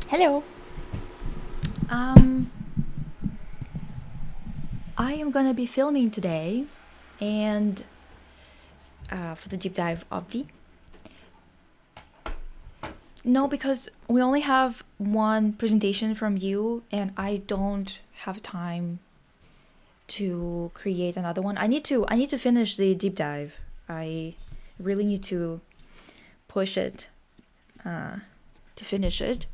Hello. Um, I am gonna be filming today, and for the deep dive, obvi. No, because we only have one presentation from you, and I don't have time to create another one. I need to finish the deep dive. I really need to push it to finish it,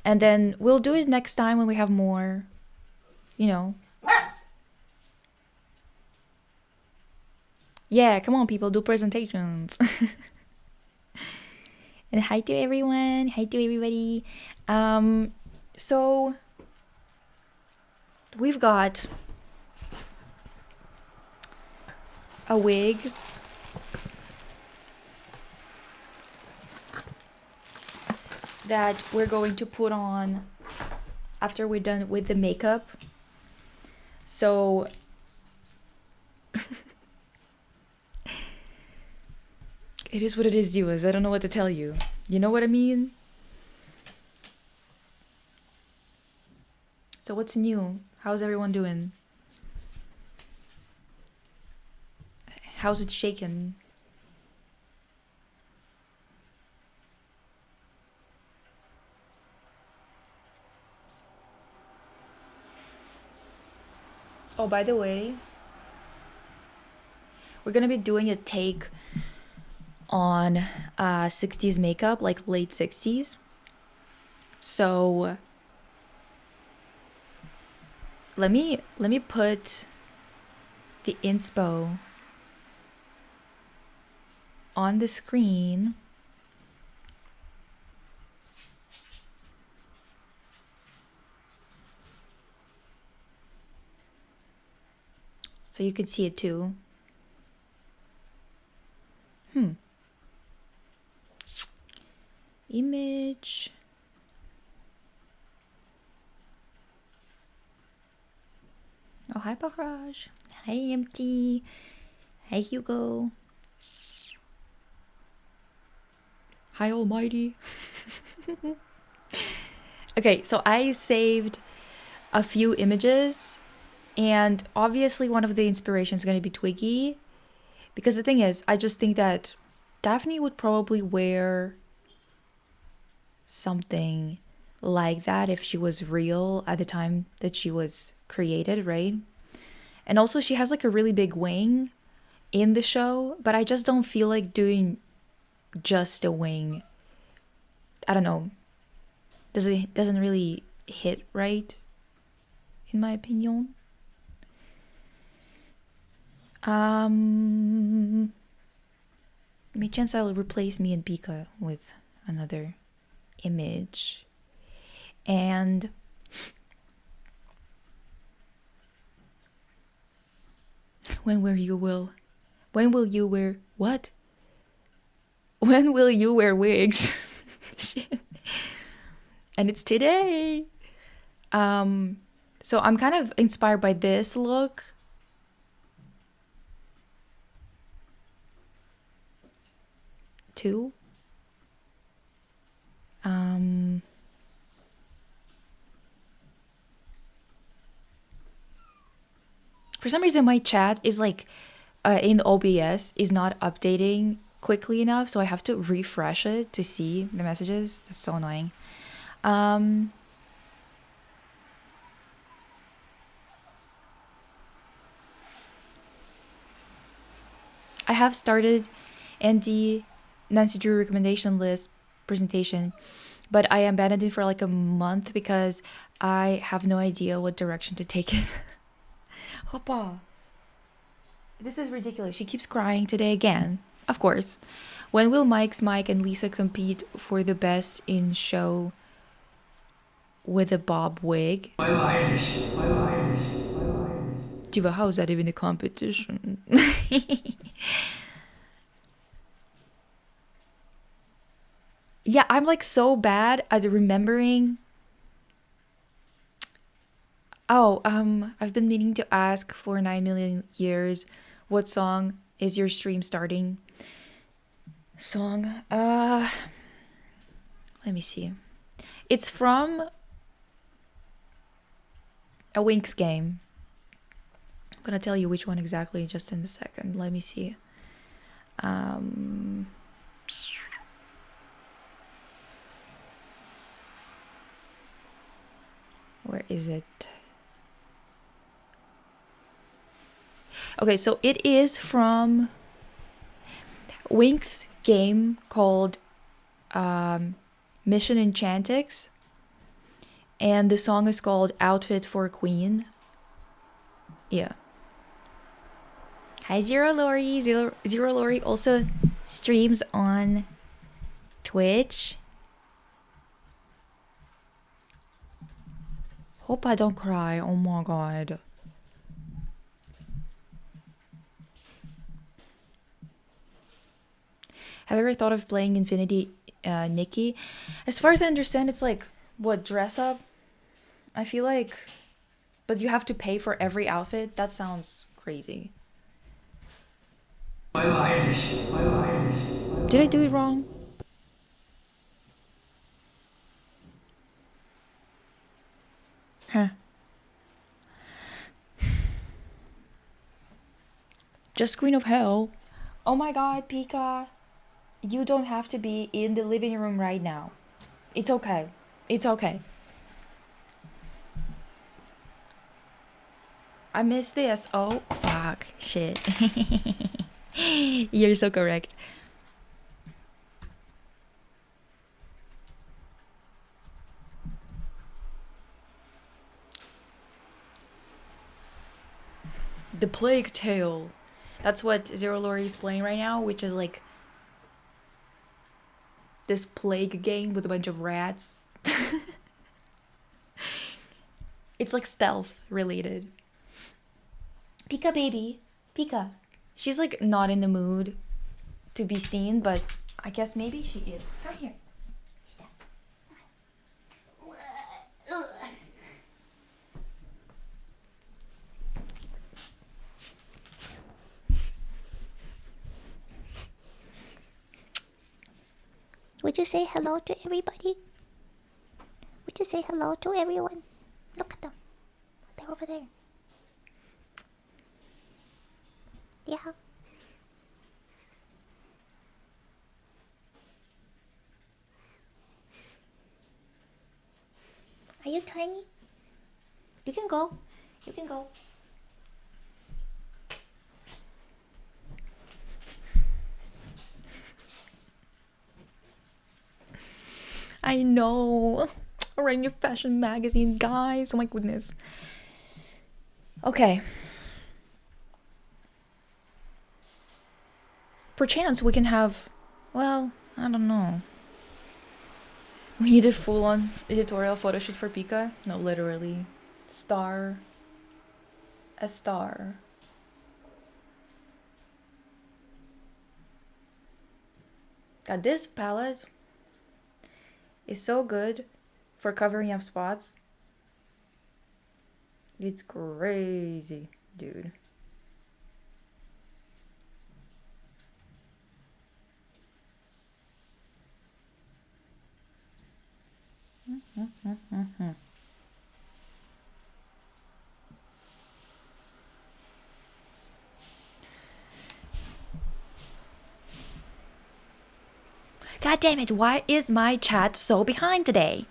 and then we'll do it next time when we have more. You know. Yeah, come on, people, do presentations. And hi to everyone. Hi to everybody. So we've got a wig that we're going to put on after we're done with the makeup. So it is what it is, viewers. I don't know what to tell you. You know what I mean? So what's new? How's everyone doing? How's it shaken? Oh, by the way, we're gonna be doing a take on 60s makeup, like late 60s. So let me put the inspo on the screen. So you can see it too. Image. Oh, hi, Barrage. Hi, Empty. Hi, Hugo. Hi, Almighty. Okay, so I saved a few images, and obviously one of the inspirations is going to be Twiggy, because the thing is, I just think that Daphne would probably wear something like that if she was real at the time that she was created, right? And also she has like a really big wing in the show, but I just don't feel like doing just a wing. I don't know. Doesn't really hit right in my opinion. May chance I'll replace me and Pika with another image. And when will you wear what? When will you wear wigs? Shit. And it's today. So I'm kind of inspired by this look. Too. For some reason my chat is like in OBS is not updating quickly enough, so I have to refresh it to see the messages. That's so annoying. I have started Nancy Drew recommendation list presentation, but I abandoned it for like a month because I have no idea what direction to take it. Hoppa. This is ridiculous. She keeps crying today again. Of course. When will Mike and Lisa compete for the best in show with a bob wig? Diva, how is that even a competition? Yeah, I'm like so bad at remembering. Oh, I've been meaning to ask for 9 million years, what song is your stream starting? Song? Let me see. It's from a Winx game. I'm gonna tell you which one exactly just in a second. Let me see. Where is it? Okay, so it is from Winx game called Mission Enchantix, and the song is called Outfit for Queen. Yeah. Hi, Zero Lori. Zero Lori also streams on Twitch. Hope I don't cry. Oh my god. Have you ever thought of playing Infinity Nikki? As far as I understand, it's like, what, dress up? I feel like... But you have to pay for every outfit? That sounds crazy. Did I do it wrong? Huh. Just Queen of Hell. Oh my god, Pika. You don't have to be in the living room right now. It's okay. It's okay. I missed this. Oh, fuck. Shit. You're so correct. The Plague Tale. That's what Zero Lori is playing right now, which is like this plague game with a bunch of rats. It's like stealth related. Pika baby. Pika. She's like not in the mood to be seen, but I guess maybe she is. Come here. Would you say hello to everybody? Would you say hello to everyone? Look at them. They're over there. Yeah. Are you tiny? You can go. You can go. I know. We're in your fashion magazine, guys. Oh my goodness. Okay. Perchance we can have... Well, I don't know. We need a full-on editorial photo shoot for Pika? No, literally. Star. A star. God, this palette is so good for covering up spots. It's crazy, dude. God damn it, why is my chat so behind today?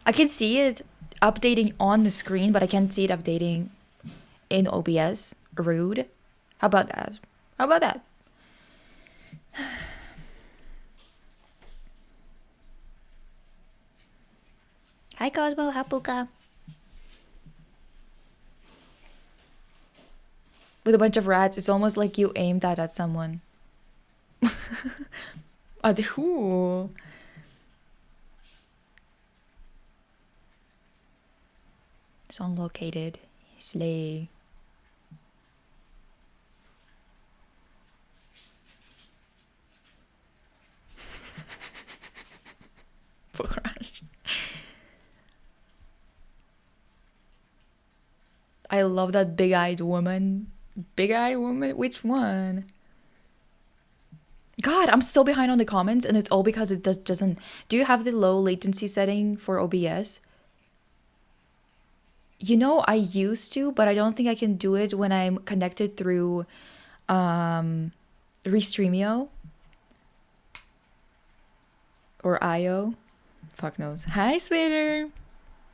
I can see it updating on the screen, but I can't see it updating in OBS. Rude. How about that? How about that? Hi, Cosmo. Hapuka. With a bunch of rats, it's almost like you aimed that at someone. Who? Song located. Slay. I love that big-eyed woman. Big-eyed woman? Which one? God, I'm so behind on the comments, and it's all because it doesn't. Do you have the low latency setting for OBS? You know, I used to, but I don't think I can do it when I'm connected through Restreamio or IO. Fuck knows. Hi, Svader.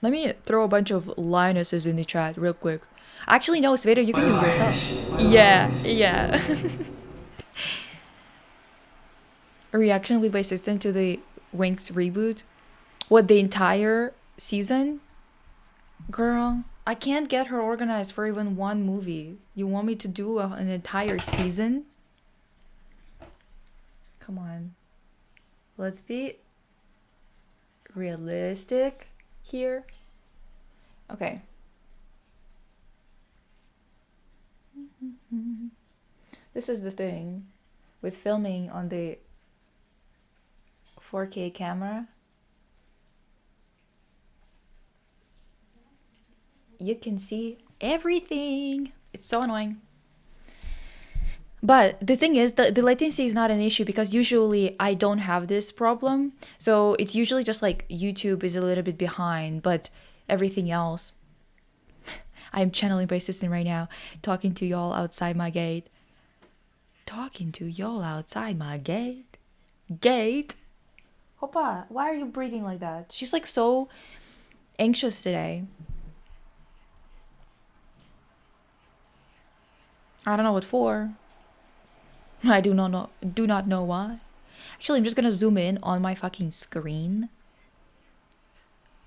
Let me throw a bunch of Linuses in the chat real quick. Actually, no, Svader, you can do yourself. Yeah. A reaction with my assistant to the Winx reboot. What, the entire season? Girl, I can't get her organized for even one movie. You want me to do an entire season? Come on. Let's be realistic here. Okay. This is the thing with filming on the 4K camera. You can see everything. It's so annoying. But the thing is, the latency is not an issue because usually I don't have this problem. So it's usually just like YouTube is a little bit behind, but everything else. I'm channeling my assistant right now, talking to y'all outside my gate. Gate? Hoppa, why are you breathing like that? She's like so anxious today. I don't know what for. I do not know why. Actually, I'm just gonna zoom in on my fucking screen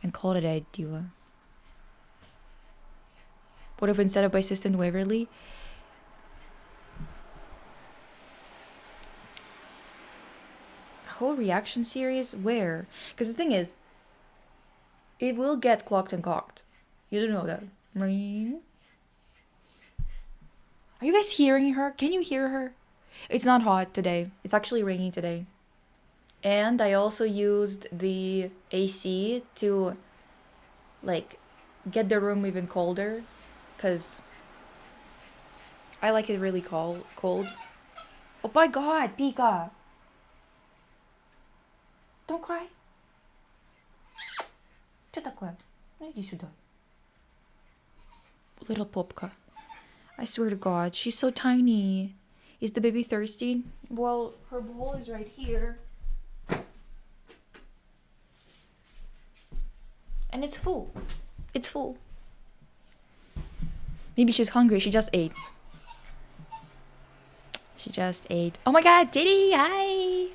and call it a diva. What if instead of my assistant Waverly, a whole reaction series? Where? Because the thing is, it will get clocked and cocked. You don't know that. Are you guys hearing her? Can you hear her? It's not hot today. It's actually raining today. And I also used the AC to like get the room even colder because I like it really cold. Oh my god, Pika! Don't cry. Что такое? Ну иди сюда. Little Popka. I swear to God, she's so tiny. Is the baby thirsty? Well, her bowl is right here. And it's full. It's full. Maybe she's hungry. She just ate. Oh my god, Diddy, hi!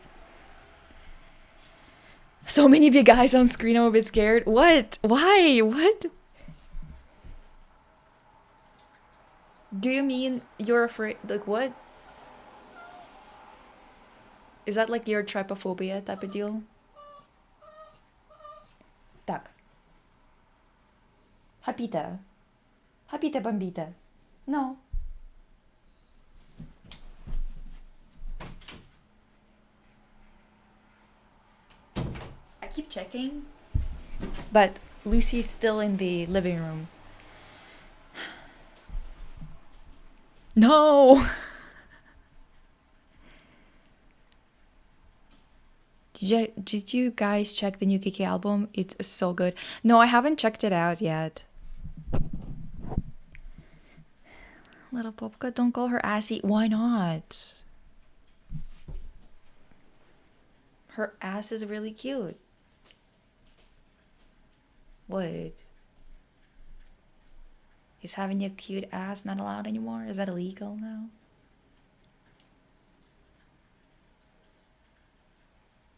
So many big guys on screen, I'm a bit scared. What? Why? What? Do you mean you're afraid? Like, what? Is that like your trypophobia type of deal? Так. Hapita. Hapita bambita. No. I keep checking, but Lucy's still in the living room. No! Did you guys check the new Kiki album? It's so good. No, I haven't checked it out yet. Little Popka, don't call her assy. Why not? Her ass is really cute. What? Is having a cute ass not allowed anymore? Is that illegal now?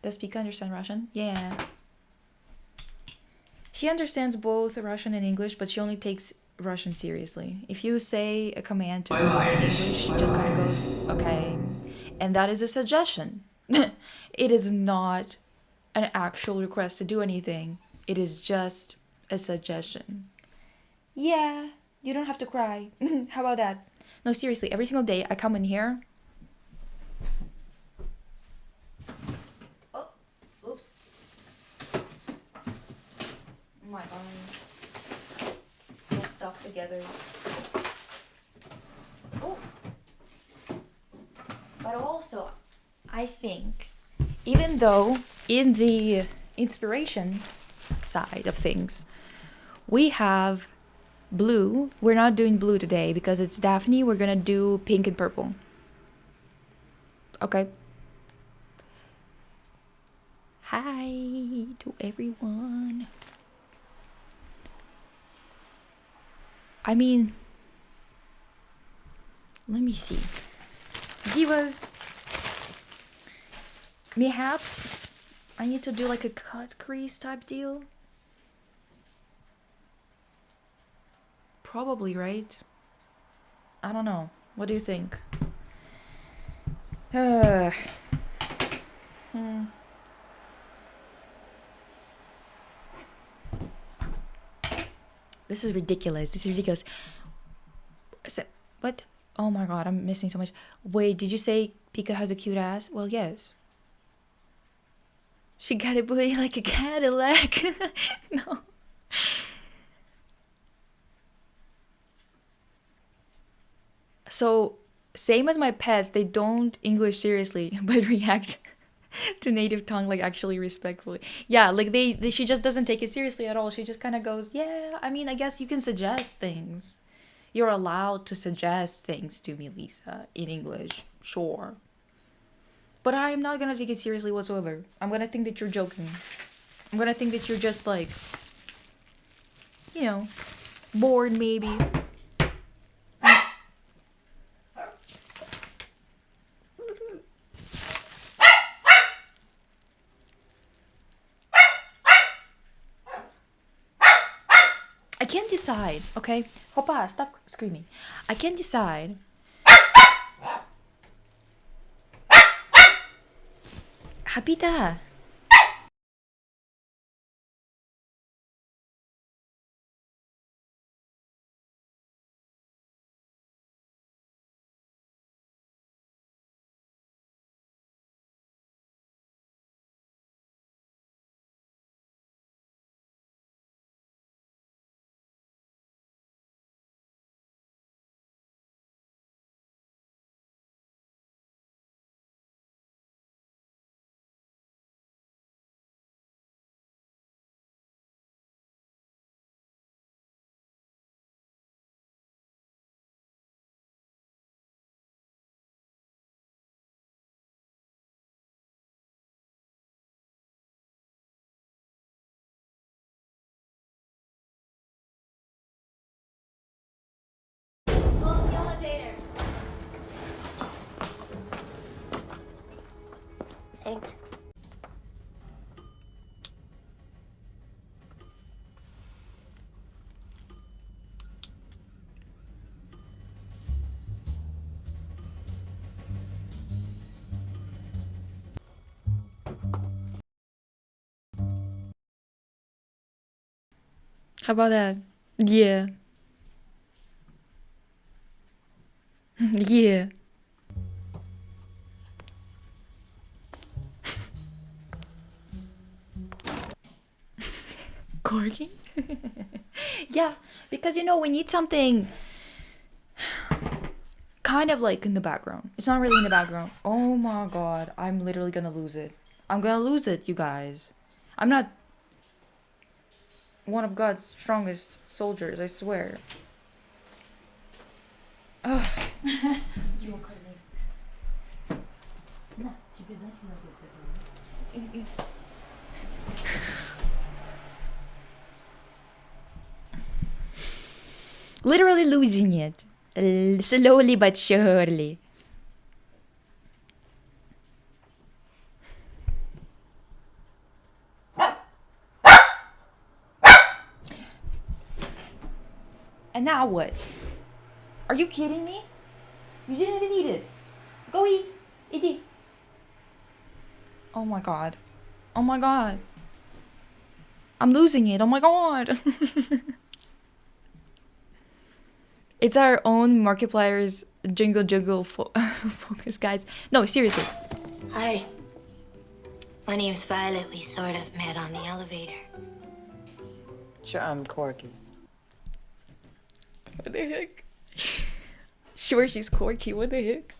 Does Pika understand Russian? Yeah. She understands both Russian and English, but she only takes Russian seriously. If you say a command to her in English, she just kind of goes, okay. And that is a suggestion. It is not an actual request to do anything. It is just a suggestion. Yeah, you don't have to cry. How about that? No, seriously, every single day I come in here. Oh, oops. My arm. All stuck together. Oh. But also, I think, even though in the inspiration side of things, we have blue. We're not doing blue today because it's Daphne. We're gonna do pink and purple. Okay. Hi to everyone. I mean, let me see. Divas, perhaps I need to do like a cut crease type deal. Probably, right? I don't know. What do you think? This is ridiculous. This is ridiculous. What? Oh my god, I'm missing so much. Wait, did you say Pika has a cute ass? Well, yes. She got a booty like a Cadillac. No. So, same as my pets, they don't English seriously, but react to native tongue like actually respectfully. Yeah, like she just doesn't take it seriously at all. She just kind of goes, yeah, I mean, I guess you can suggest things. You're allowed to suggest things to me, Lisa, in English, sure. But I'm not gonna take it seriously whatsoever. I'm gonna think that you're joking. I'm gonna think that you're just like, you know, bored maybe. I can't decide, okay? Hopa, stop screaming. I can't decide. Hapita. Thanks. How about that? Yeah. Yeah. Corgi? Yeah, because we need something kind of like in the background. It's not really in the background. Oh my god, I'm literally gonna lose it. I'm gonna lose it, you guys. I'm not one of God's strongest soldiers, I swear. Ugh. Literally losing it. Slowly but surely. And now what? Are you kidding me? You didn't even eat it. Go eat. Eat it. Oh my god. Oh my god. I'm losing it. Oh my god. It's our own Markiplier's jingle jingle focus, guys. No, seriously. Hi. My name's Violet. We sort of met on the elevator. Sure, I'm Corky. What the heck? Sure, she's quirky. What the heck?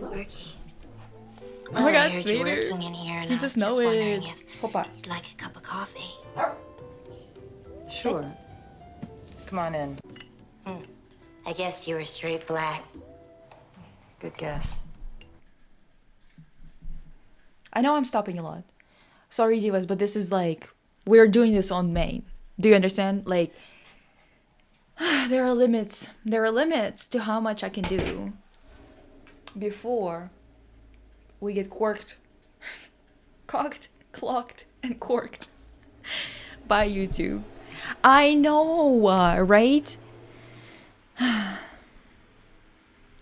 Quirky. Oh my Well, God, I heard you Sweeter. working in here, and You I was just just know wondering it. if Hoppa. you'd like a cup of coffee. Sure. Come on in. I guessed you were straight black. Good guess. I know I'm stopping a lot. Sorry, divas, but this is like, we're doing this on main. Do you understand? Like, there are limits. There are limits to how much I can do before we get quirked, cocked, clocked, and corked by YouTube. I know, right?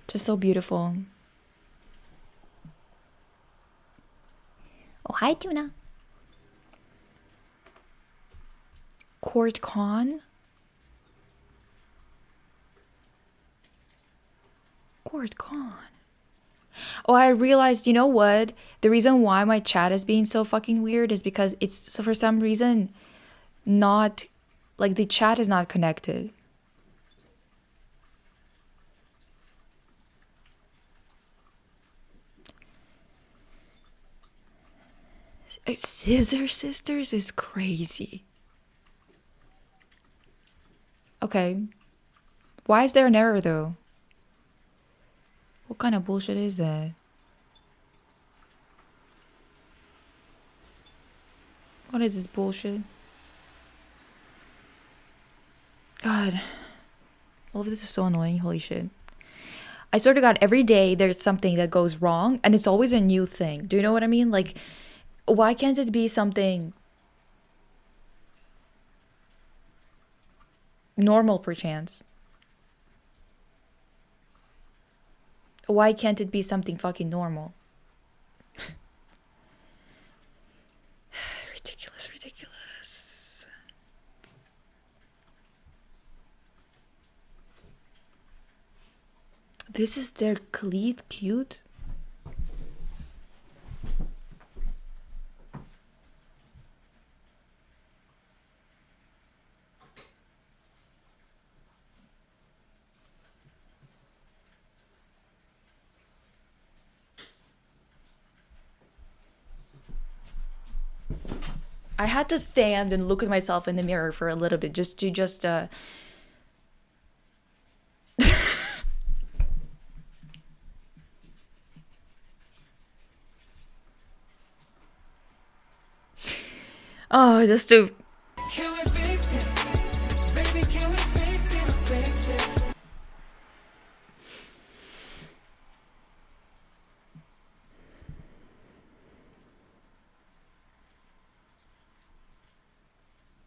Just so beautiful. Oh, hi, Tuna. Court con? Court con. Oh, I realized, you know what? The reason why my chat is being so fucking weird is because it's for some reason not, like, the chat is not connected. Scissor Sisters is crazy. Okay. Why is there an error though? What kind of bullshit is that? What is this bullshit? God. All of this is so annoying. Holy shit. I swear to God, every day there's something that goes wrong and it's always a new thing. Do you know what I mean? Like, why can't it be something normal perchance? Why can't it be something fucking normal? Ridiculous, ridiculous. This is their cleat cute? I had to stand and look at myself in the mirror for a little bit just to oh, just to Can we fix it? Baby, can we fix it or fix it?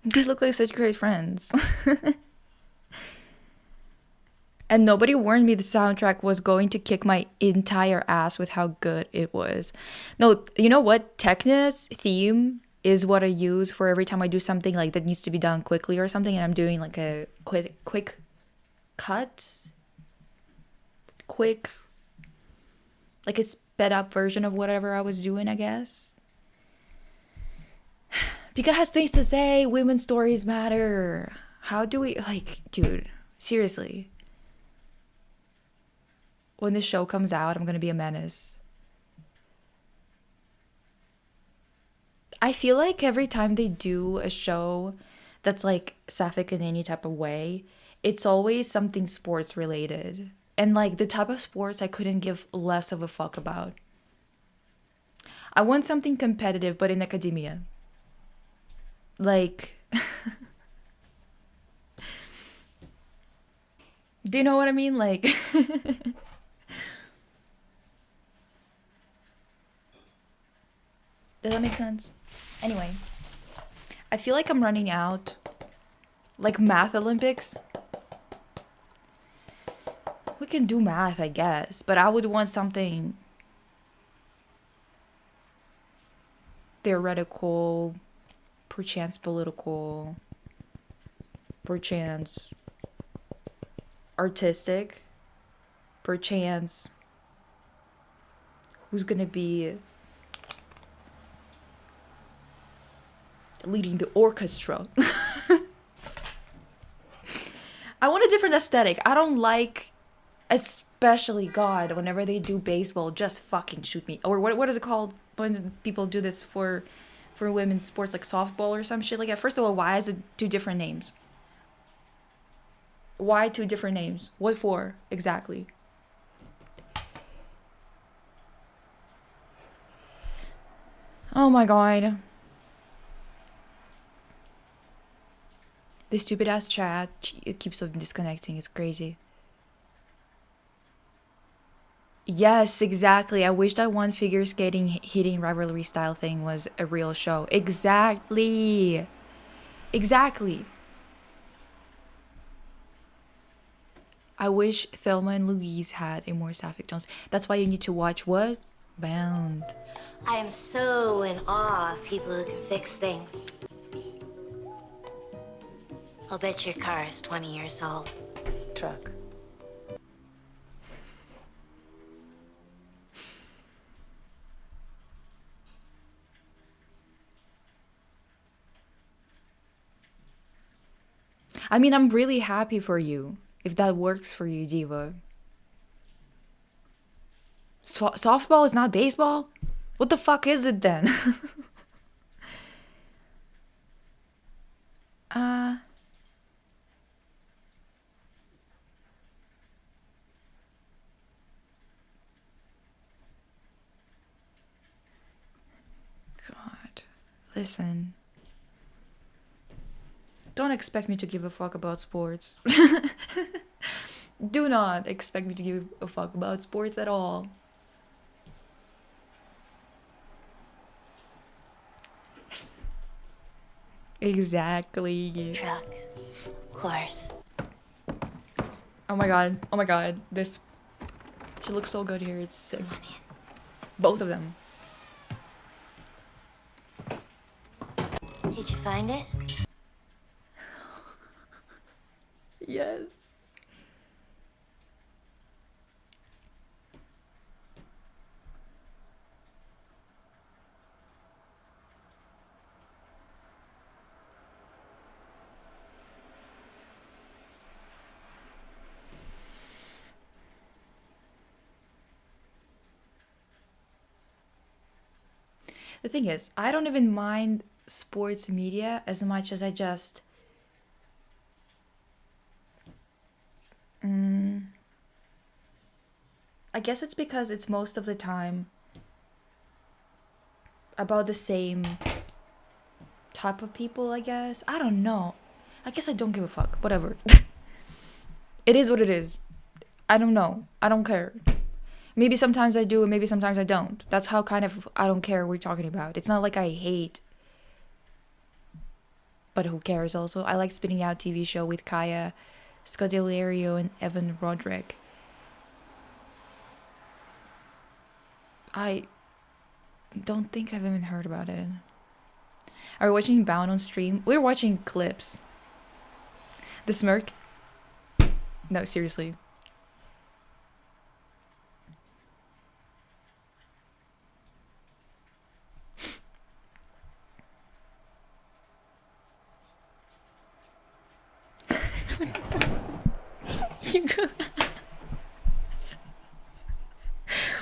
they look like such great friends. And nobody warned me the soundtrack was going to kick my entire ass with how good it was. No, you know what? Techna's theme is what I use for every time I do something like that needs to be done quickly or something, and I'm doing like a quick cut, quick, like a sped up version of whatever I was doing, I guess. Pika has things to say. Women's stories matter. How do we, like, dude, seriously. When this show comes out, I'm gonna be a menace. I feel like every time they do a show that's like sapphic in any type of way, it's always something sports related. And like the type of sports I couldn't give less of a fuck about. I want something competitive, but in academia. Like, do you know what I mean? Like, does that make sense? Anyway, I feel like I'm running out. Like math Olympics. We can do math, I guess, but I would want something theoretical, perchance political, perchance artistic, perchance who's gonna be leading the orchestra. I want a different aesthetic. I don't like a especially God, whenever they do baseball, just fucking shoot me. Or what is it called when people do this for women's sports, like softball or some shit like that? First of all, why is it two different names? Why two different names? What for exactly? Oh my god. This stupid ass chat, it keeps on disconnecting. It's crazy. Yes, exactly. I wish that one figure skating hitting rivalry style thing was a real show. Exactly. Exactly. I wish Thelma and Louise had a more sapphic tones. That's why you need to watch what? Bound. I am so in awe of people who can fix things. I'll bet your car is 20 years old. Truck. I mean, I'm really happy for you if that works for you, Diva. Softball is not baseball? What the fuck is it then? uh God. Listen. Don't expect me to give a fuck about sports. Do not expect me to give a fuck about sports at all. Exactly. Truck. Of course. Oh my god. Oh my god. This. She looks so good here. It's sick. Come on in. Both of them. Did you find it? Yes. The thing is, I don't even mind sports media as much as I just I guess it's because it's most of the time about the same type of people, I guess. I don't know. I guess I don't give a fuck. Whatever. It is what it is. I don't know. I don't care. Maybe sometimes I do and maybe sometimes I don't. That's how kind of I don't care we're talking about. It's not like I hate. But who cares also? I like Spitting Out TV show with Kaya, Scott Delario, and Evan Roderick. I don't think I've even heard about it. Are we watching Bound on stream? We're watching clips. The smirk? No, seriously.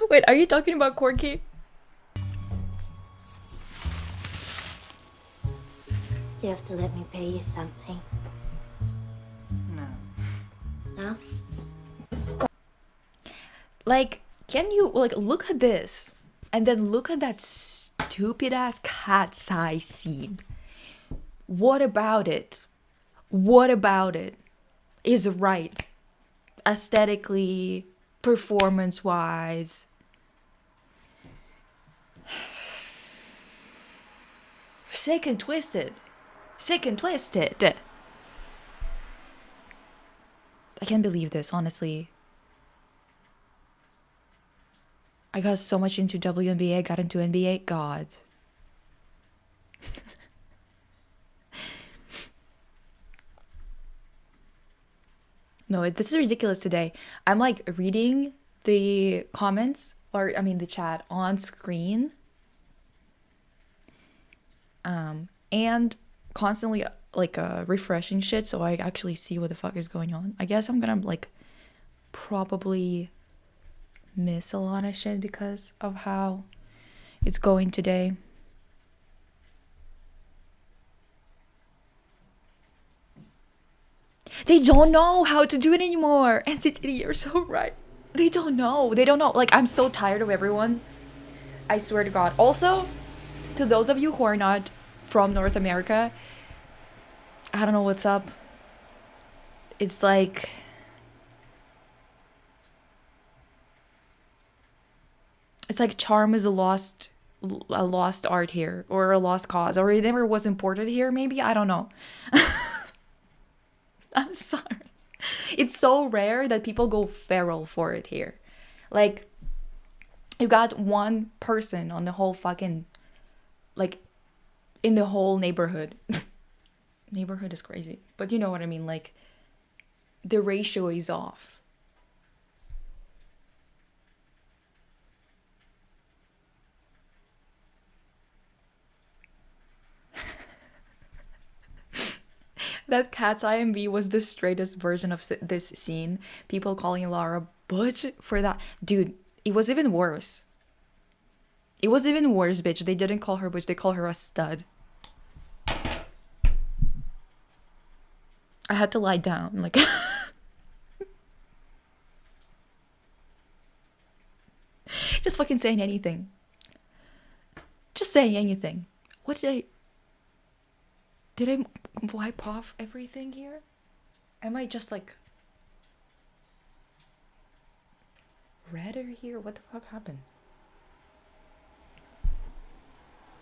Wait, are you talking about Corky? You have to let me pay you something. No. No? Like, can you, like, look at this and then look at that stupid ass cat size scene? What about it? What about it is right? Aesthetically, performance wise. Sick and twisted. Sick and twisted. I can't believe this, honestly. I got so much into WNBA, I got into NBA. God. No, this is ridiculous today. I'm like reading the comments, or I mean the chat on screen. And constantly like refreshing shit so I actually see what the fuck is going on. I guess I'm gonna like probably miss a lot of shit because of how it's going today. They don't know how to do it anymore. NCT, you're so right. They don't know. They don't know. Like, I'm so tired of everyone. I swear to God. Also, to those of you who are not from North America, I don't know what's up. It's like charm is a lost art here, or a lost cause, or it never was imported here. Maybe, I don't know. I'm sorry. It's so rare that people go feral for it here. Like, you got one person on the whole fucking, like, in the whole neighborhood. Neighborhood is crazy, but you know what I mean. Like, the ratio is off. That Cat's IMV was the straightest version of this scene. People calling Lara butch for that. Dude, it was even worse. It was even worse, bitch. They didn't call her butch, they call her a stud. I had to lie down, like... Just fucking saying anything. Just saying anything. What did I wipe off everything here? Am I just like redder here? What the fuck happened?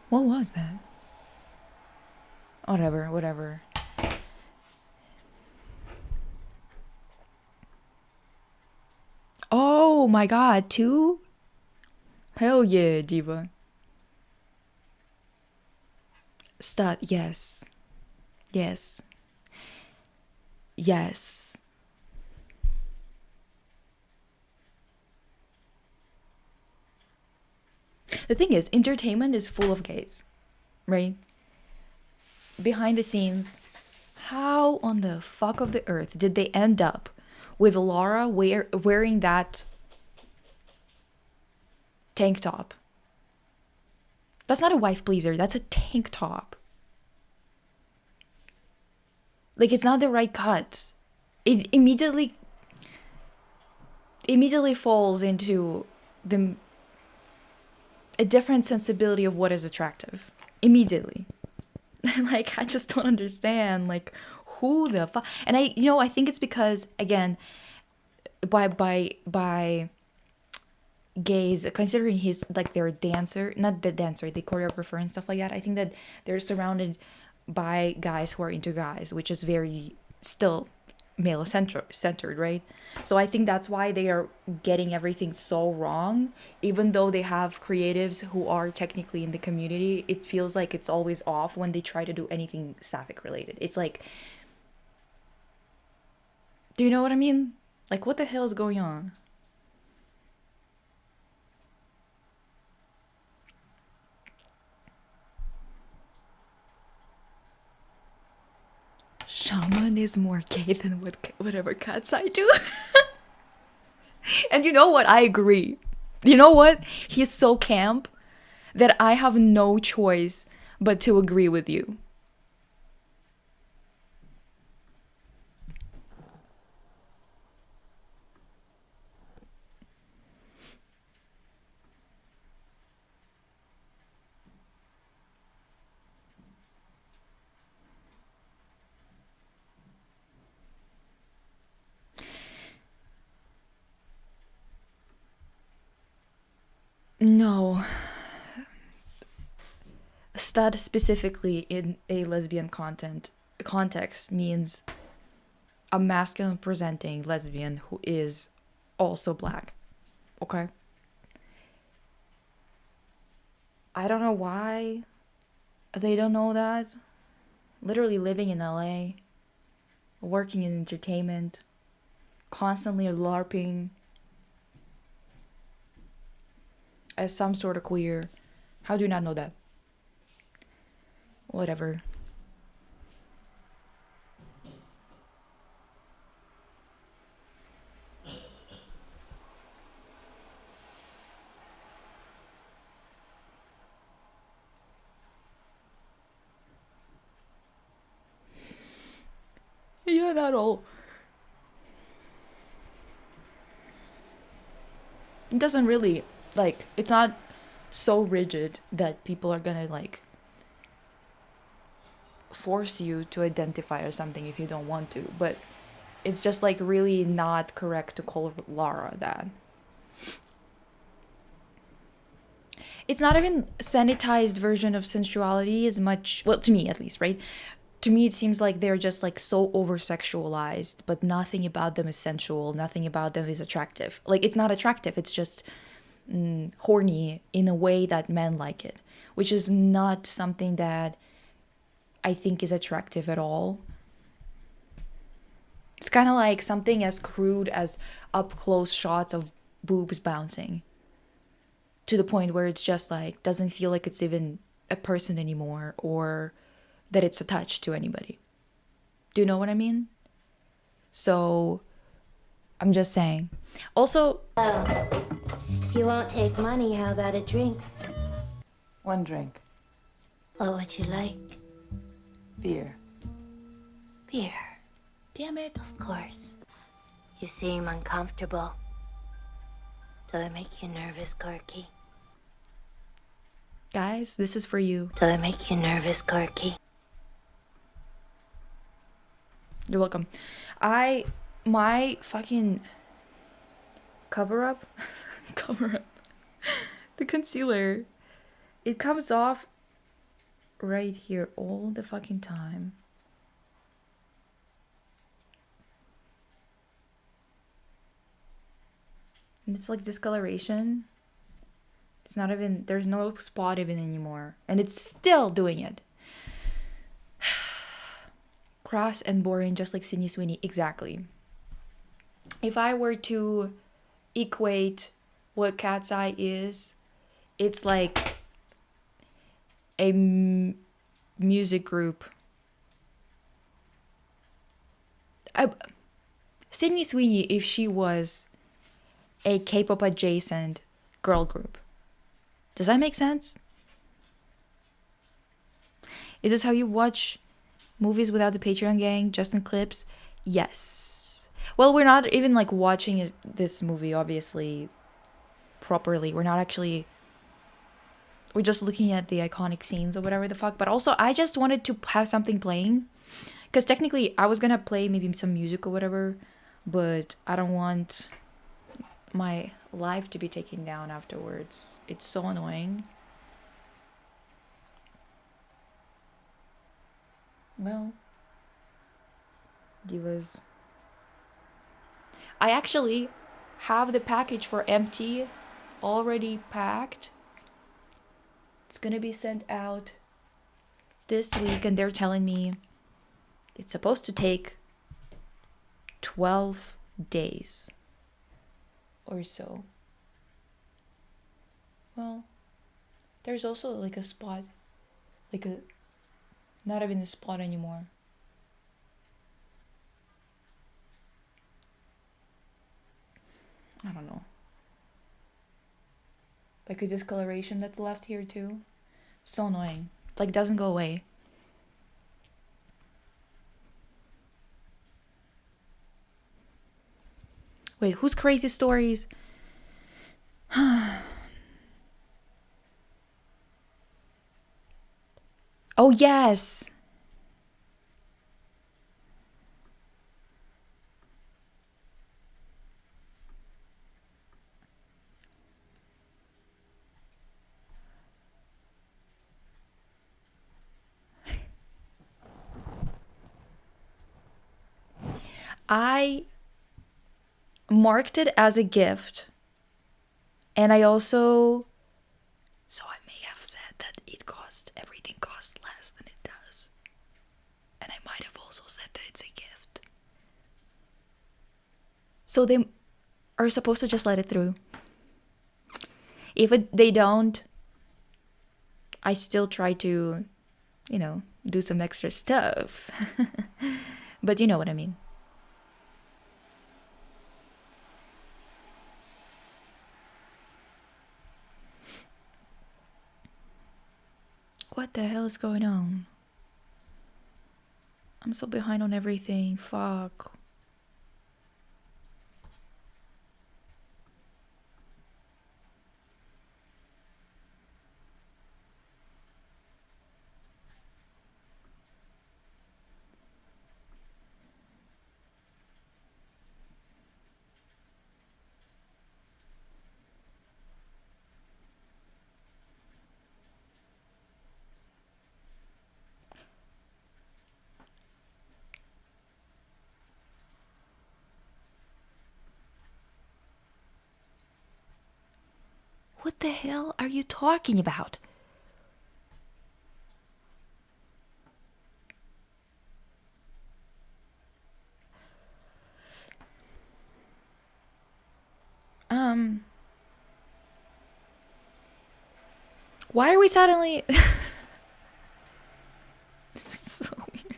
What was that? Whatever. Oh my god, 2? Hell yeah, diva. Stud, yes. Yes. Yes. The thing is, entertainment is full of gays, right? Behind the scenes, how on the fuck of the earth did they end up with Laura wearing that tank top? That's not a wife pleaser, that's a tank top. Like, it's not the right cut. It immediately falls into a different sensibility of what is attractive. Immediately. Like, I just don't understand, like, who the fuck. And I think it's because, again, by gays, considering he's like their dancer, not the dancer, the choreographer and stuff like that, I think that they're surrounded by guys who are into guys, which is very still male centered, right? So I think that's why they are getting everything so wrong. Even though they have creatives who are technically in the community, it feels like it's always off when they try to do anything sapphic related. It's like, do you know what I mean? Like, what the hell is going on? Shaman is more gay than whatever cats I do. And you know what? I agree. You know what? He's so camp that I have no choice but to agree with you. No. Stud specifically in a lesbian context means a masculine presenting lesbian who is also black. Okay? I don't know why they don't know that. Literally living in LA, working in entertainment, constantly LARPing as some sort of queer. How do you not know that? Whatever. Yeah, not all. It doesn't really, like, it's not so rigid that people are gonna, like, force you to identify or something if you don't want to. But it's just, like, really not correct to call Lara that. It's not even sanitized version of sensuality as much, well, to me at least, right? To me, it seems like they're just like so over sexualized, but nothing about them is sensual, nothing about them is attractive. Like, it's not attractive, it's just horny in a way that men like it, which is not something that I think is attractive at all. It's kind of like something as crude as up close shots of boobs bouncing, to the point where it's just like doesn't feel like it's even a person anymore, or that it's attached to anybody. Do you know what I mean? So I'm just saying. Also, If you won't take money, how about a drink? One drink. What would you like? Beer. Beer, damn it. of course. You seem uncomfortable. Do I make you nervous, Corky? Guys, this is for you. Do I make you nervous, Corky? You're welcome. My fucking cover up, the concealer, it comes off right here all the fucking time. And it's like discoloration. It's not even, there's no spot even anymore. And it's still doing it. Crass and boring, just like Sydney Sweeney. Exactly. If I were to equate what Cat's Eye is, it's like a music group. Sydney Sweeney, if she was a K-pop adjacent girl group. Does that make sense? Is this how you watch movies without the Patreon gang, just in clips? Yes. Well, we're not even like watching this movie, obviously, properly. We're not actually... We're just looking at the iconic scenes or whatever the fuck. But also, I just wanted to have something playing. Because technically, I was gonna play maybe some music or whatever. But I don't want my live to be taken down afterwards. It's so annoying. Well, divas. I actually have the package for empty already packed. It's gonna be sent out this week, and they're telling me it's supposed to take 12 days or so. Well, there's also like a spot, like a, not even a spot anymore. I don't know. Like a discoloration that's left here too. So annoying. Like, doesn't go away. Wait, whose crazy stories? Oh, yes. I marked it as a gift, and I also, so I may have said that everything costs less than it does, and I might have also said that it's a gift. So they are supposed to just let it through. If they don't, I still try to, do some extra stuff. But you know what I mean. What the hell is going on? I'm so behind on everything. Fuck. What the hell are you talking about? Why are we suddenly... This is so weird.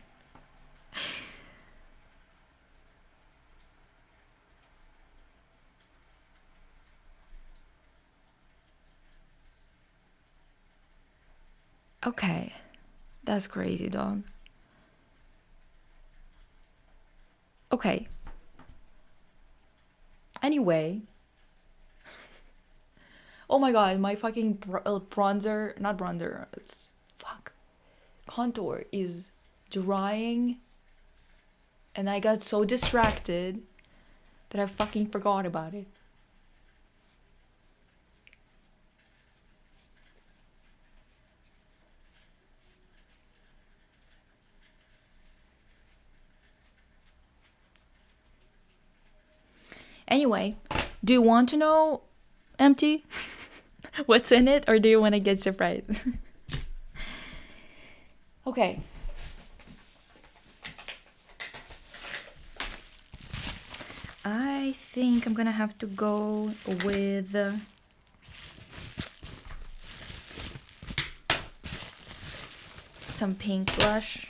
Okay. That's crazy, dog. Okay. Anyway. Oh my god, my fucking bronzer, not bronzer, it's fuck. Contour is drying, and I got so distracted that I fucking forgot about it. Anyway, do you want to know, Empty, what's in it, or do you want to get surprised? Okay. I think I'm gonna have to go with some pink blush.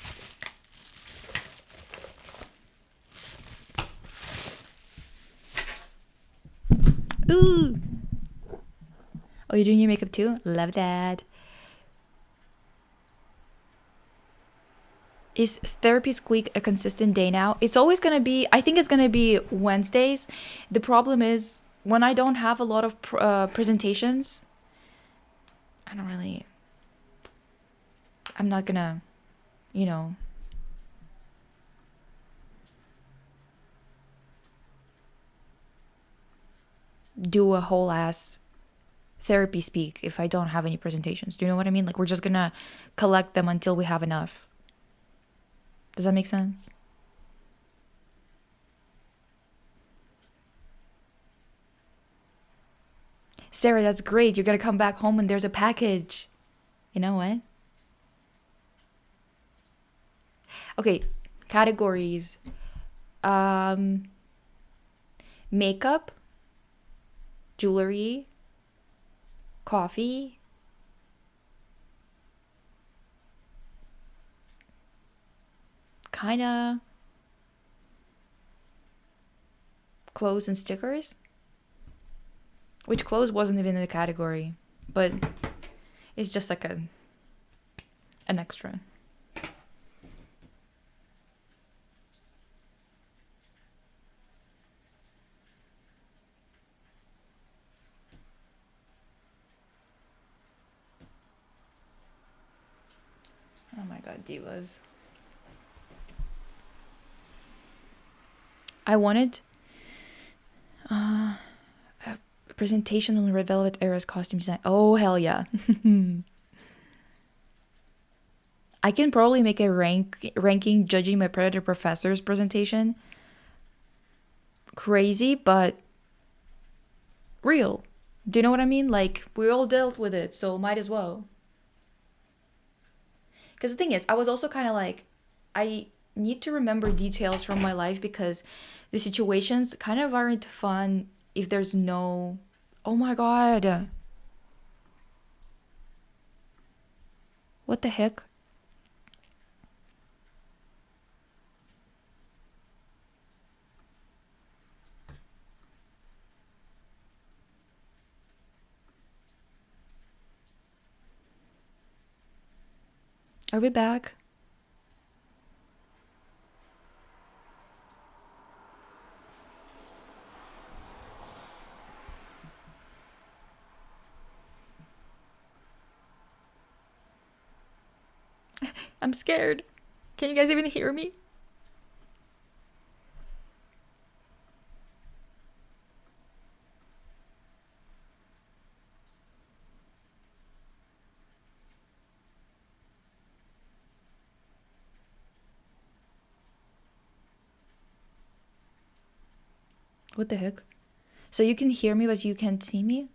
Ooh! Oh, you're doing your makeup too? Love that. Is Therapy Squeak a consistent day now? It's always gonna be, I think it's gonna be Wednesdays. The problem is when I don't have a lot of presentations, I don't really, I'm not gonna, you know, do a whole ass therapy speak if I don't have any presentations. Do you know what I mean? Like, we're just gonna collect them until we have enough. Does that make sense? Sarah, that's great. You're gonna come back home and there's a package. You know what? Okay, categories. Makeup, jewelry, coffee, kinda clothes and stickers. Which clothes wasn't even in the category, but it's just like an extra. Oh my god, divas. I wanted a presentation on the Red Velvet Era's costume design. Oh, hell yeah. I can probably make a ranking judging my Predator Professor's presentation. Crazy, but real. Do you know what I mean? Like, we all dealt with it, so might as well. Because the thing is, I was also kind of like, I need to remember details from my life because the situations kind of aren't fun if there's no... Oh my god. What the heck? Are we back? I'm scared. Can you guys even hear me? What the heck? So you can hear me, but you can't see me?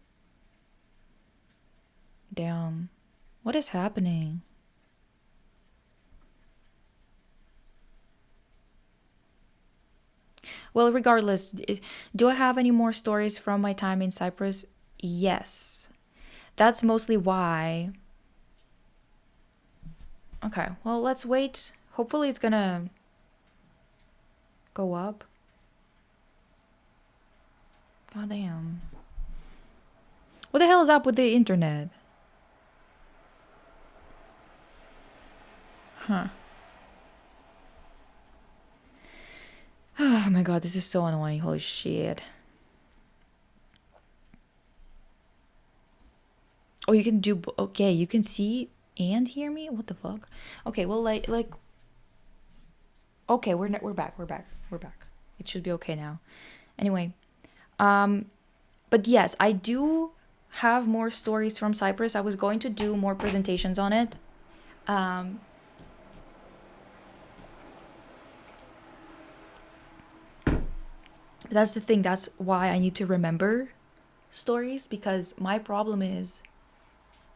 Damn. What is happening? Well, regardless, do I have any more stories from my time in Cyprus? Yes. That's mostly why. Okay, well, let's wait. Hopefully it's gonna go up. God damn. What the hell is up with the internet? Huh. Oh my god, this is so annoying. Holy shit. Oh, you can do... Okay, you can see and hear me? What the fuck? Okay, well, like... Okay, we're back. It should be okay now. Anyway. But yes, I do have more stories from Cyprus. I was going to do more presentations on it. That's the thing. That's why I need to remember stories, because my problem is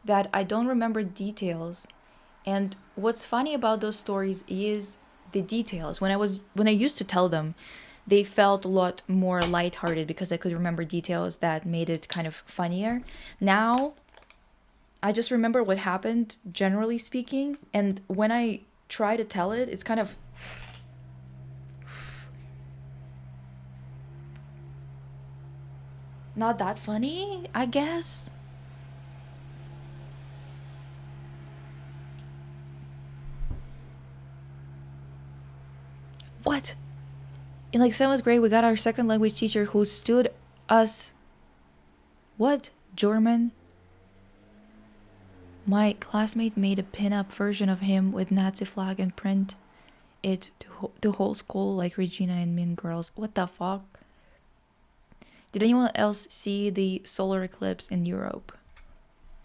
that I don't remember details. And what's funny about those stories is the details. When I used to tell them, they felt a lot more lighthearted because I could remember details that made it kind of funnier. Now, I just remember what happened, generally speaking, and when I try to tell it, it's kind of... not that funny, I guess. What? In like 7th grade, we got our second language teacher who stood us... What? German? My classmate made a pin-up version of him with Nazi flag and print it to the whole school like Regina and Mean Girls. What the fuck? Did anyone else see the solar eclipse in Europe?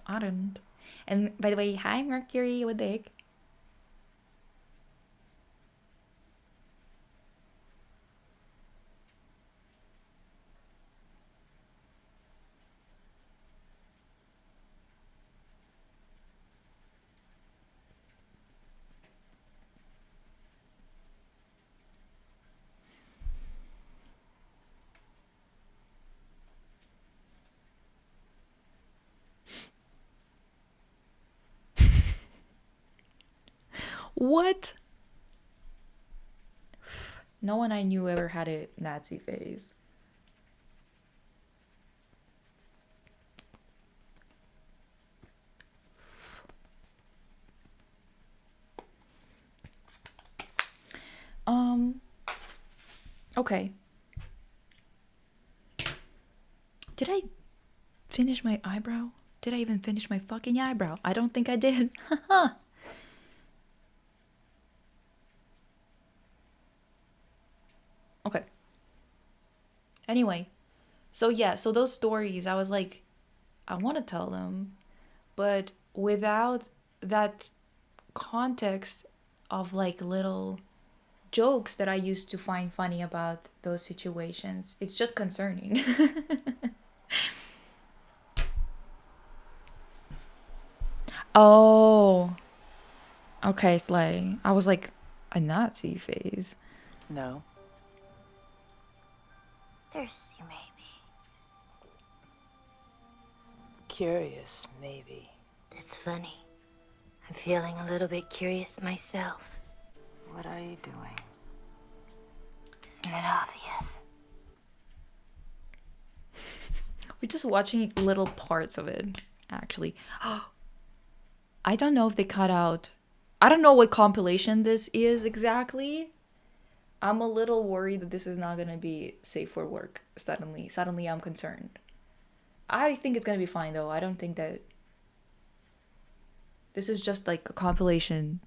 I didn't. And by the way, hi Mercury, what the heck? What? No one I knew ever had a Nazi phase. Okay. Did I finish my eyebrow? Did I even finish my fucking eyebrow? I don't think I did. Haha. Okay. Anyway, so yeah, so those stories, I was like, I want to tell them, but without that context of like little jokes that I used to find funny about those situations, it's just concerning. Oh, okay, Slay. I was like, a Nazi phase. No. Thirsty, maybe. Curious, maybe. That's funny. I'm feeling a little bit curious myself. What are you doing? Isn't it obvious? We're just watching little parts of it, actually. I don't know if they cut out... I don't know what compilation this is exactly. I'm a little worried that this is not going to be safe for work suddenly. Suddenly I'm concerned. I think it's going to be fine, though. I don't think that... This is just like a compilation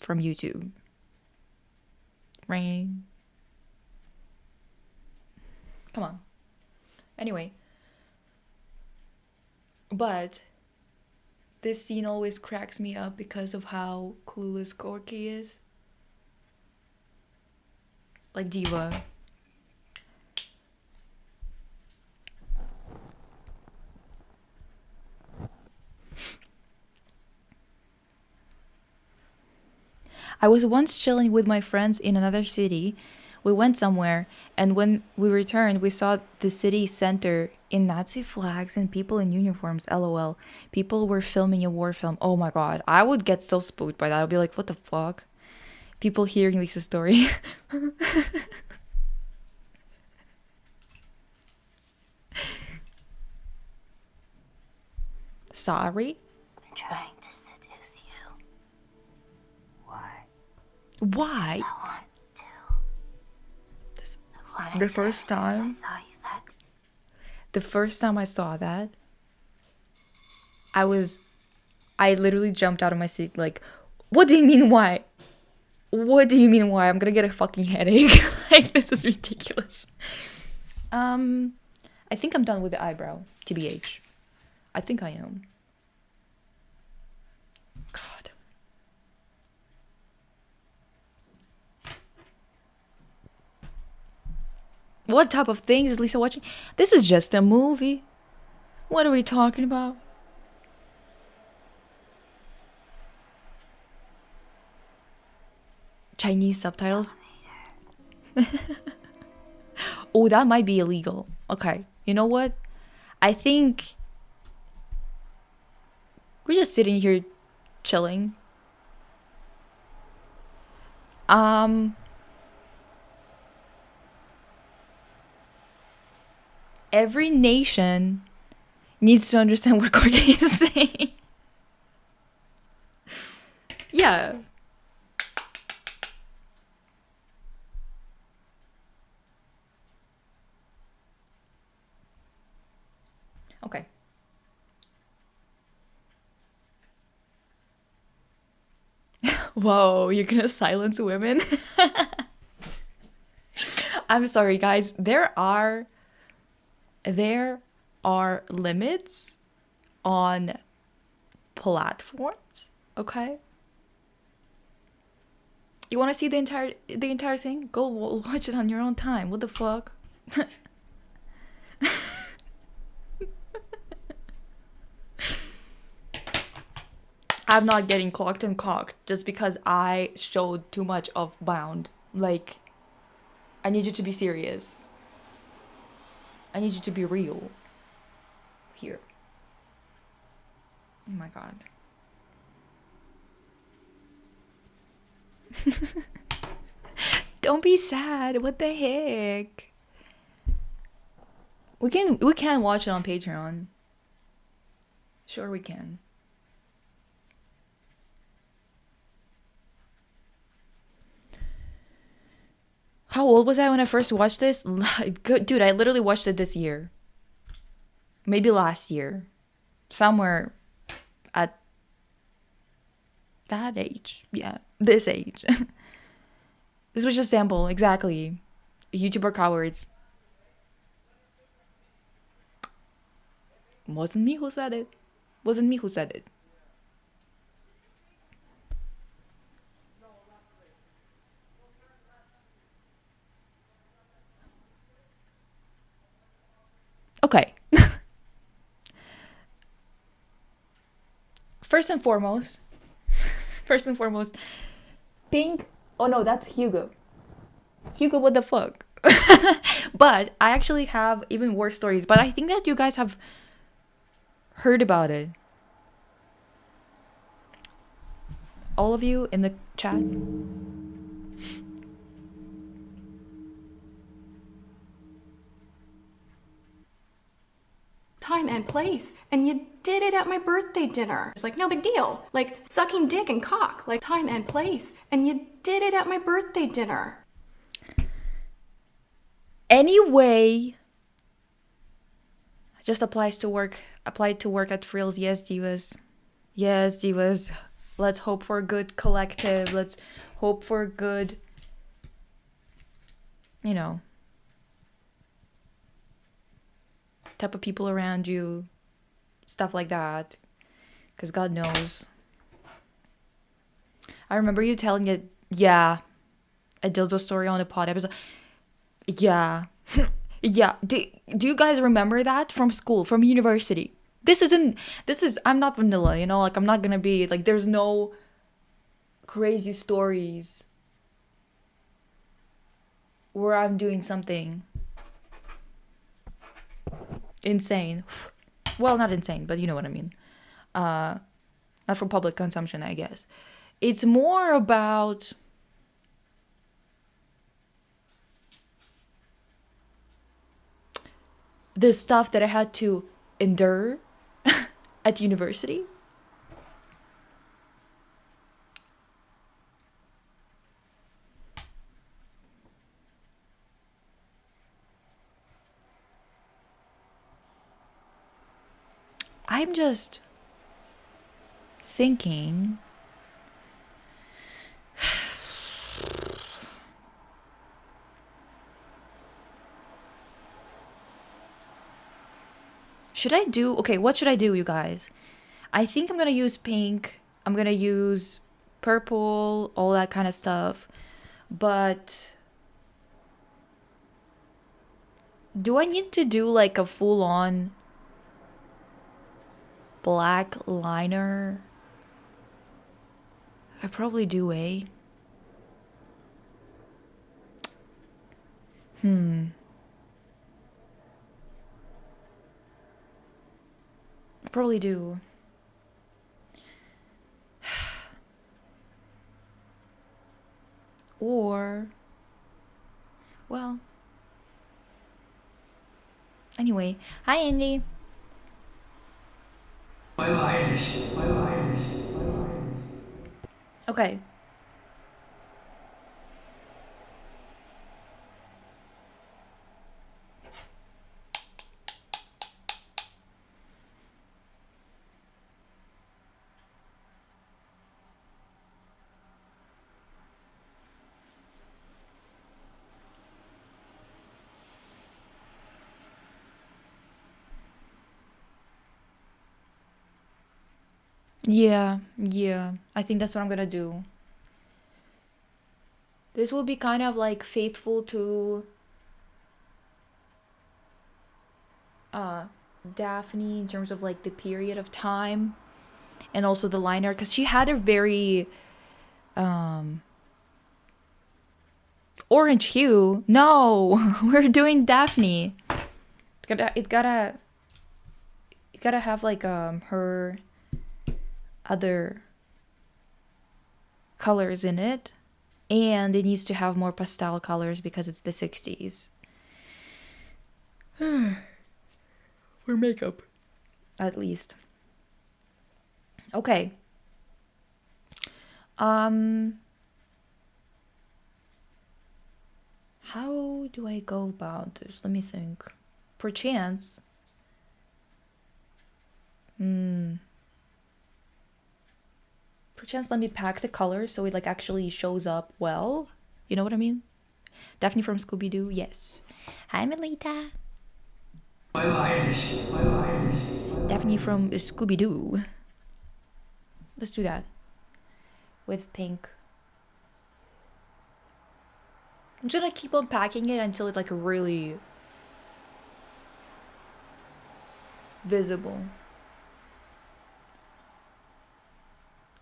from YouTube. Right? Come on. Anyway. But this scene always cracks me up because of how clueless Corky is. Like Diva. I was once chilling with my friends in another city. We went somewhere, and when we returned, we saw the city center in Nazi flags and people in uniforms. LOL. People were filming a war film. Oh my god. I would get so spooked by that. I'd be like, what the fuck? People hearing Lisa's story. Sorry? I'm trying to seduce you. Why? Why? I want to. This- I wanted The to first ever time? since I saw you that. The first time I saw that, I literally jumped out of my seat like, what do you mean why? What do you mean why? I'm gonna get a fucking headache. Like, this is ridiculous. I think I'm done with the eyebrow, TBH. I think I am. God. What type of things is Lisa watching? This is just a movie. What are we talking about? Chinese subtitles? Oh, that might be illegal. Okay, you know what? I think we're just sitting here chilling. Every nation needs to understand what Corky is saying. Yeah. Okay. Whoa, you're gonna silence women? I'm sorry, guys. There are limits on platforms, okay? You want to see the entire thing? Go watch it on your own time. What the fuck? I'm not getting clocked and cocked just because I showed too much of Bound. Like, I need you to be serious. I need you to be real. Here. Oh my god. Don't be sad. What the heck? We can watch it on Patreon. Sure we can. How old was I when I first watched this? Dude, I literally watched it this year. Maybe last year. Somewhere at that age. Yeah, this age. This was just a sample, exactly. YouTuber cowards. Wasn't me who said it. Wasn't me who said it. Okay. First and foremost, Pink. Oh no, that's Hugo. Hugo, what the fuck? But I actually have even worse stories. But I think that you guys have heard about it. All of you in the chat. Time and place. And you did it at my birthday dinner. It's like, no big deal. Like sucking dick and cock. Like time and place. And you did it at my birthday dinner. Anyway, just applied to work at Frills. Yes, divas. Let's hope for a good collective. Let's hope for a good, you know, type of people around you. Stuff like that. Because God knows. I remember you telling it, yeah, a dildo story on a pod episode. Yeah. Yeah. Do you guys remember that from school, from university? I'm not vanilla, you know? Like, I'm not gonna be, like, there's no crazy stories where I'm doing something insane. Well, not insane, but you know what I mean. Not for public consumption, I guess. It's more about the stuff that I had to endure at university. I'm just thinking. What should I do, you guys? I think I'm gonna use pink. I'm gonna use purple, all that kind of stuff. But do I need to do like a full-on black liner? I probably do, eh? I probably do. Or, well, anyway. Hi, Andy. Okay. Yeah. I think that's what I'm gonna do. This will be kind of like faithful to Daphne in terms of like the period of time and also the liner, because she had a very orange hue. No, we're doing Daphne. It gotta have like her other colors in it, and it needs to have more pastel colors because it's the 60s. For makeup, at least. Okay. How do I go about this? Let me think. Perchance. Perchance let me pack the colors so it like actually shows up well. You know what I mean? Daphne from Scooby Doo, yes. Hi, Melita. Daphne from Scooby Doo. Let's do that. With pink. I'm just gonna keep on packing it until it's like really visible.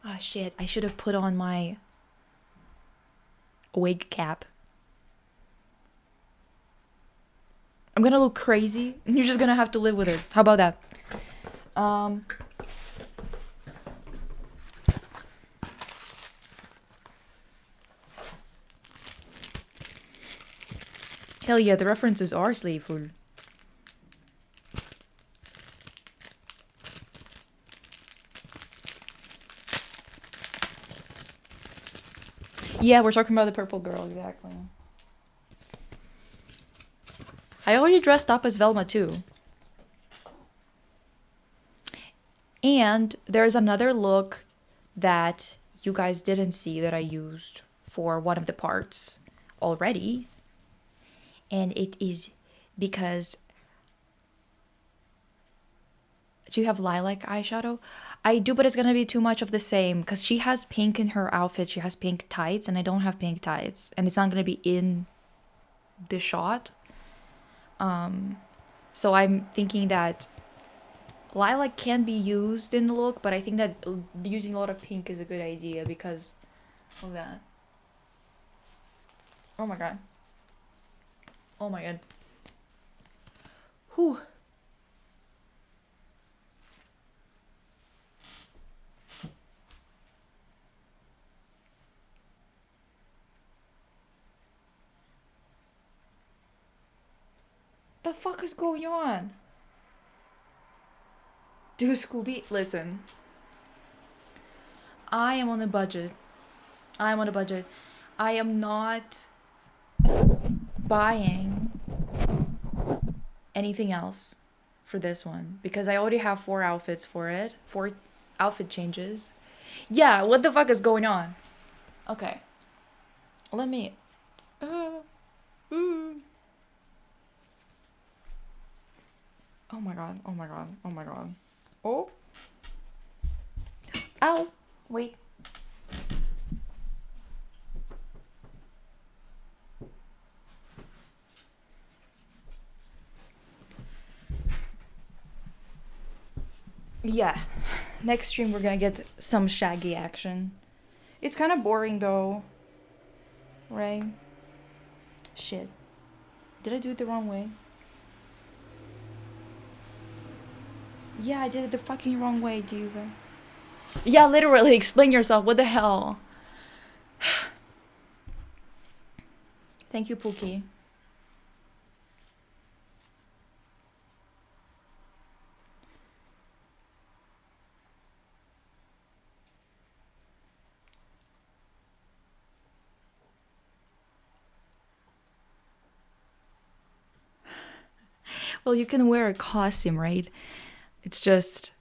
Ah, shit. I should have put on my wig cap. I'm gonna look crazy. You're just gonna have to live with it. How about that? Hell yeah, the references are slaveful. Yeah, we're talking about the purple girl, exactly. I already dressed up as Velma too. And there's another look that you guys didn't see that I used for one of the parts already. And it is because, do you have lilac eyeshadow? I do, but it's gonna be too much of the same because she has pink in her outfit. She has pink tights and I don't have pink tights, and it's not gonna be in the shot. So I'm thinking that lilac can be used in the look, but I think that using a lot of pink is a good idea because of that. Oh my god. Oh my god. Whew. The fuck is going on? Do Scooby, listen. I am on a budget. I am on a budget. I am not buying anything else for this one because I already have 4 outfits for it. 4 outfit changes. Yeah, what the fuck is going on? Okay. Let me Oh my god. Oh my god. Oh my god. Oh. Ow. Wait. Yeah. Next stream we're gonna get some Shaggy action. It's kind of boring though. Right? Shit. Did I do it the wrong way? Yeah, I did it the fucking wrong way, dude. Yeah, literally, explain yourself. What the hell? Thank you, Pookie. Well, you can wear a costume, right? It's just...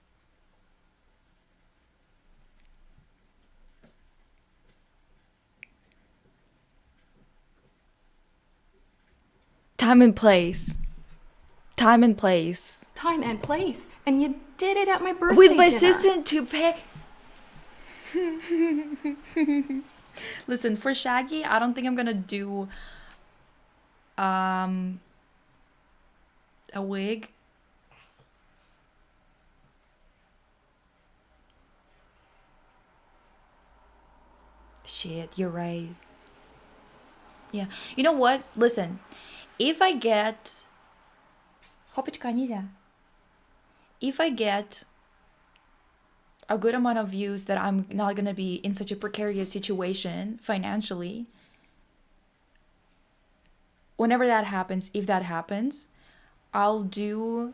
time and place. Time and place. Time and place. And you did it at my birthday With my dinner. assistant to pay... Listen, for Shaggy, I don't think I'm gonna do... a wig. Shit, you're right. Yeah. You know what? Listen. If I get... Hopečka, нельзя. If I get a good amount of views that I'm not gonna be in such a precarious situation financially, whenever that happens, if that happens, I'll do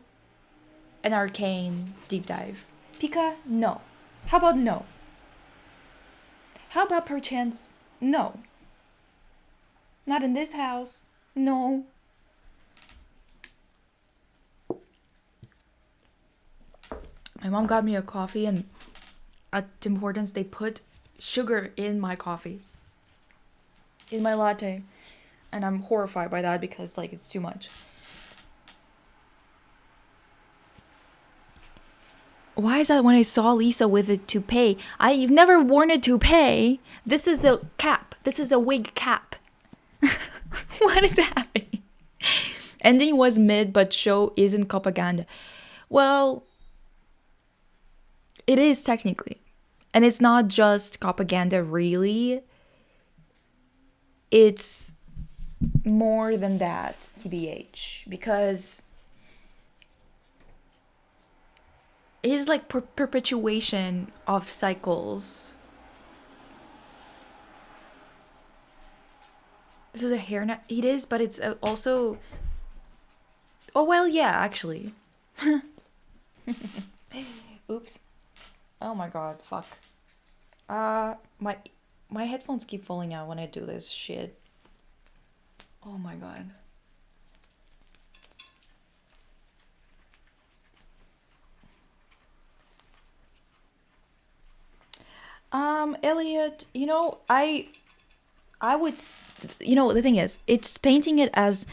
an arcane deep dive. Pika, no. How about no? How about perchance, no? Not in this house. No. My mom got me a coffee, and at Tim Hortons they put sugar in my coffee, in my latte, and I'm horrified by that because like it's too much. Why is that when I saw Lisa with a toupee? I've never worn a toupee. This is a cap. This is a wig cap. What is happening? Ending was mid, but show isn't propaganda. Well, it is technically. And it's not just propaganda, really. It's more than that, TBH. Because it is like perpetuation of cycles. This is a hairnet. It is, but it's also... Oh, well, yeah, actually. Oops. Oh my god, fuck. My headphones keep falling out when I do this shit. Oh my god. Elliot, I would, the thing is, it's painting it as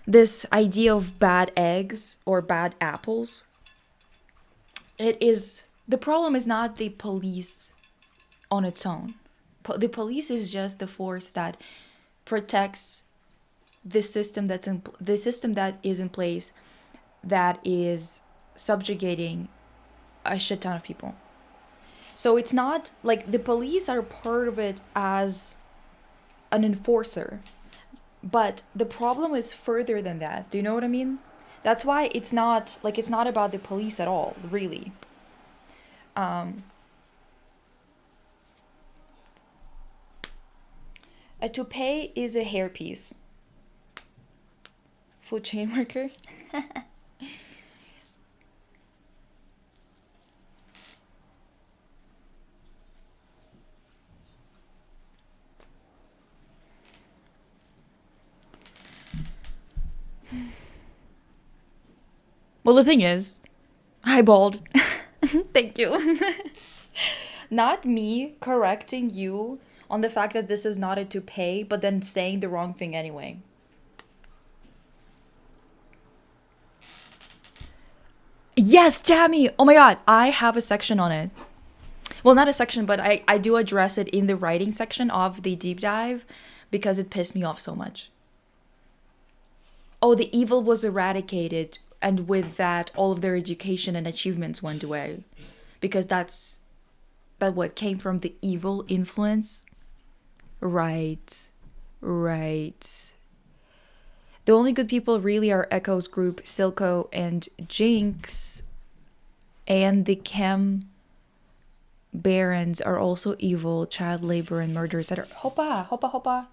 this idea of bad eggs or bad apples. The problem is not the police on its own. The police is just the force that protects the system that is in place, that is subjugating a shit ton of people. So it's not like the police are part of it as an enforcer, but the problem is further than that. Do you know what I mean? That's why it's not about the police at all, really. A toupee is a hairpiece. Food chain marker. Well, the thing is, hi bald. Thank you. Not me correcting you on the fact that this is not a toupee, but then saying the wrong thing anyway. Yes, Tammy! Oh my god, I have a section on it. Well, not a section, but I do address it in the writing section of the deep dive because it pissed me off so much. Oh, the evil was eradicated, and with that, all of their education and achievements went away. Because that what came from the evil influence? Right. The only good people really are Echo's group, Silco and Jinx, and the Chem Barons are also evil, child labor and murderers that are Hoppa.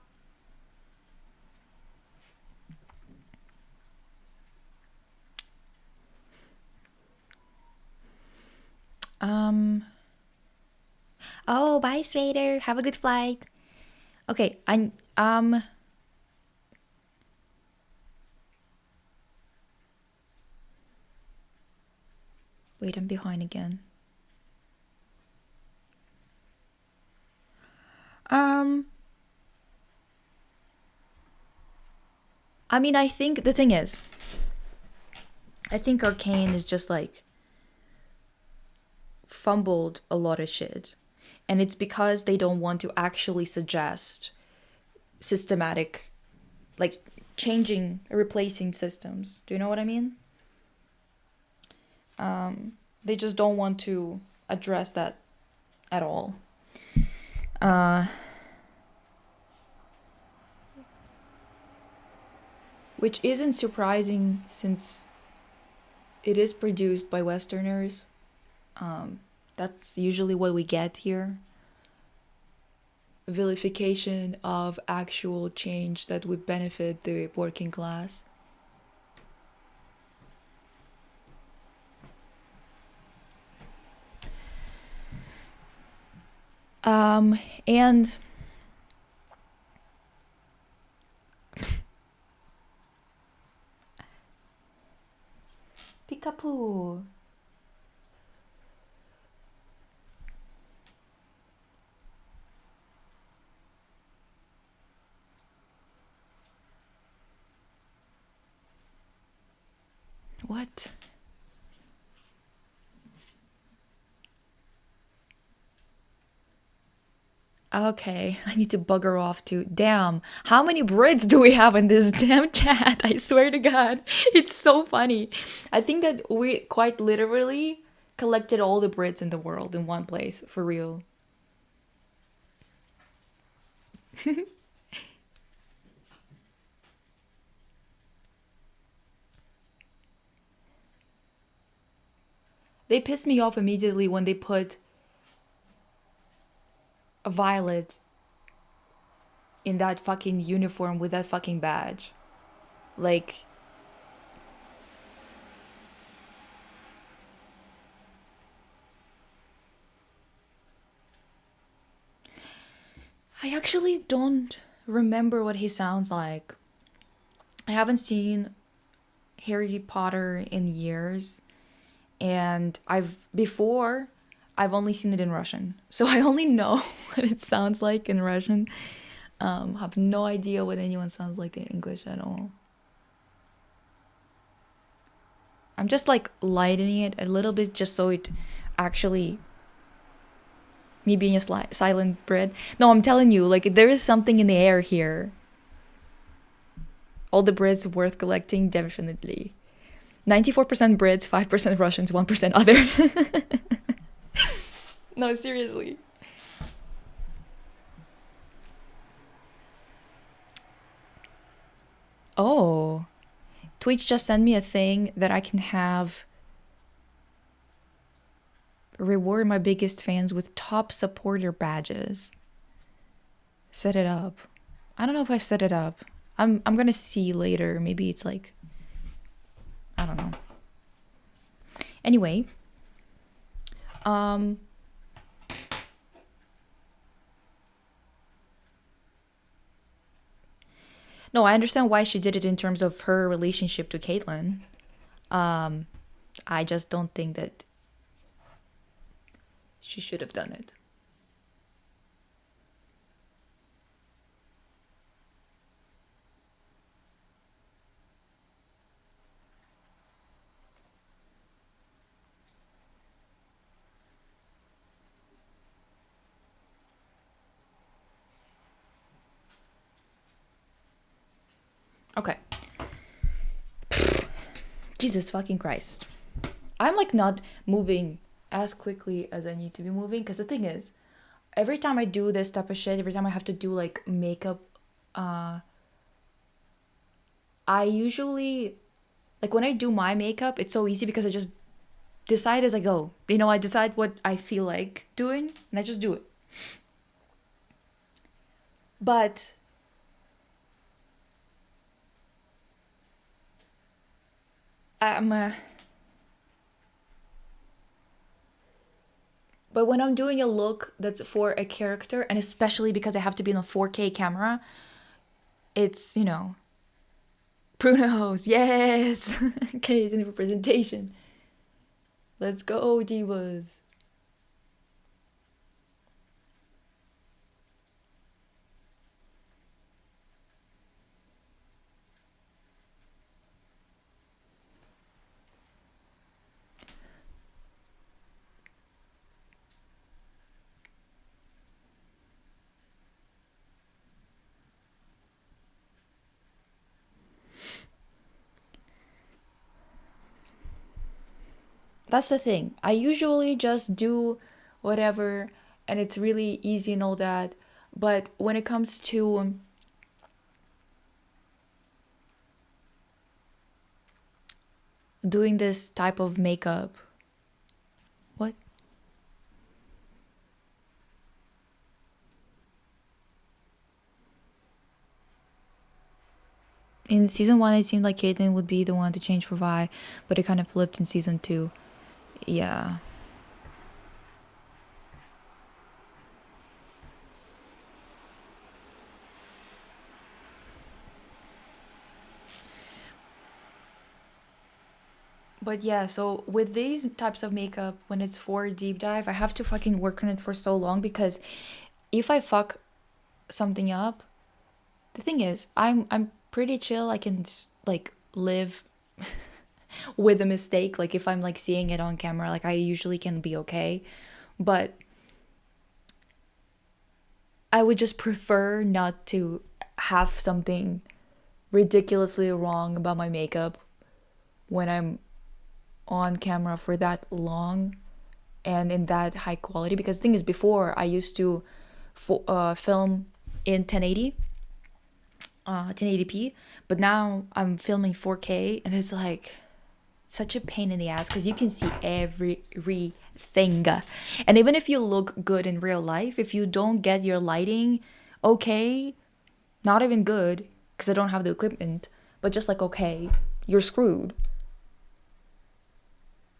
Oh, bye, Svader. Have a good flight. Okay, wait, I'm behind again. I mean, I think the thing is, I think Arcane is just like fumbled a lot of shit. And it's because they don't want to actually suggest systematic, like changing, replacing systems. Do you know what I mean? They just don't want to address that at all. Which isn't surprising since it is produced by Westerners. That's usually what we get here. Vilification of actual change that would benefit the working class. And Peekapoo. What? Okay, I need to bugger off too. Damn, how many Brits do we have in this damn chat? I swear to God, it's so funny. I think that we quite literally collected all the Brits in the world in one place, for real. They pissed me off immediately when they put a Violet in that fucking uniform with that fucking badge. Like, I actually don't remember what he sounds like. I haven't seen Harry Potter in years, and I've only seen it in Russian, so I only know what it sounds like in Russian. Have no idea what anyone sounds like in English at all. I'm just like lightening it a little bit just so it actually, me being a silent Brit. No, I'm telling you, like there is something in the air here. All the Brits worth collecting, definitely. 94% Brits, 5% Russians, 1% other. No, seriously. Oh. Twitch just sent me a thing that I can have reward my biggest fans with top supporter badges. Set it up. I don't know if I've set it up. I'm gonna see later. Maybe it's like, I don't know. Anyway, no, I understand why she did it in terms of her relationship to Caitlyn. I just don't think that she should have done it. Okay. Jesus fucking Christ. I'm like not moving as quickly as I need to be moving, because the thing is, every time I do this type of shit, every time I have to do like makeup, I usually, like when I do my makeup, it's so easy because I just decide as I go. You know, I decide what I feel like doing and I just do it. But but when I'm doing a look that's for a character, and especially because I have to be on a 4K camera, it's, you know, prunos, yes. Okay, it's in representation. Let's go, divas. That's the thing. I usually just do whatever and it's really easy and all that. But when it comes to doing this type of makeup, what? In season 1, it seemed like Caitlyn would be the one to change for Vi, but it kind of flipped in season 2. Yeah. But yeah, so with these types of makeup, when it's for a deep dive, I have to fucking work on it for so long, because if I fuck something up, the thing is, I'm pretty chill. I can like live with a mistake. Like if I'm like seeing it on camera, like I usually can be okay. But I would just prefer not to have something ridiculously wrong about my makeup when I'm on camera for that long and in that high quality. Because the thing is, before I used to film in 1080p, but now I'm filming 4K, and it's like such a pain in the ass because you can see everything. And even if you look good in real life, if you don't get your lighting okay, not even good, because I don't have the equipment, but just like okay, you're screwed.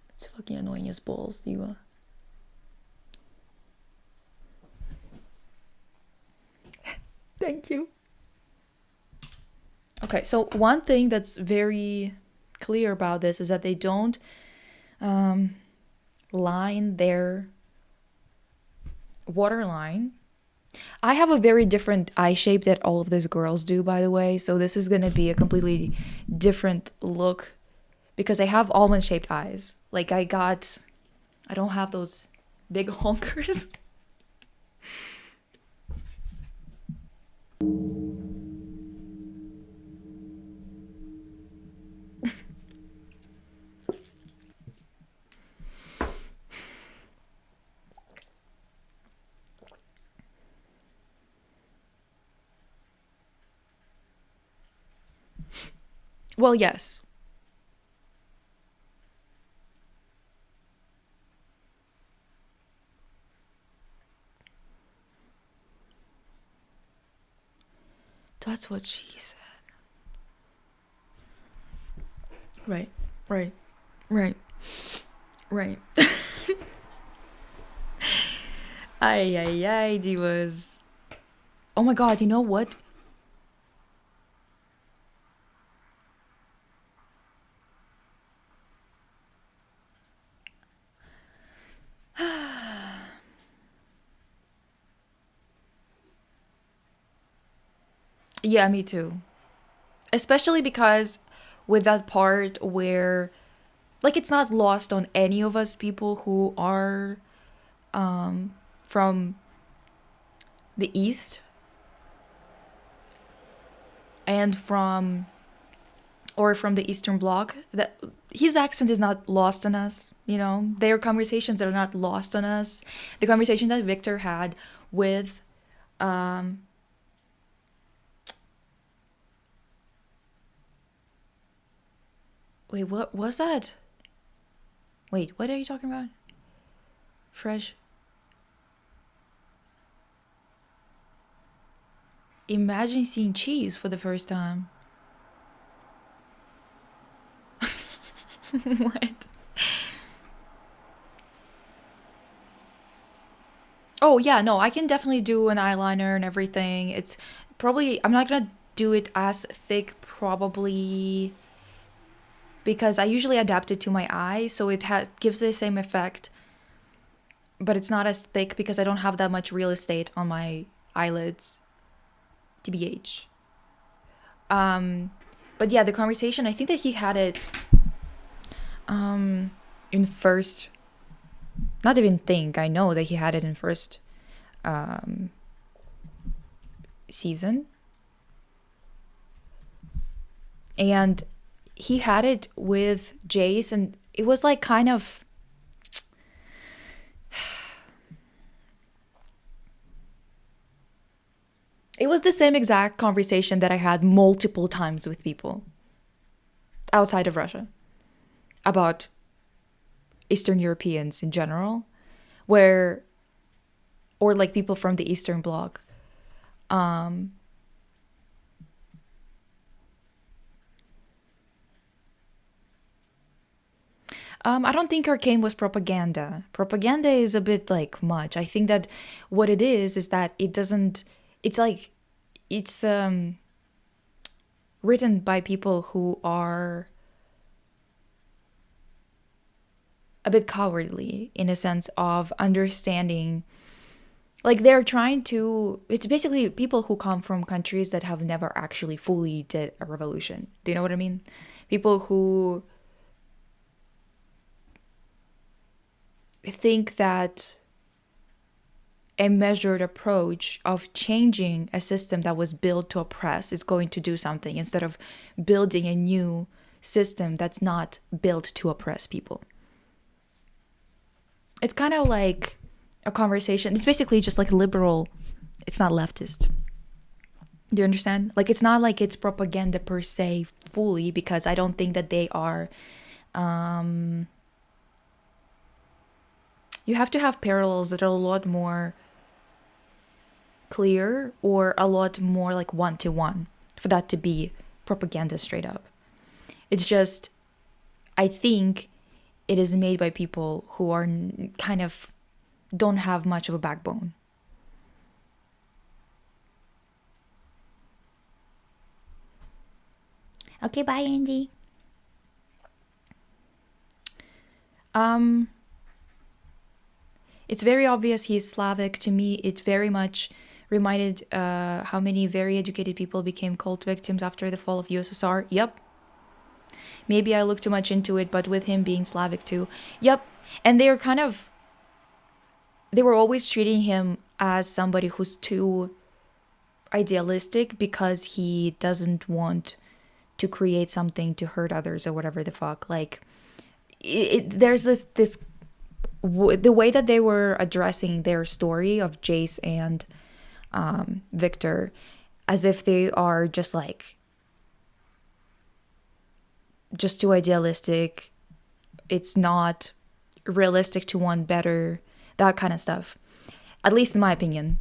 It's fucking annoying as balls, you. Thank you. Okay, so one thing that's very clear about this is that they don't line their waterline. I have a very different eye shape that all of these girls do, by the way. So this is gonna be a completely different look because I have almond shaped eyes. Like I don't have those big honkers. Well, yes. That's what she said. Right, right, right, right. Ay, ay, ay, divas. Oh my god, you know what? Yeah, me too. Especially because with that part where, like, it's not lost on any of us people who are from the East and from the Eastern Bloc, that his accent is not lost on us, you know? Their conversations are not lost on us. The conversation that Victor had with wait, what was that? Wait, what are you talking about? Fresh. Imagine seeing cheese for the first time. What? Oh, yeah, no, I can definitely do an eyeliner and everything. It's probably, I'm not gonna do it as thick, probably, because I usually adapt it to my eye, so it gives the same effect, but it's not as thick because I don't have that much real estate on my eyelids, TBH. But yeah, the conversation, I think that he had it in first, not even think, I know that he had it in first season. And he had it with Jace, and it was like kind of it was the same exact conversation that I had multiple times with people outside of Russia about Eastern Europeans in general, where, or like people from the Eastern Bloc. I don't think Arcane was propaganda. Propaganda is a bit like much. I think that what it is that it doesn't. It's like it's written by people who are a bit cowardly in a sense of understanding. Like they're trying to. It's basically people who come from countries that have never actually fully did a revolution. Do you know what I mean? People who think that a measured approach of changing a system that was built to oppress is going to do something instead of building a new system that's not built to oppress people. It's kind of like a conversation. It's basically just like liberal. It's not leftist. Do you understand? Like it's not like it's propaganda per se fully, because I don't think that they are you have to have parallels that are a lot more clear or a lot more like one-to-one for that to be propaganda straight up. It's just, I think it is made by people who are kind of don't have much of a backbone. Okay, bye, Andy. It's very obvious he's Slavic. To me, it very much reminded how many very educated people became cult victims after the fall of USSR. Yep. Maybe I look too much into it, but with him being Slavic too. Yep. And they were always treating him as somebody who's too idealistic because he doesn't want to create something to hurt others or whatever the fuck. Like, there's this the way that they were addressing their story of Jace and Victor, as if they are just too idealistic. It's not realistic to want better, that kind of stuff, at least in my opinion.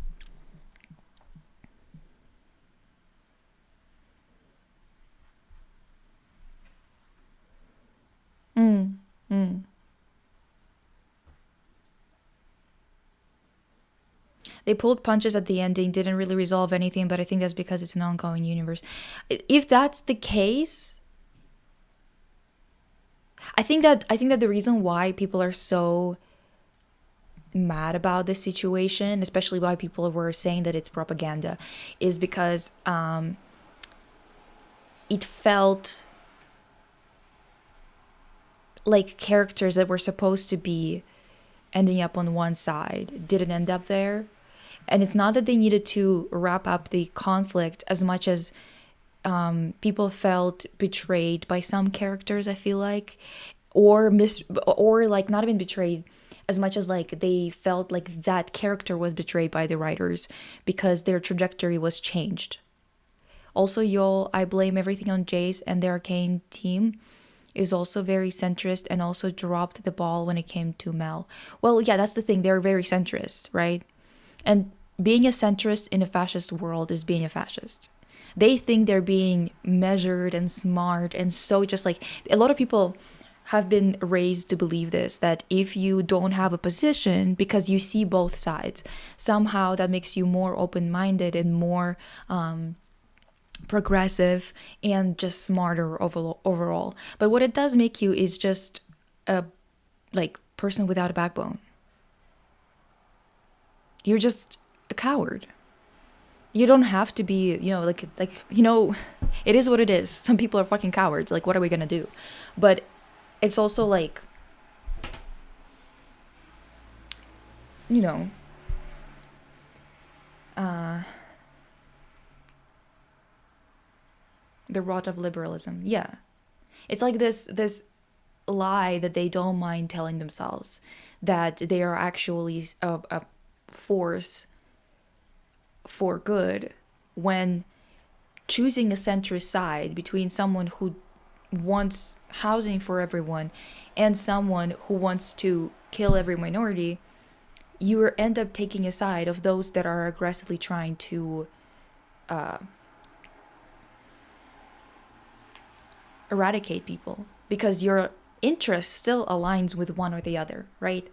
They pulled punches at the ending, didn't really resolve anything, but I think that's because it's an ongoing universe. If that's the case, I think that the reason why people are so mad about this situation, especially why people were saying that it's propaganda, is because it felt like characters that were supposed to be ending up on one side didn't end up there. And it's not that they needed to wrap up the conflict as much as people felt betrayed by some characters, I feel like, or like not even betrayed as much as like they felt like that character was betrayed by the writers because their trajectory was changed. Also, y'all, I blame everything on Jace, and the Arcane team is also very centrist and also dropped the ball when it came to Mel. Well, yeah, that's the thing. They're very centrist, right? And being a centrist in a fascist world is being a fascist. They think they're being measured and smart, and so just like a lot of people have been raised to believe this, that if you don't have a position because you see both sides, somehow that makes you more open-minded and more progressive and just smarter overall. But what it does make you is just a person without a backbone. You're just a coward. You don't have to be, it is what it is. Some people are fucking cowards. Like, what are we gonna do? But it's also like, the rot of liberalism. Yeah. It's like this lie that they don't mind telling themselves, that they are actually a force for good, when choosing a centrist side between someone who wants housing for everyone and someone who wants to kill every minority, you end up taking a side of those that are aggressively trying to eradicate people, because your interest still aligns with one or the other, right?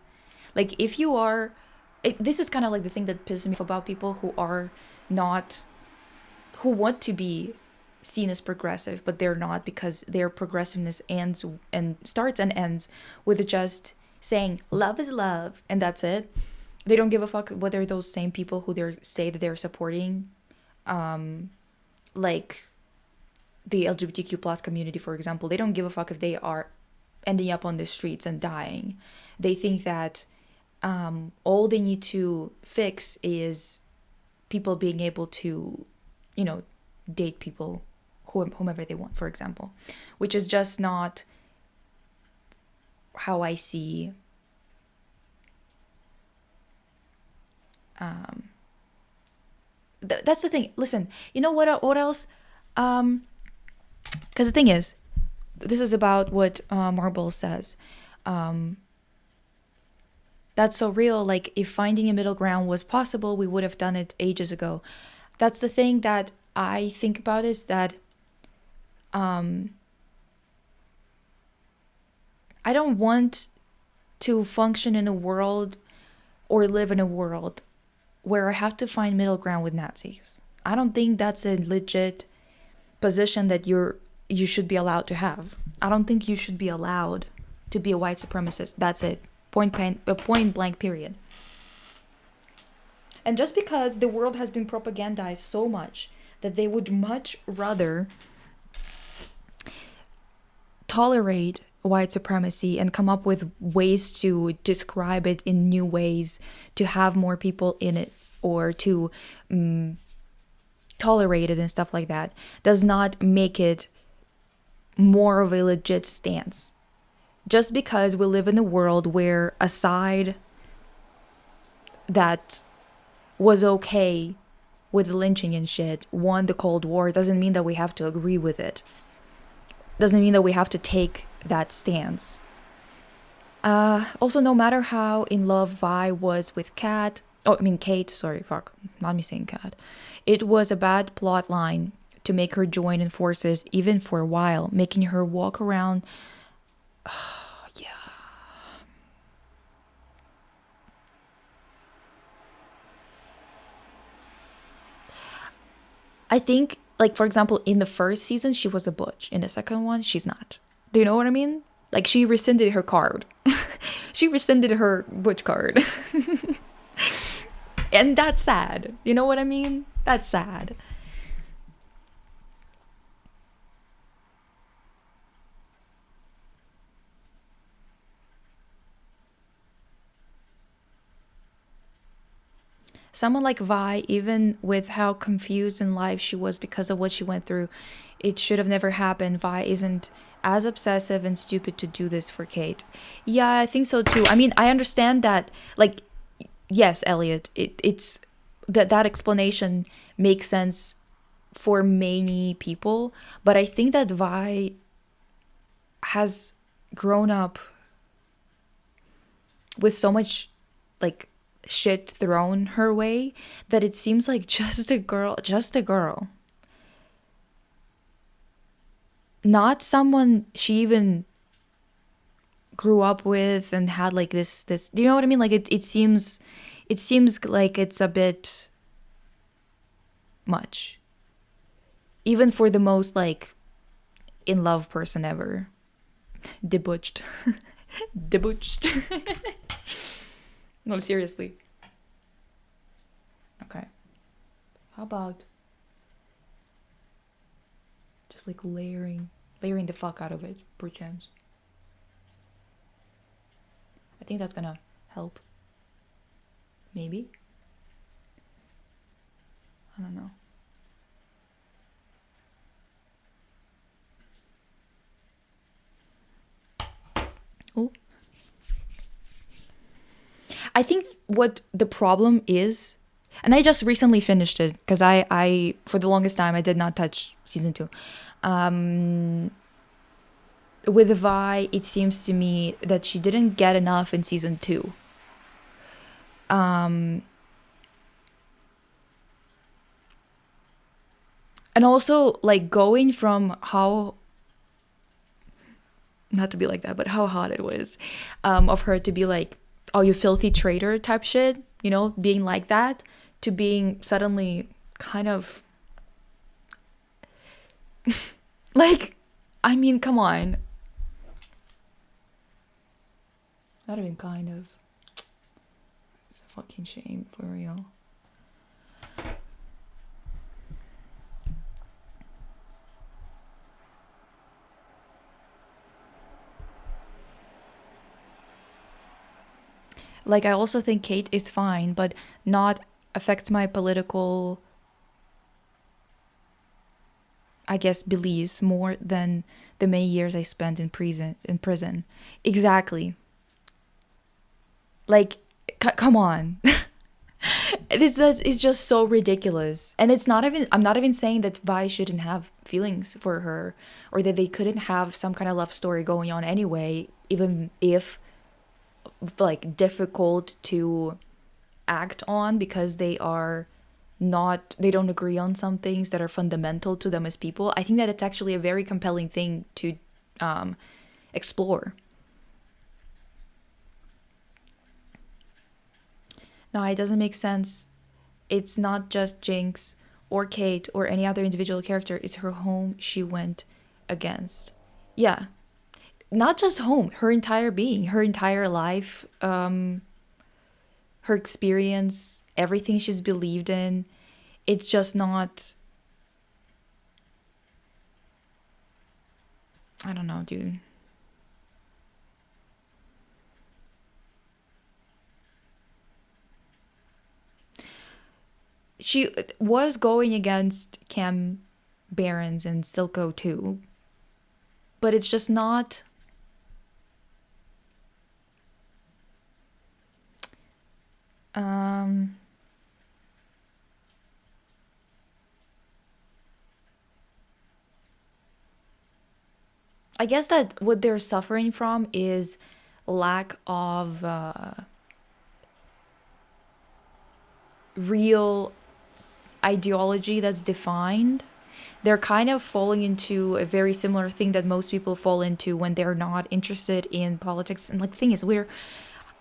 Like, if you are, this is kind of like the thing that pisses me off about people who want to be seen as progressive, but they're not, because their progressiveness starts and ends with just saying love is love and that's it. They don't give a fuck whether those same people who they say that they're supporting, like the LGBTQ plus community, for example, they don't give a fuck if they are ending up on the streets and dying. They think that all they need to fix is people being able to, date people, whomever they want, for example, which is just not how I see that's the thing. Listen, you know what else? Because the thing is, this is about what Marble says. That's so real. Like, if finding a middle ground was possible, we would have done it ages ago. That's the thing that I think about, is that I don't want to function in a world or live in a world where I have to find middle ground with Nazis. I don't think that's a legit position that you should be allowed to have. I don't think you should be allowed to be a white supremacist. That's it. Point blank, period. And just because the world has been propagandized so much that they would much rather tolerate white supremacy and come up with ways to describe it in new ways, to have more people in it, or to tolerate it and stuff like that, does not make it more of a legit stance. Just because we live in a world where a side that was okay with lynching and shit won the Cold War doesn't mean that we have to agree with it. Doesn't mean that we have to take that stance. Also, no matter how in love Vi was with Kate, sorry, fuck, not me saying Kat. It was a bad plot line to make her join in forces even for a while, making her walk around. Yeah. I think, like, for example, in the first season, she was a butch. In the second one, she's not. Do you know what I mean? Like, she rescinded her card. She rescinded her butch card. And that's sad. You know what I mean? That's sad. Someone like Vi, even with how confused in life she was because of what she went through, it should have never happened. Vi isn't as obsessive and stupid to do this for Kate. Yeah, I think so too. I mean, I understand that, like, yes, Elliot, it's that explanation makes sense for many people, but I think that Vi has grown up with so much, like, shit thrown her way that it seems like just a girl, not someone she even grew up with and had like this, do you know what I mean? Like, it seems like it's a bit much, even for the most, like, in love person ever. Debauched. No, seriously. Okay. How about just like layering the fuck out of it, perchance? I think that's gonna help. Maybe. I don't know. Oh. I think what the problem is, and I just recently finished it because I for the longest time I did not touch season 2. With Vi, it seems to me that she didn't get enough in season 2. And also, like, going from how, not to be like that, but how hot it was, of her to be like, oh, you filthy traitor type shit, you know, being like that, to being suddenly kind of like, I mean, come on. Not even kind of. It's a fucking shame, for real. Like, I also think Kate is fine, but not affects my political, I guess, beliefs more than the many years I spent in prison. Exactly. Like, come on. It's just so ridiculous. And I'm not even saying that Vi shouldn't have feelings for her, or that they couldn't have some kind of love story going on anyway, even if, like, difficult to act on because they don't agree on some things that are fundamental to them as people. I think that it's actually a very compelling thing to explore. No, it doesn't make sense. It's not just Jinx or Kate or any other individual character. It's her home she went against. Yeah. Not just home, her entire being, her entire life, her experience, everything she's believed in, it's just not, I don't know, dude. She was going against Cam Barons and Silco too, but it's just not. I guess that what they're suffering from is lack of real ideology that's defined. They're kind of falling into a very similar thing that most people fall into when they're not interested in politics. And like, the thing is,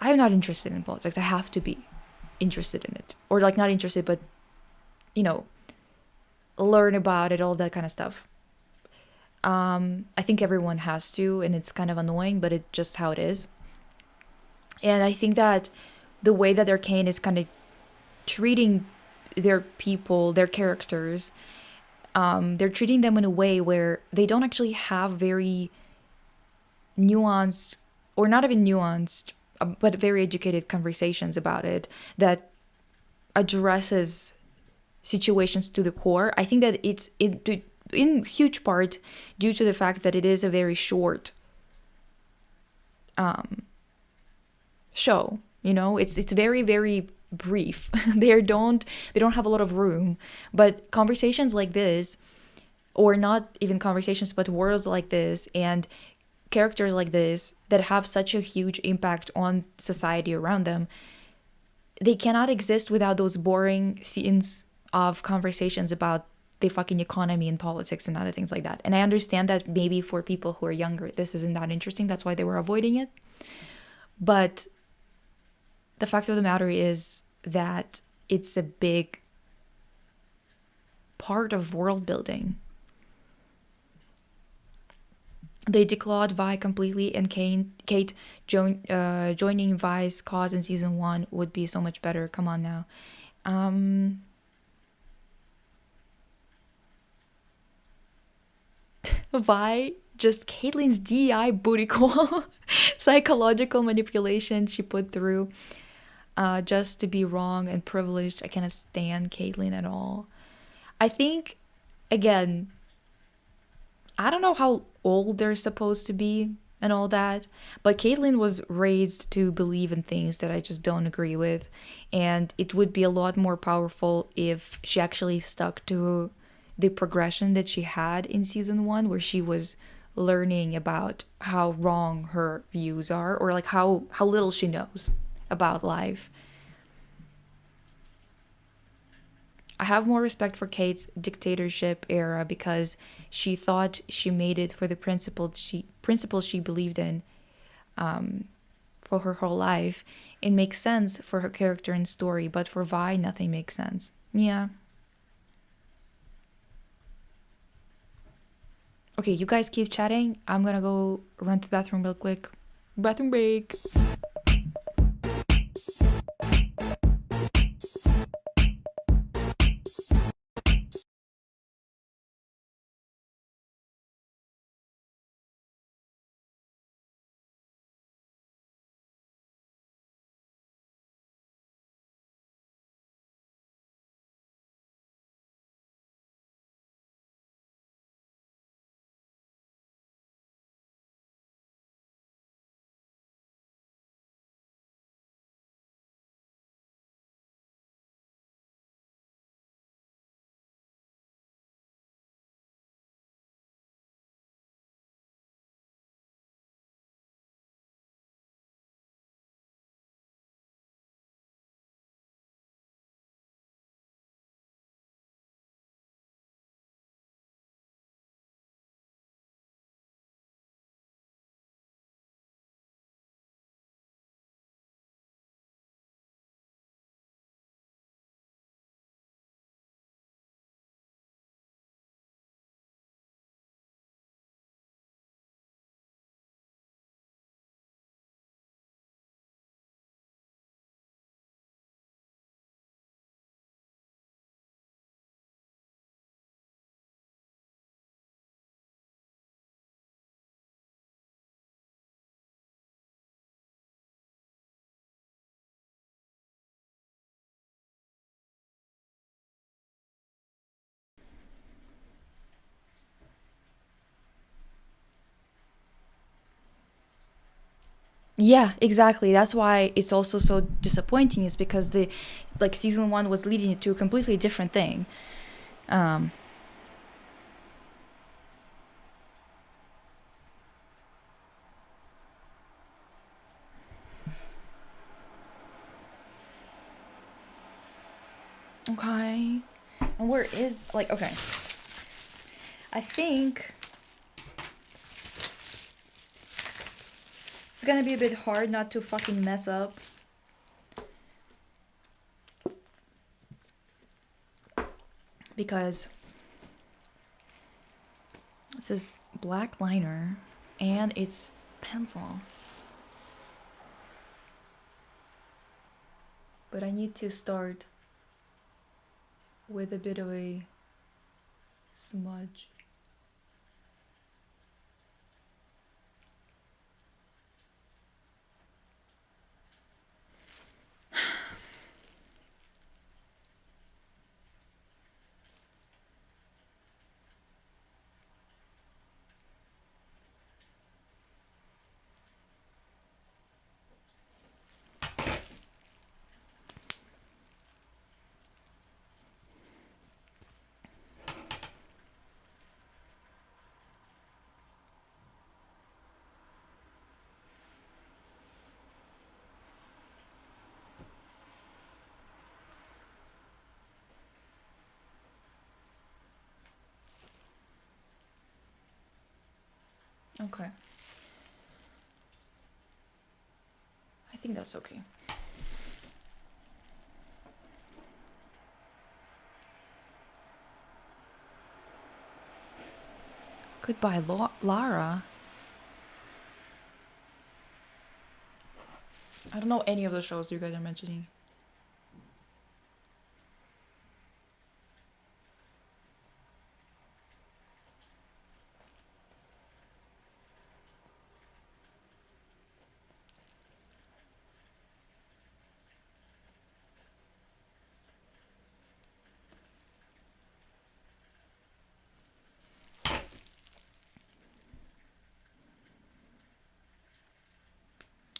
I'm not interested in politics. I have to be interested in it, or like not interested, but you know, learn about it, all that kind of stuff. I think everyone has to, and it's kind of annoying, but it's just how it is. And I think that the way that Arcane is kind of treating their people, their characters, they're treating them in a way where they don't actually have very nuanced, or not even nuanced, but very educated conversations about it that addresses situations to the core. I think that it's in huge part due to the fact that it is a very short show. You know, it's very, very brief. They don't have a lot of room, but conversations like this, or not even conversations, but worlds like this and characters like this that have such a huge impact on society around them, they cannot exist without those boring scenes of conversations about the fucking economy and politics and other things like that. And I understand that maybe for people who are younger, this isn't that interesting. That's why they were avoiding it. But the fact of the matter is that it's a big part of world building. They declawed Vi completely, and Kate joining Vi's cause in season 1 would be so much better. Come on now. Vi, just Caitlyn's DEI booty call. Psychological manipulation she put through just to be wrong and privileged. I cannot stand Caitlyn at all. I think, again, I don't know how old they're supposed to be and all that, but Caitlyn was raised to believe in things that I just don't agree with, and it would be a lot more powerful if she actually stuck to the progression that she had in season 1, where she was learning about how wrong her views are, or like how little she knows about life. I have more respect for Kate's dictatorship era because she thought she made it for the principles she believed in for her whole life. It makes sense for her character and story, but for Vi, nothing makes sense. Yeah. Okay, you guys keep chatting. I'm gonna go run to the bathroom real quick. Bathroom break. Yeah, exactly. That's why it's also so disappointing, is because the like season 1 was leading it to a completely different thing. Um okay. And where is like okay. I think it's gonna be a bit hard not to fucking mess up. Because it says black liner and it's pencil. But I need to start with a bit of a smudge. Okay. I think that's okay. Goodbye, Lara. I don't know any of the shows you guys are mentioning.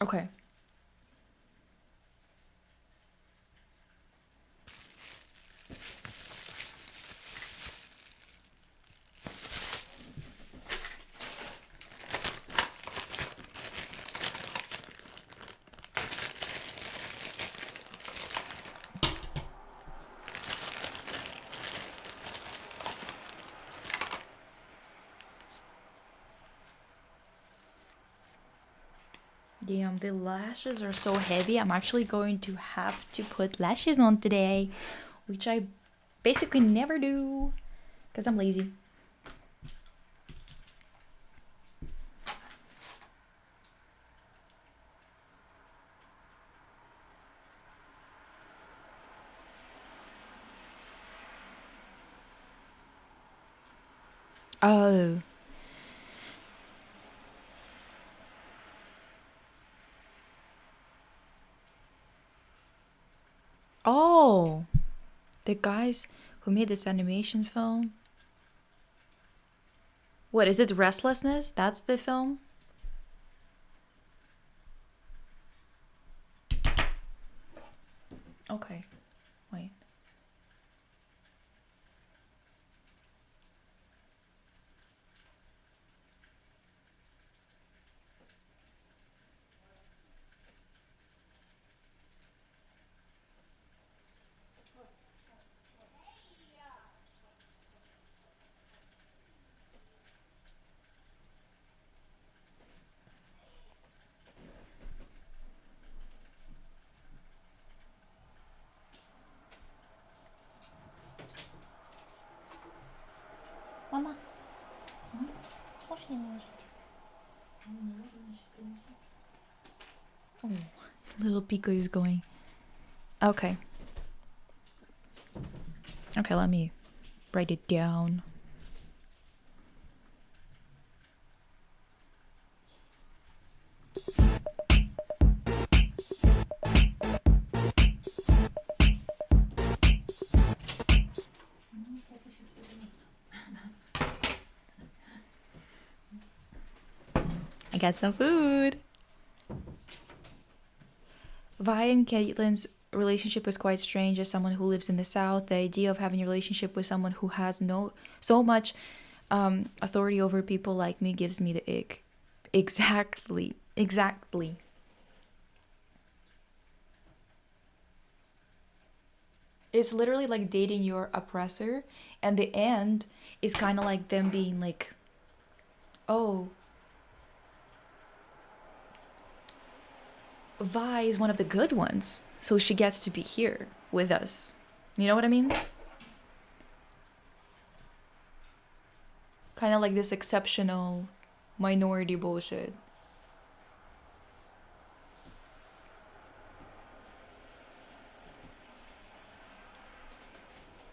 Okay. Damn, the lashes are so heavy. I'm actually going to have to put lashes on today, which I basically never do because I'm lazy. Oh. Oh. The guys who made this animation film. What is it? Restlessness? That's the film? Okay. Wait. Mama. Możesz nie nałożyć. Oh, little Pico is going. Okay. Okay, let me write it down. I got some food. Vi and Caitlin's relationship was quite strange. As someone who lives in the South, the idea of having a relationship with someone who has so much authority over people like me gives me the ick. Exactly. It's literally like dating your oppressor, and the end is kind of like them being like, oh, Vi is one of the good ones, so she gets to be here with us. You know what I mean? Kind of like this exceptional minority bullshit.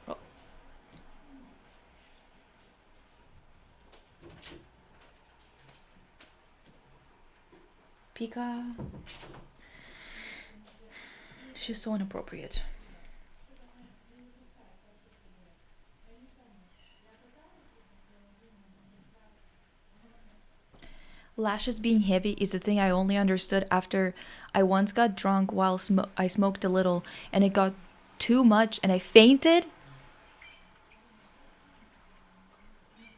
Oh. Pika. She's so inappropriate. Lashes being heavy is the thing I only understood after I once got drunk while I smoked a little and it got too much and I fainted.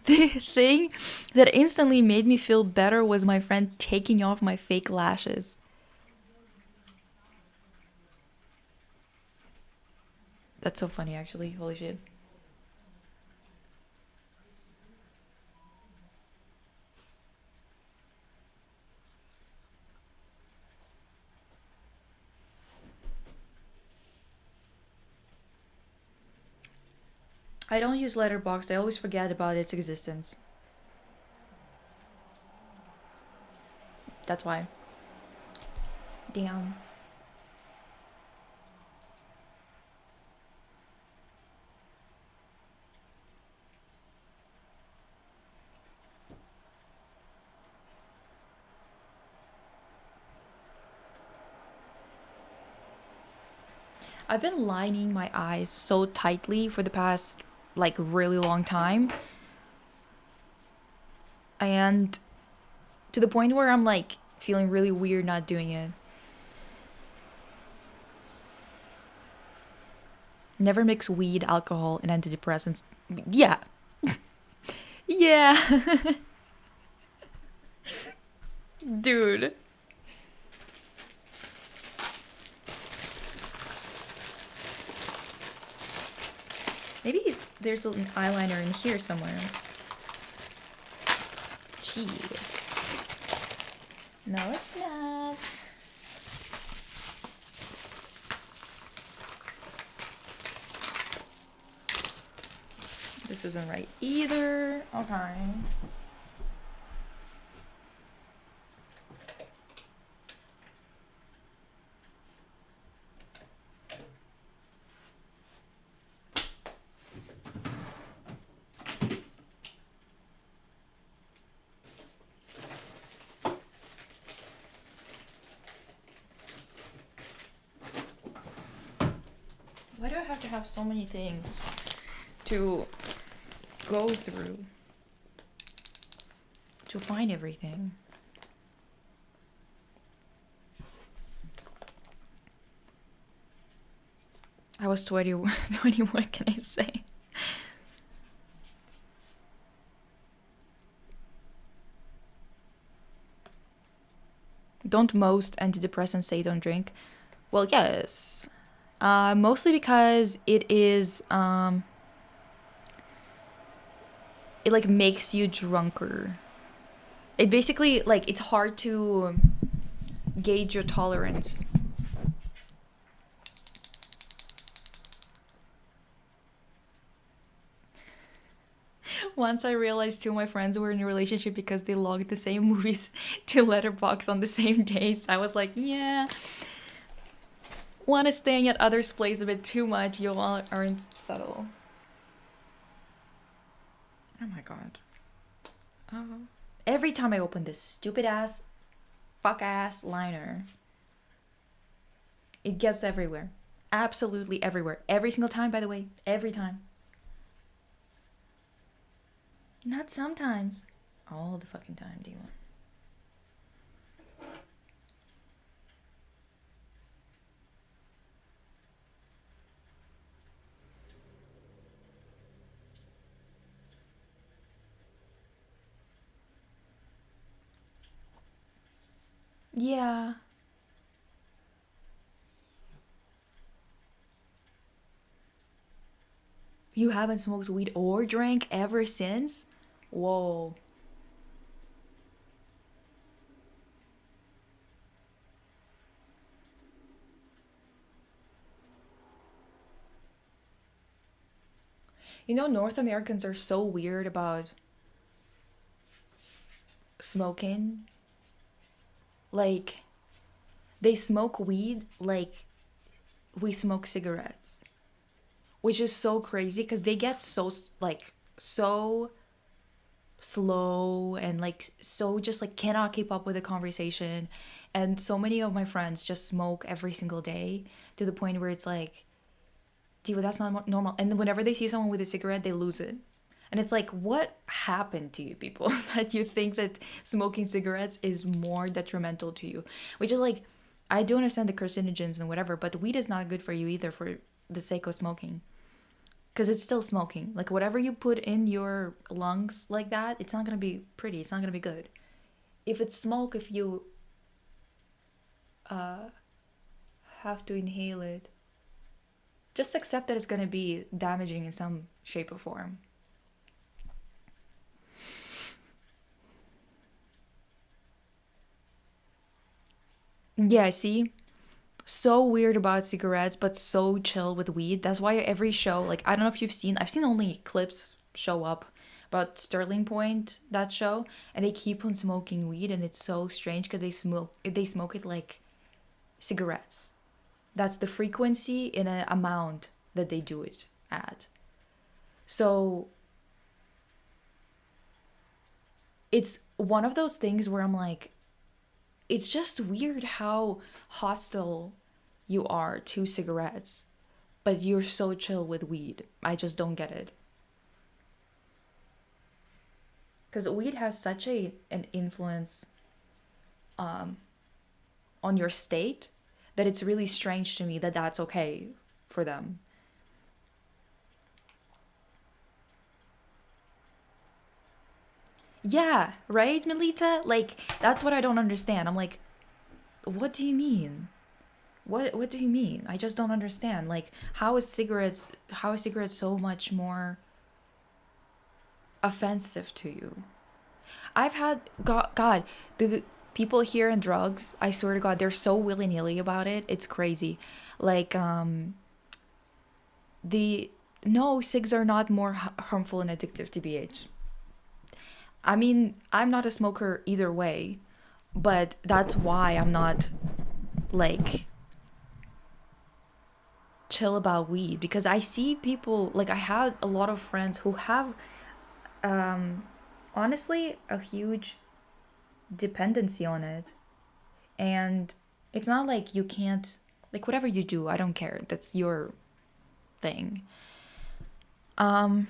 The thing that instantly made me feel better was my friend taking off my fake lashes. That's so funny, actually. Holy shit. I don't use Letterboxd. I always forget about its existence. That's why. Damn. I've been lining my eyes so tightly for the past, like, really long time. And to the point where I'm, like, feeling really weird not doing it. Never mix weed, alcohol, and antidepressants. Yeah. Yeah. Dude. Maybe there's an eyeliner in here somewhere. Shit. No, it's not. This isn't right either. Okay. Why do I have to have so many things to go through to find everything? I was 21, what can I say? Don't most antidepressants say don't drink? Well, yes. Mostly because it is, it like makes you drunker. It basically, like, it's hard to gauge your tolerance. Once I realized two of my friends were in a relationship because they logged the same movies to Letterboxd on the same days. I was like, yeah. One is staying at others' place a bit too much. You all aren't subtle. Oh my god. Every time I open this stupid ass, fuck ass liner, it gets everywhere. Absolutely everywhere. Every single time, by the way. Every time. Not sometimes. All the fucking time, D1. Yeah. You haven't smoked weed or drank ever since? Whoa. You know, North Americans are so weird about smoking. Like, they smoke weed like we smoke cigarettes, which is so crazy because they get so, like, so slow and like so just like cannot keep up with the conversation. And so many of my friends just smoke every single day to the point where it's like, dude, that's not normal. And whenever they see someone with a cigarette, they lose it. And it's like, what happened to you people that you think that smoking cigarettes is more detrimental to you? Which is like, I do understand the carcinogens and whatever, but weed is not good for you either for the sake of smoking. Because it's still smoking. Like, whatever you put in your lungs like that, it's not going to be pretty. It's not going to be good. If it's smoke, if you have to inhale it, just accept that it's going to be damaging in some shape or form. Yeah, see? So weird about cigarettes, but so chill with weed. That's why every show, like, I don't know if you've seen, I've seen only clips show up about Sterling Point, that show, and they keep on smoking weed, and it's so strange because they smoke it like cigarettes. That's the frequency in an amount that they do it at. So it's one of those things where I'm like, it's just weird how hostile you are to cigarettes, but you're so chill with weed. I just don't get it. Because weed has such an influence on your state that it's really strange to me that that's okay for them. Yeah, right, Melita? Like, that's what I don't understand. I'm like, what do you mean? What do you mean? I just don't understand. Like, how is cigarettes so much more offensive to you? I've had God, the people here in drugs, I swear to God, they're so willy-nilly about it. It's crazy. Like the no, cigs are not more harmful and addictive to BH. I mean, I'm not a smoker either way, but that's why I'm not like chill about weed because I see people like I had a lot of friends who have honestly a huge dependency on it. And it's not like you can't like whatever you do, I don't care. That's your thing. Um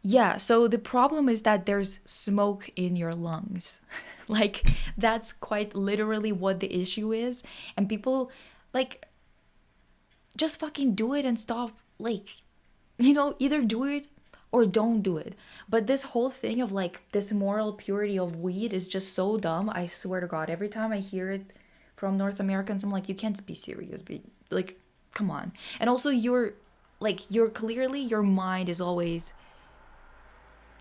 Yeah, so the problem is that there's smoke in your lungs. Like, that's quite literally what the issue is. And people, like, just fucking do it and stop. Like, either do it or don't do it. But this whole thing of, like, this moral purity of weed is just so dumb. I swear to God, every time I hear it from North Americans, I'm like, you can't be serious. Be like, come on. And also, you're clearly, your mind is always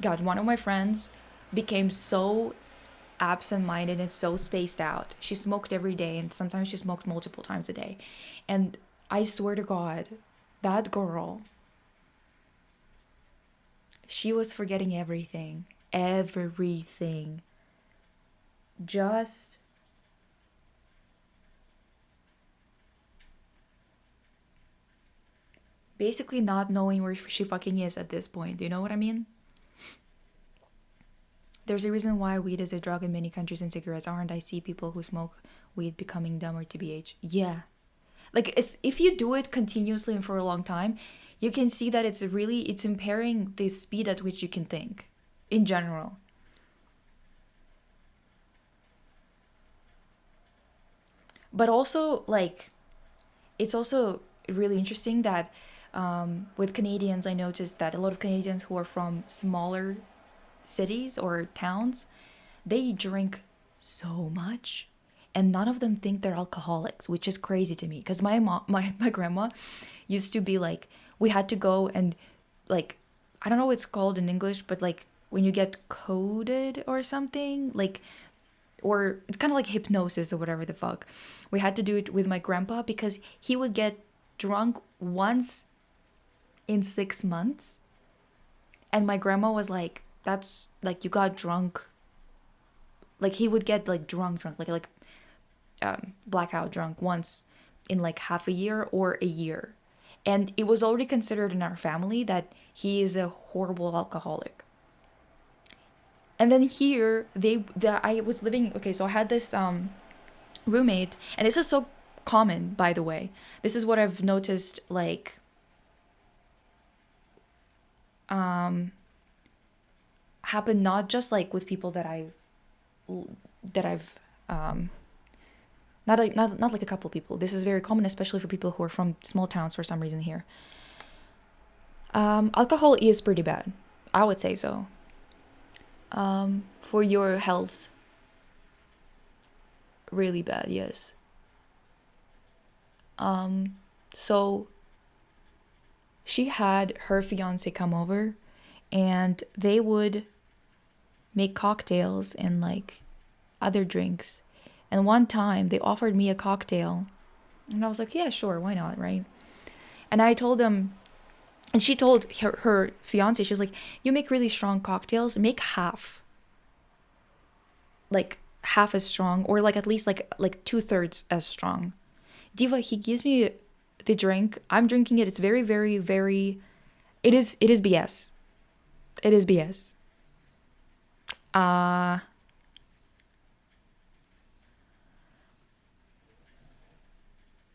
God, one of my friends became so absent-minded and so spaced out. She smoked every day, and sometimes she smoked multiple times a day. And I swear to God, that girl, she was forgetting everything. Everything. Just basically not knowing where she fucking is at this point. Do you know what I mean? There's a reason why weed is a drug in many countries and cigarettes aren't. I see people who smoke weed becoming dumb or TBH. Yeah. Like, it's if you do it continuously and for a long time, you can see that it's impairing the speed at which you can think in general. But also, like, it's also really interesting that With Canadians, I noticed that a lot of Canadians who are from smaller cities or towns, they drink so much, and none of them think they're alcoholics, which is crazy to me. Because my mom, my grandma, used to be like, we had to go and like, I don't know what it's called in English, but like when you get coded or something, like, or it's kind of like hypnosis or whatever the fuck. We had to do it with my grandpa because he would get drunk once in 6 months. And my grandma was like, that's like, you got drunk. Like he would get like drunk, like blackout drunk once in like half a year or a year. And it was already considered in our family that he is a horrible alcoholic. And then here, I was living, okay, so I had this roommate, and this is so common, by the way. This is what I've noticed, like, happen not just like with people that I've not like a couple people. This is very common, especially for people who are from small towns for some reason here. Alcohol is pretty bad. I would say so. For your health. Really bad, yes. So she had her fiance come over, and they would make cocktails and like other drinks. And one time they offered me a cocktail, and I was like, yeah, sure, why not, right? And I told them, and she told her fiance, she's like, you make really strong cocktails, make half. Like half as strong, or like at least like 2/3 as strong. Diva, he gives me the drink. I'm drinking it. It's very, very, very. It is BS. It is BS.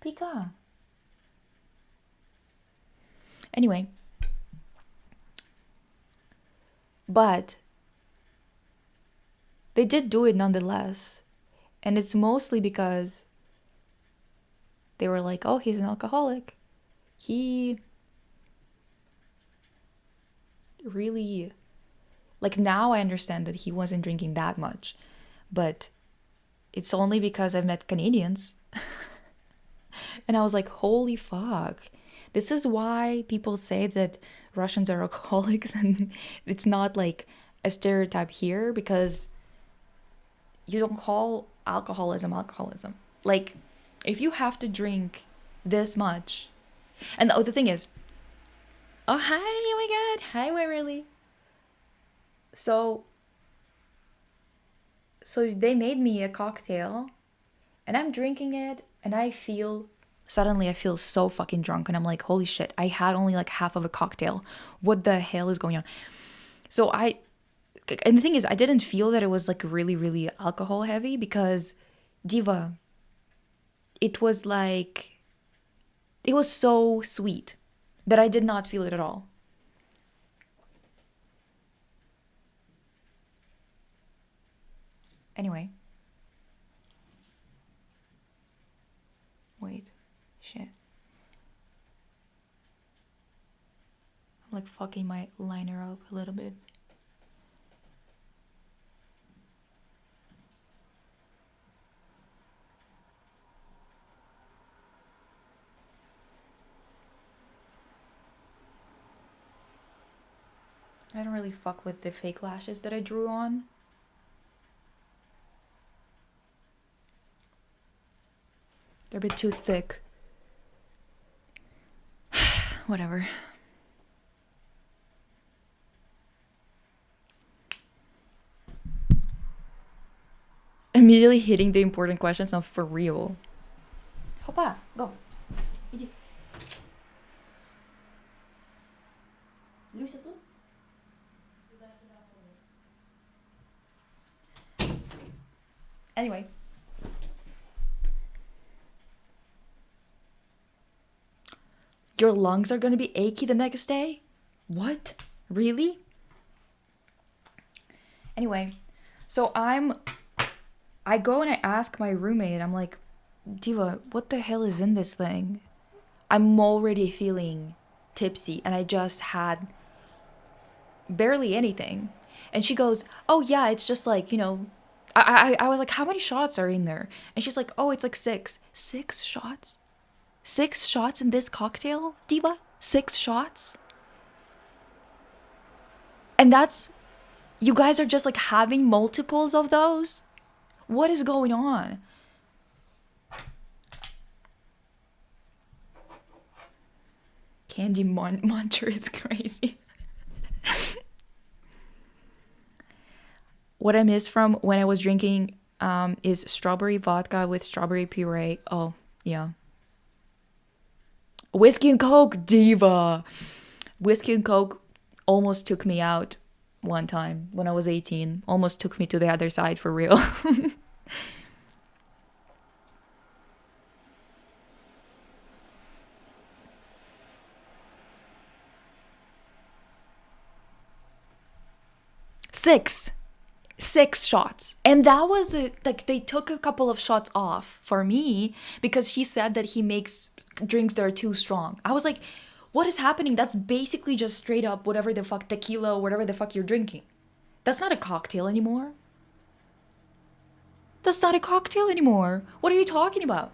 Pika. Anyway. But they did do it nonetheless. And it's mostly because they were like, oh, he's an alcoholic. He really, like, now I understand that he wasn't drinking that much. But it's only because I've met Canadians. And I was like, holy fuck. This is why people say that Russians are alcoholics, and it's not like a stereotype here, because you don't call alcoholism alcoholism. Like, if you have to drink this much, and the thing is, oh hi, oh my god, hi Waverly. So they made me a cocktail, and I'm drinking it, and suddenly I feel so fucking drunk, and I'm like, holy shit, I had only like half of a cocktail. What the hell is going on? And the thing is, I didn't feel that it was like really, really alcohol heavy, because Diva, it was so sweet that I did not feel it at all. Anyway. Wait. Shit. I'm like fucking my liner up a little bit. I don't really fuck with the fake lashes that I drew on. They're a bit too thick. Whatever. Immediately hitting the important questions, not for real. Hoppa, go. Anyway. Your lungs are gonna be achy the next day? What? Really? Anyway, so I go and I ask my roommate, I'm like, Diva, what the hell is in this thing? I'm already feeling tipsy and I just had barely anything. And she goes, oh yeah, it's just like, I was like, how many shots are in there? And she's like, oh, it's like 6. 6 shots? 6 shots in this cocktail, diva? 6 shots? And that's, you guys are just like having multiples of those? What is going on? Candy muncher is crazy. What I miss from when I was drinking is strawberry vodka with strawberry puree. Oh, yeah. Whiskey and Coke, diva. Whiskey and Coke almost took me out one time when I was 18. Almost took me to the other side for real. Six shots. And that was like they took a couple of shots off for me because she said that he makes drinks that are too strong. I was like, what is happening? That's basically just straight up whatever the fuck tequila or whatever the fuck you're drinking. That's not a cocktail anymore. That's not a cocktail anymore. What are you talking about?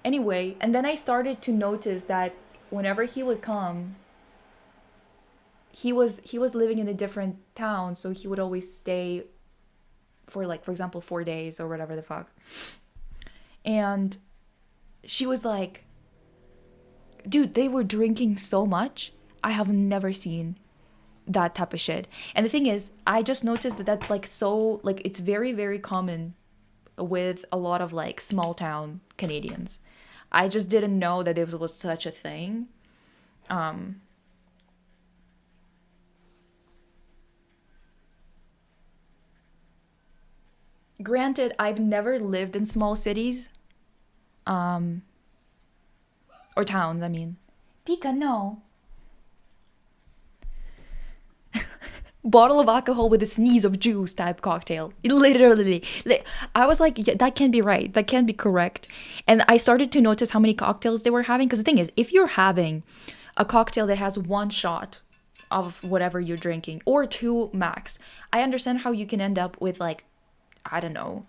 Anyway, and then I started to notice that whenever he would come, he was living in a different town, so he would always stay for like, for example, 4 days or whatever the fuck. And she was like, dude, they were drinking so much. I have never seen that type of shit. And the thing is, I just noticed that that's like so, like, it's very, very common with a lot of like small town Canadians. I just didn't know that it was such a thing. Granted, I've never lived in small cities. Or towns, I mean. Pika, no. Bottle of alcohol with a sneeze of juice type cocktail. Literally. I was like, yeah, that can't be right. That can't be correct. And I started to notice how many cocktails they were having. Because the thing is, if you're having a cocktail that has 1 shot of whatever you're drinking, or 2 max, I understand how you can end up with like, I don't know,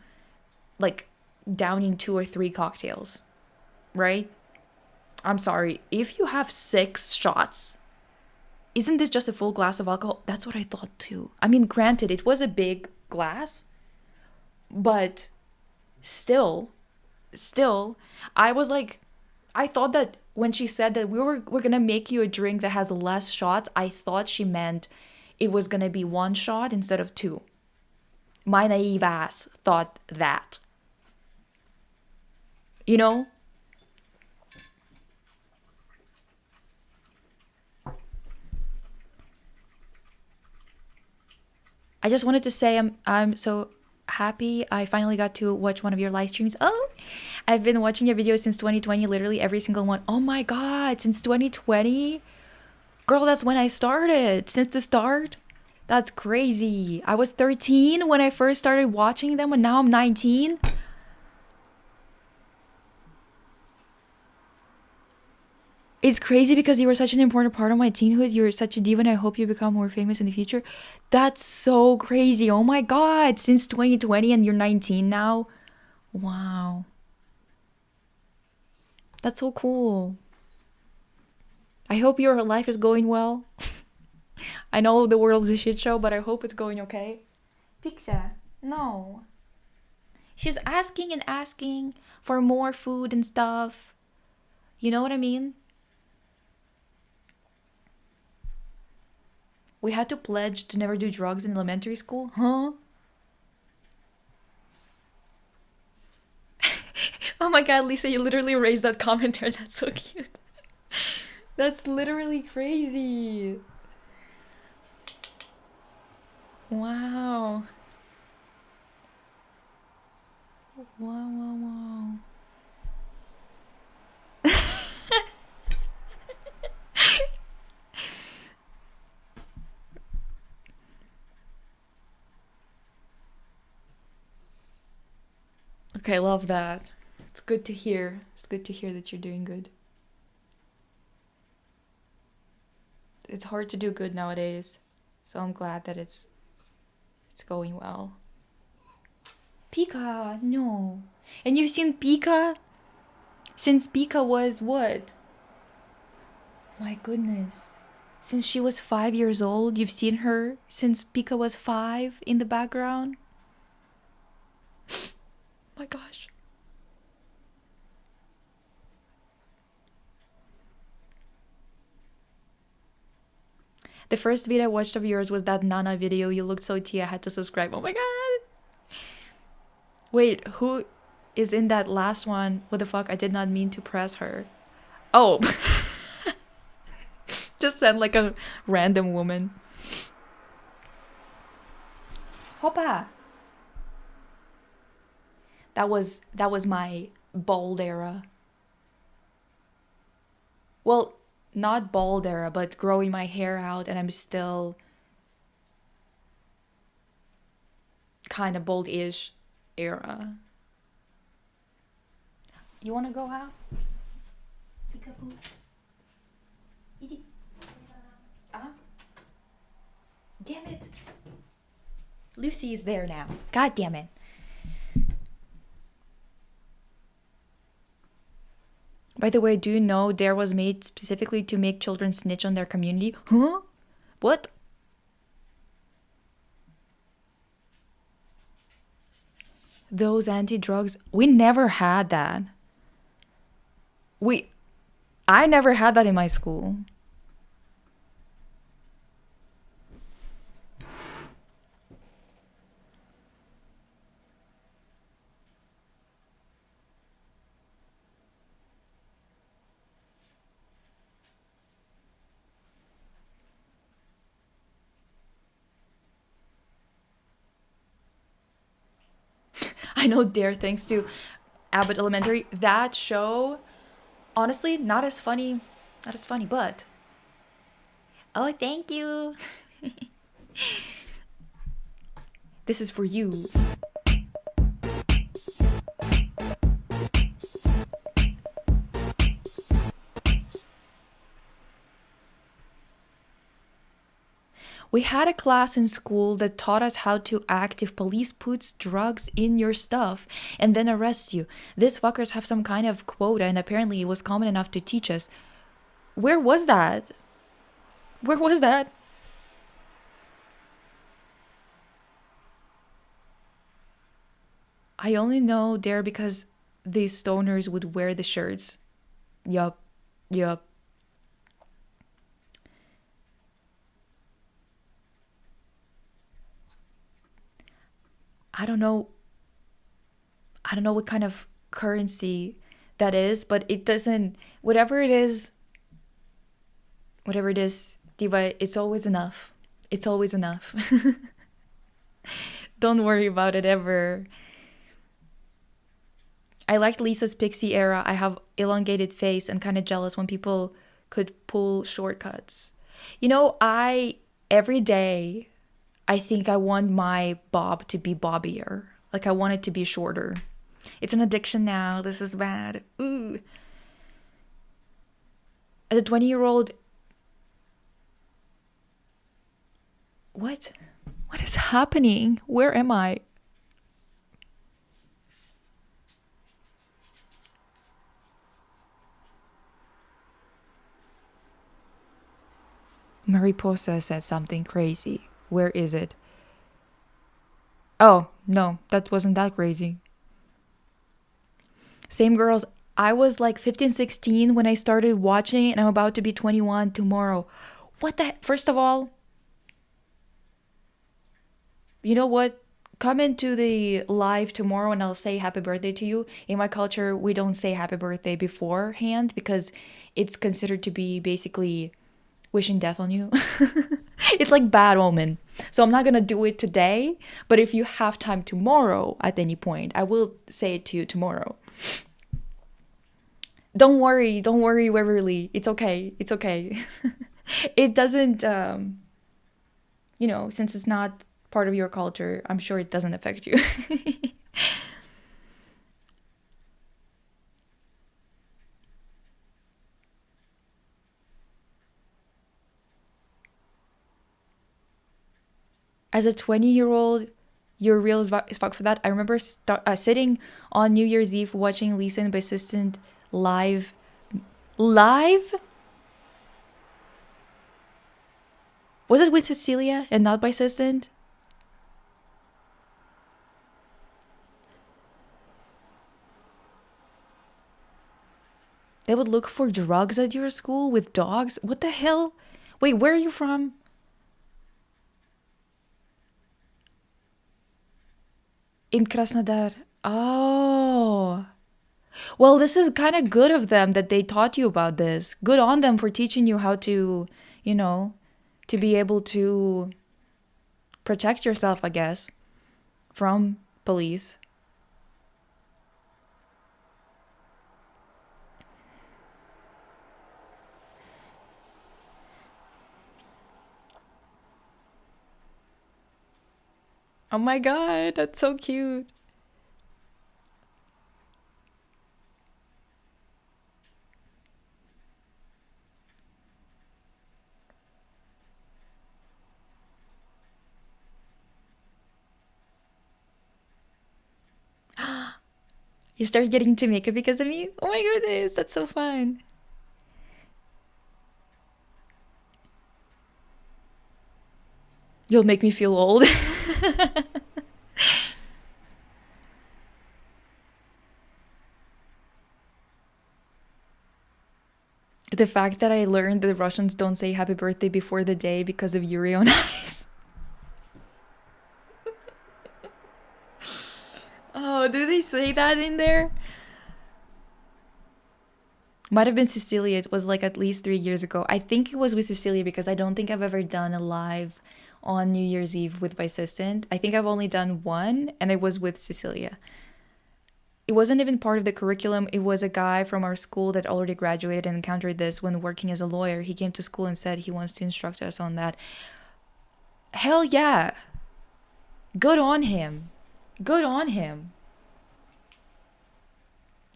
like downing 2 or 3 cocktails, right? I'm sorry. If you have 6 shots, isn't this just a full glass of alcohol? That's what I thought too. I mean, granted, it was a big glass, but still, I was like, I thought that when she said that we're gonna make you a drink that has less shots, I thought she meant it was gonna be 1 shot instead of 2. My naive ass thought that. You know? I just wanted to say I'm so happy I finally got to watch one of your live streams. Oh, I've been watching your videos since 2020, literally every single one. Oh my god, since 2020? Girl, that's when I started. Since the start? That's crazy. I was 13 when I first started watching them, and now I'm 19. It's crazy because you were such an important part of my teenhood. You're such a diva, and I hope you become more famous in the future. That's so crazy. Oh my god. Since 2020 and you're 19 now? Wow. That's so cool. I hope your life is going well. I know the world is a shit show, but I hope it's going okay. Pizza. No. She's asking and asking for more food and stuff. You know what I mean? We had to pledge to never do drugs in elementary school? Huh? Oh my god, Lisa, you literally raised that commentary. That's so cute. That's literally crazy. Wow. Wow. Okay, I love that. It's good to hear. It's good to hear that you're doing good. it's hard to do good nowadays. So I'm glad that it's going well. Pika, no. And you've seen Pika since Pika was what? My goodness. Since she was 5 years old, you've seen her since Pika was 5 in the background. My gosh. The first video I watched of yours was that Nana video. You looked so tea, I had to subscribe. Oh my god. Wait, who is in that last one? What the fuck? I did not mean to press her. Oh. Just sound like a random woman. Hoppa. That was my bald era. Well, not bald era, but growing my hair out, and I'm still kind of bald-ish era. You wanna go out? Peekaboo. Damn it. Lucy is there now. God damn it. By the way, do you know Dare was made specifically to make children snitch on their community? Huh? What? Those anti-drugs, we never had that. I never had that in my school. I know Dare thanks to Abbott Elementary. That show, honestly, not as funny, but... Oh, thank you. This is for you. We had a class in school that taught us how to act if police puts drugs in your stuff and then arrests you. These fuckers have some kind of quota, and apparently it was common enough to teach us. Where was that? Where was that? I only know Dare because these stoners would wear the shirts. Yup. I don't know what kind of currency that is, but it doesn't, whatever it is, Diva, it's always enough. It's always enough. Don't worry about it ever. I liked Lisa's pixie era. I have elongated face and kind of jealous when people could pull shortcuts. You know, every day, I think I want my bob to be bobbier. Like, I want it to be shorter. It's an addiction now. This is bad. Ooh. As a 20-year-old... What? What is happening? Where am I? Mariposa said something crazy. Where is it? Oh, no, that wasn't that crazy. Same girls. I was like 15, 16 when I started watching, and I'm about to be 21 tomorrow. What the... First of all, you know what? Come into the live tomorrow and I'll say happy birthday to you. In my culture, we don't say happy birthday beforehand because it's considered to be basically wishing death on you. It's like bad omen. So I'm not gonna do it today, but if you have time tomorrow at any point, I will say it to you tomorrow. Don't worry, Waverly. It's okay. It doesn't, since it's not part of your culture, I'm sure it doesn't affect you. As a 20-year-old, you're real as fuck for that. I remember sitting on New Year's Eve watching Lisa and Persistent live. Live? Was it with Cecilia and not by Persistent? They would look for drugs at your school with dogs? What the hell? Wait, where are you from? In Krasnodar. Oh. Well, this is kind of good of them that they taught you about this. Good on them for teaching you how to, to be able to protect yourself, I guess, from police. Oh my god, that's so cute. You started getting into makeup because of me? Oh my goodness, that's so fun. You'll make me feel old. The fact that I learned that the Russians don't say happy birthday before the day because of Yuri on Ice. Oh, do they say that in there? Might have been Cecilia. It was like at least 3 years ago. I think it was with Cecilia because I don't think I've ever done a live on New Year's Eve with my assistant. I think I've only done one, and it was with Cecilia. It wasn't even part of the curriculum. It was a guy from our school that already graduated and encountered this when working as a lawyer. He came to school and said he wants to instruct us on that. Hell yeah. Good on him. Good on him.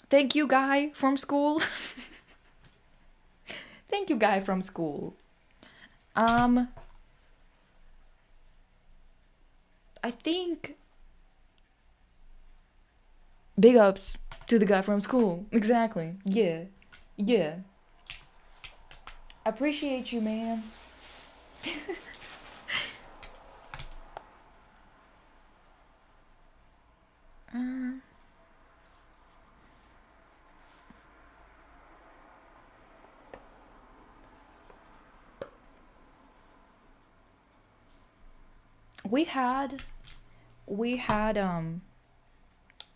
Thank you, guy from school. Thank you, guy from school. I think big ups to the guy from school. Exactly. Yeah. Yeah. Appreciate you, man. we had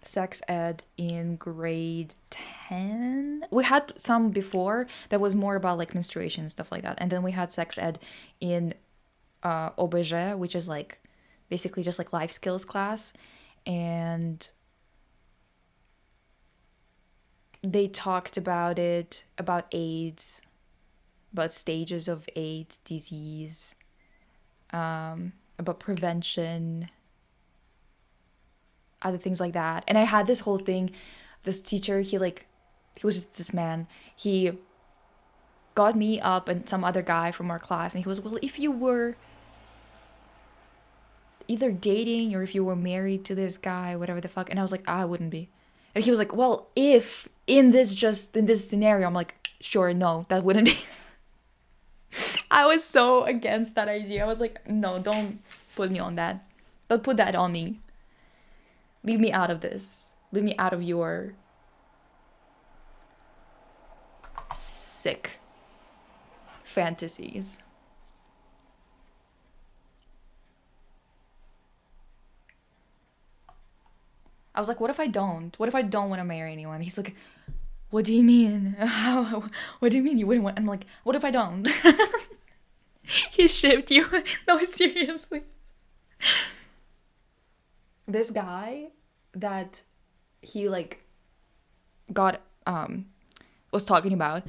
sex ed in grade 10. We had some before that was more about like menstruation and stuff like that, and then we had sex ed in OBG, which is like basically just like life skills class, and they talked about it, about AIDS, about stages of AIDS disease, about prevention, other things like that. And I had this whole thing, this teacher, he was just this man, he got me up and some other guy from our class, and he was, well, if you were either dating or if you were married to this guy, whatever the fuck, and I was like, I wouldn't be. And he was like, well, if in this scenario, I'm like, sure, no, that wouldn't be. I was so against that idea. I was like, no, don't put me on that. Don't put that on me. Leave me out of this. Leave me out of your sick fantasies. I was like, what if I don't? What if I don't want to marry anyone? He's like, what do you mean? What do you mean you wouldn't want? I'm like, what if I don't? He shipped you. No, seriously. This guy that he like got was talking about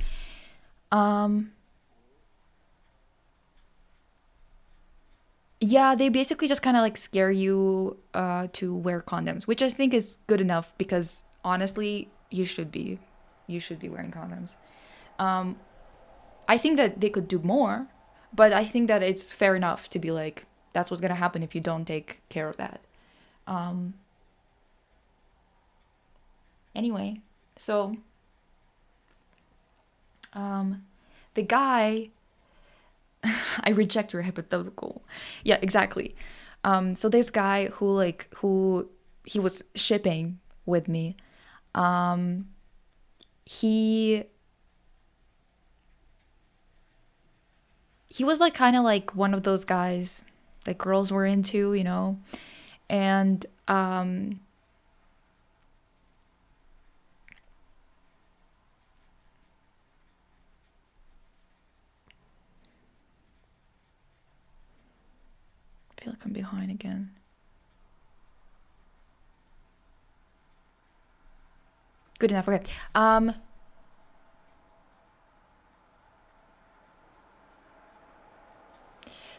yeah, they basically just kind of like scare you to wear condoms, which I think is good enough, because honestly, you should be wearing condoms. I think that they could do more, but I think that it's fair enough to be like, that's what's gonna happen if you don't take care of that. Anyway, so the guy, I reject your hypothetical. Yeah, exactly. So this guy who he was shipping with me, he was like kind of like one of those guys that girls were into, you know, and I feel like I'm behind again. Good enough. Okay.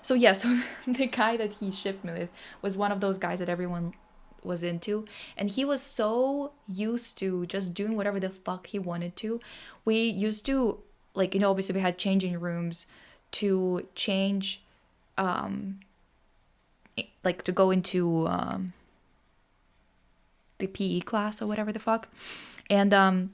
So yeah, so the guy that he shipped me with was one of those guys that everyone was into, and he was so used to just doing whatever the fuck he wanted to. We used to, like, you know, obviously we had changing rooms to change, like to go into the PE class or whatever the fuck. And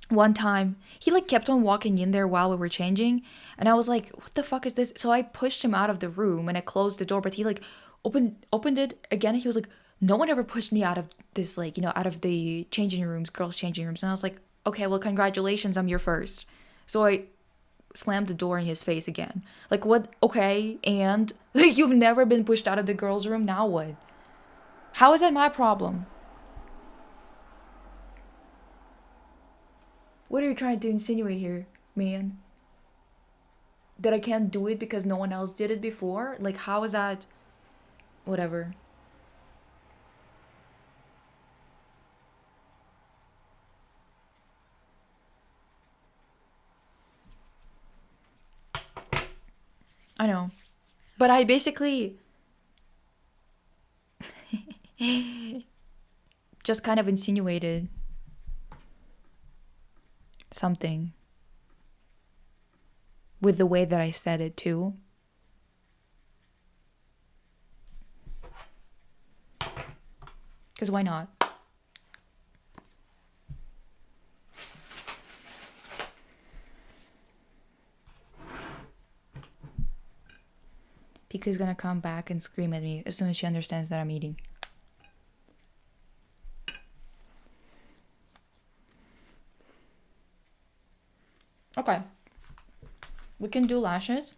one time he like kept on walking in there while we were changing, and I was like, what the fuck is this? So I pushed him out of the room and I closed the door, but he like opened it again. He was like, no one ever pushed me out of this, like, you know, out of the changing rooms, girls changing rooms. And I was like, okay, well, congratulations, I'm your first. So I slammed the door in his face again. Like, what? Okay, and like, you've never been pushed out of the girls' room, now what? How is that my problem? What are you trying to insinuate here, man? That I can't do it because no one else did it before? Like, how is that? Whatever. I know. But I basically just kind of insinuated something with the way that I said it too. Because why not? Pika's gonna come back and scream at me as soon as she understands that I'm eating. Okay. We can do lashes.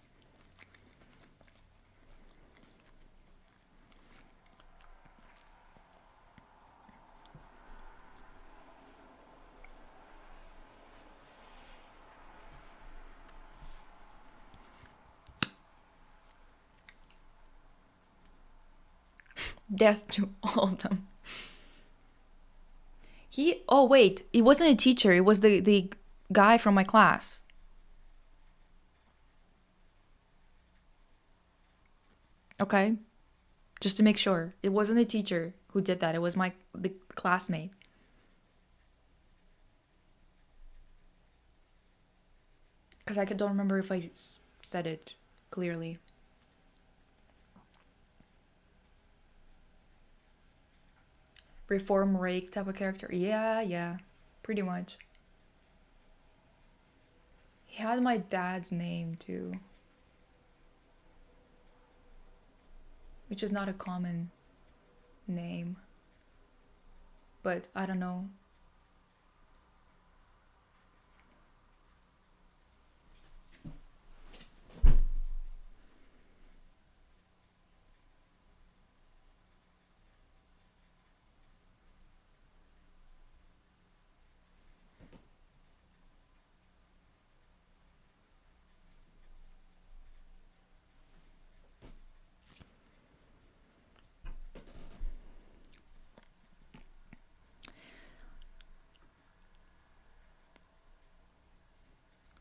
Death to all of them. Oh wait, it wasn't a teacher, it was the guy from my class. Okay? Just to make sure. It wasn't a teacher who did that. It was the classmate. Because I don't remember if I said it clearly. Reform rake type of character. Yeah. Pretty much. He had my dad's name too. Which is not a common name. But I don't know.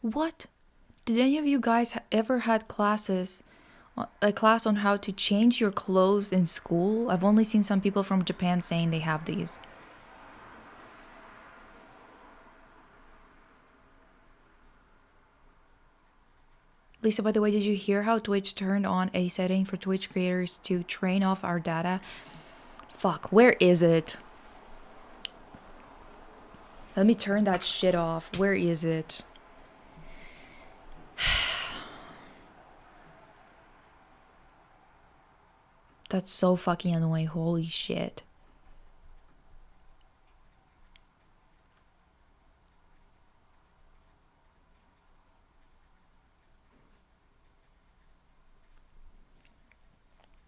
What? Did any of you guys ever had a class on how to change your clothes in school? I've only seen some people from Japan saying they have these. Lisa, by the way, did you hear how Twitch turned on a setting for Twitch creators to train off our data? Fuck, where is it? Let me turn that shit off. Where is it? That's so fucking annoying. Holy shit.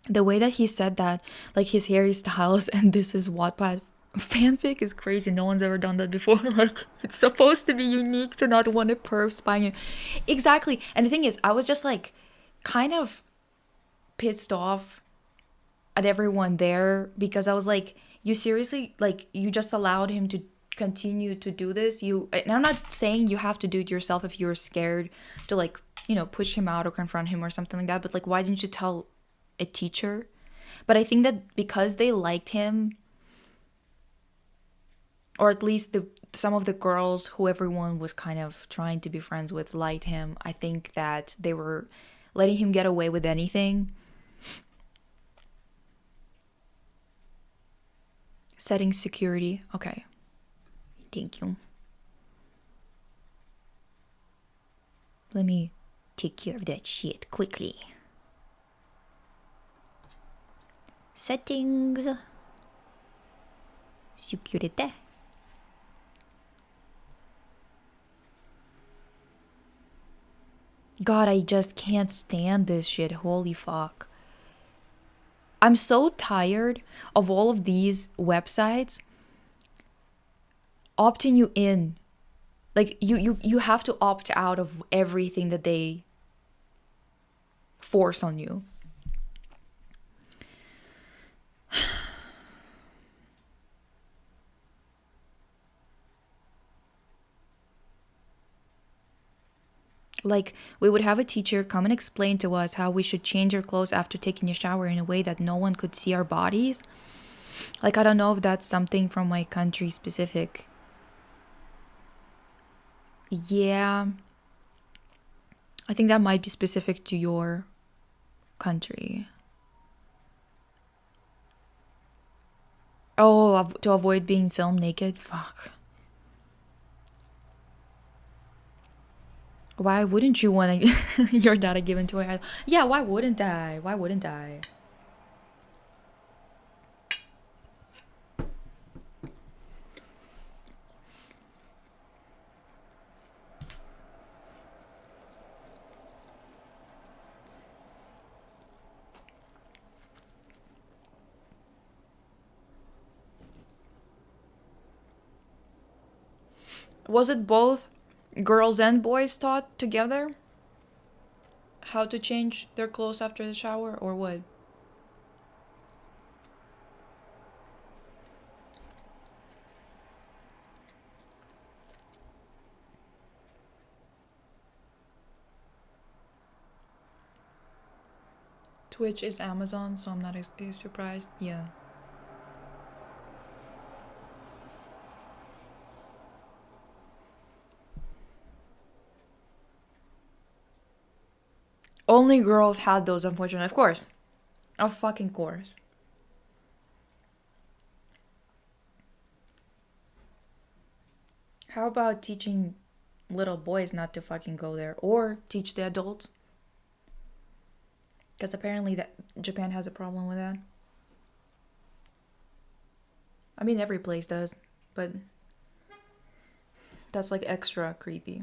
The way that he said that, like his Harry Styles and this is Wattpad fanfic is crazy. No one's ever done that before. Like, it's supposed to be unique to not want a perv spying you. Exactly. And the thing is, I was just like kind of pissed off at everyone there because I was like, you seriously, like, you just allowed him to continue to do this. And I'm not saying you have to do it yourself if you're scared to, like, you know, push him out or confront him or something like that, but like, why didn't you tell a teacher? But I think that because they liked him, or at least some of the girls who everyone was kind of trying to be friends with liked him, I think that they were letting him get away with anything. Setting security. Okay. Thank you. Let me take care of that shit quickly. Settings. Security. God, I just can't stand this shit. Holy fuck. I'm so tired of all of these websites opting you in. Like, you have to opt out of everything that they force on you. Like, we would have a teacher come and explain to us how we should change our clothes after taking a shower in a way that no one could see our bodies. Like, I don't know if that's something from my country specific. Yeah. I think that might be specific to your country. Oh, to avoid being filmed naked? Fuck. Why wouldn't you want your data given to her? Yeah, why wouldn't I? Why wouldn't I? Was it both girls and boys taught together how to change their clothes after the shower, or what? Twitch is Amazon, so I'm not surprised. Yeah. Only girls had those, unfortunately. Of course. Of fucking course. How about teaching little boys not to fucking go there, or teach the adults? Because apparently that Japan has a problem with that. I mean, every place does, but that's like extra creepy.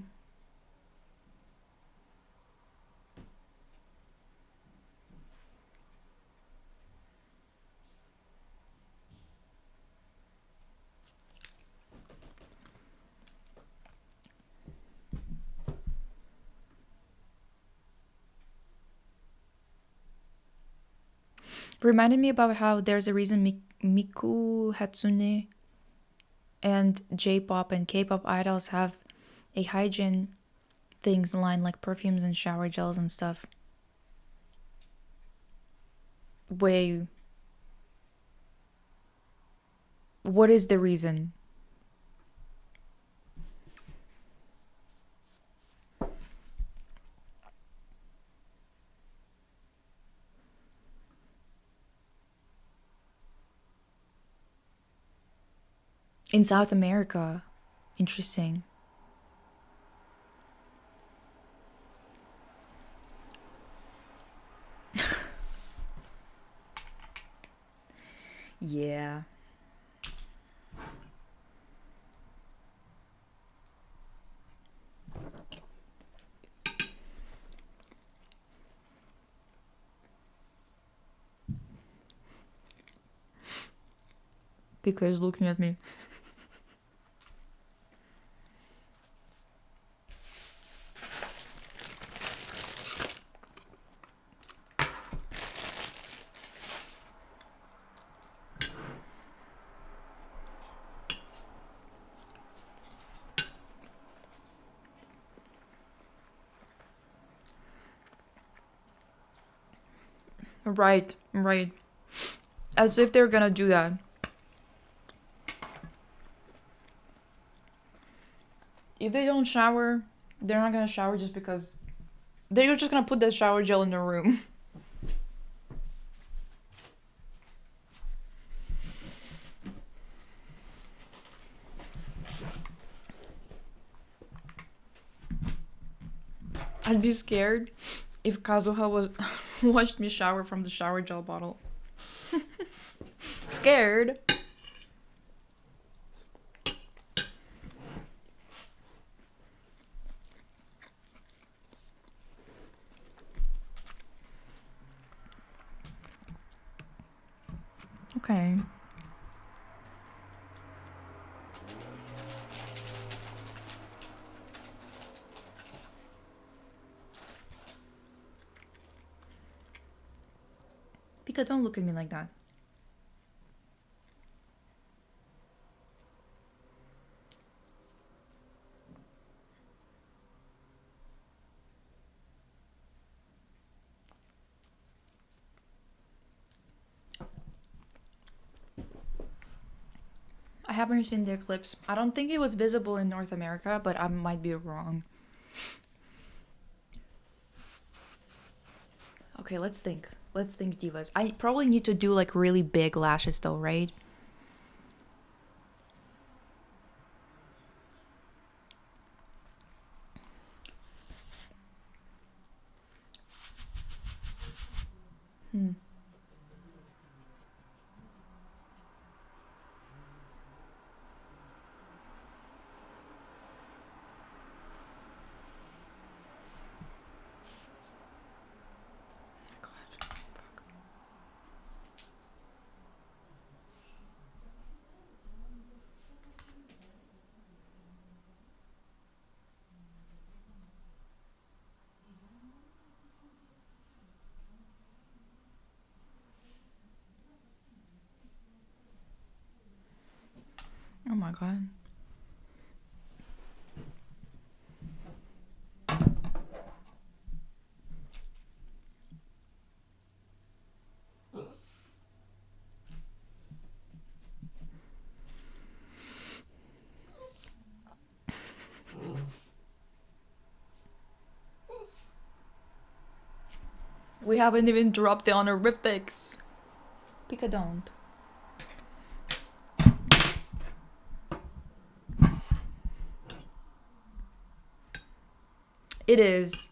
Reminded me about how there's a reason Miku Hatsune and J-pop and K-pop idols have a hygiene things line like perfumes and shower gels and stuff. Wait, what is the reason? In South America. Interesting. Yeah. Pika is looking at me. Right, right. As if they're gonna do that. If they don't shower, they're not gonna shower just because they're just gonna put the shower gel in their room. I'd be scared if Kazuha was watched me shower from the shower gel bottle. Scared. Okay. Pika, don't look at me like that. I haven't seen their clips. I don't think it was visible in North America, but I might be wrong. Okay, let's think. Let's think, divas. I probably need to do like really big lashes though, right? Hmm. Oh my god. We haven't even dropped the honorifics. Pika, don't. It is.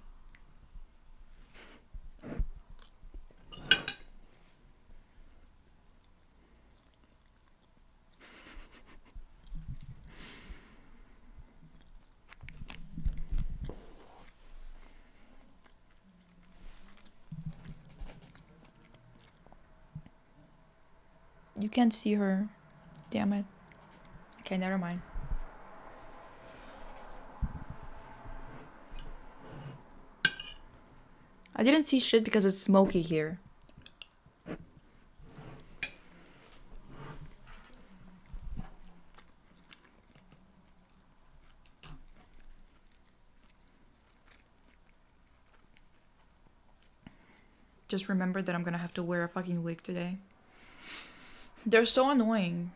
You can't see her. Damn it. Okay, never mind. I didn't see shit because it's smoky here. Just remember that I'm gonna have to wear a fucking wig today. They're so annoying.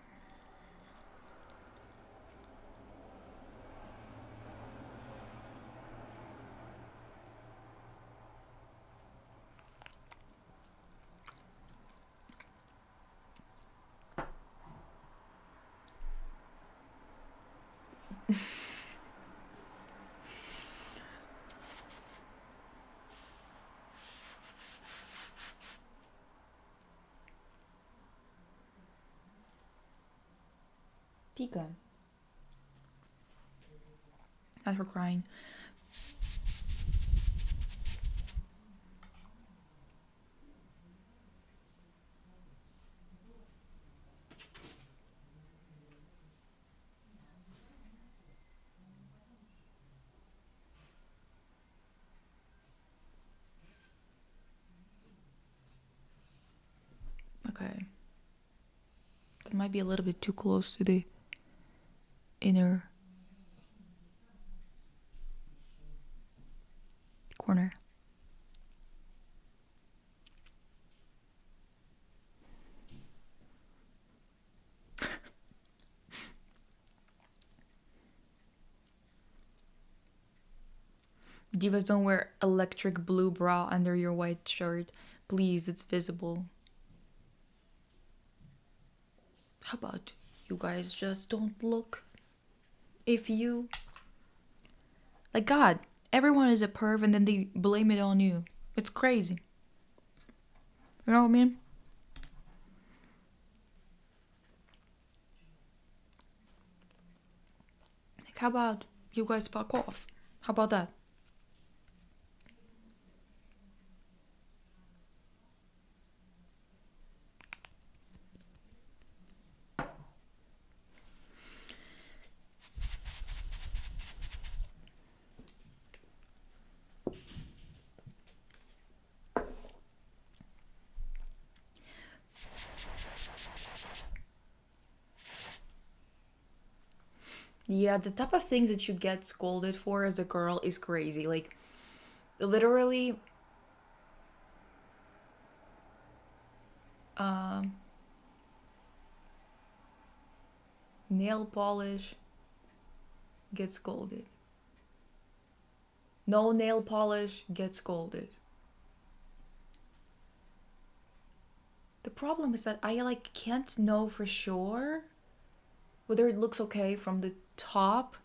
Pika. Not her crying. Okay. That might be a little bit too close to the inner corner. Divas, don't wear electric blue bra under your white shirt. Please, it's visible. How about you guys just don't look? If you... Like, God, everyone is a perv and then they blame it on you. It's crazy. You know what I mean? Like, how about you guys fuck off? How about that? Yeah, the type of things that you get scolded for as a girl is crazy. Like, literally, nail polish gets scolded. No nail polish gets scolded. The problem is that I like can't know for sure whether it looks okay from the top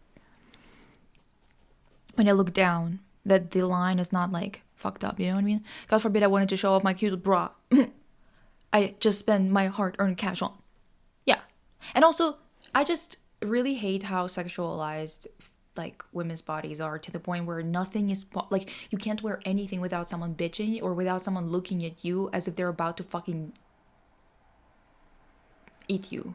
when I look down, that the line is not like fucked up, you know what I mean? God forbid I wanted to show off my cute bra. I just spend my hard-earned cash on. Yeah. And also, I just really hate how sexualized like women's bodies are, to the point where nothing is like, you can't wear anything without someone bitching or without someone looking at you as if they're about to fucking eat you.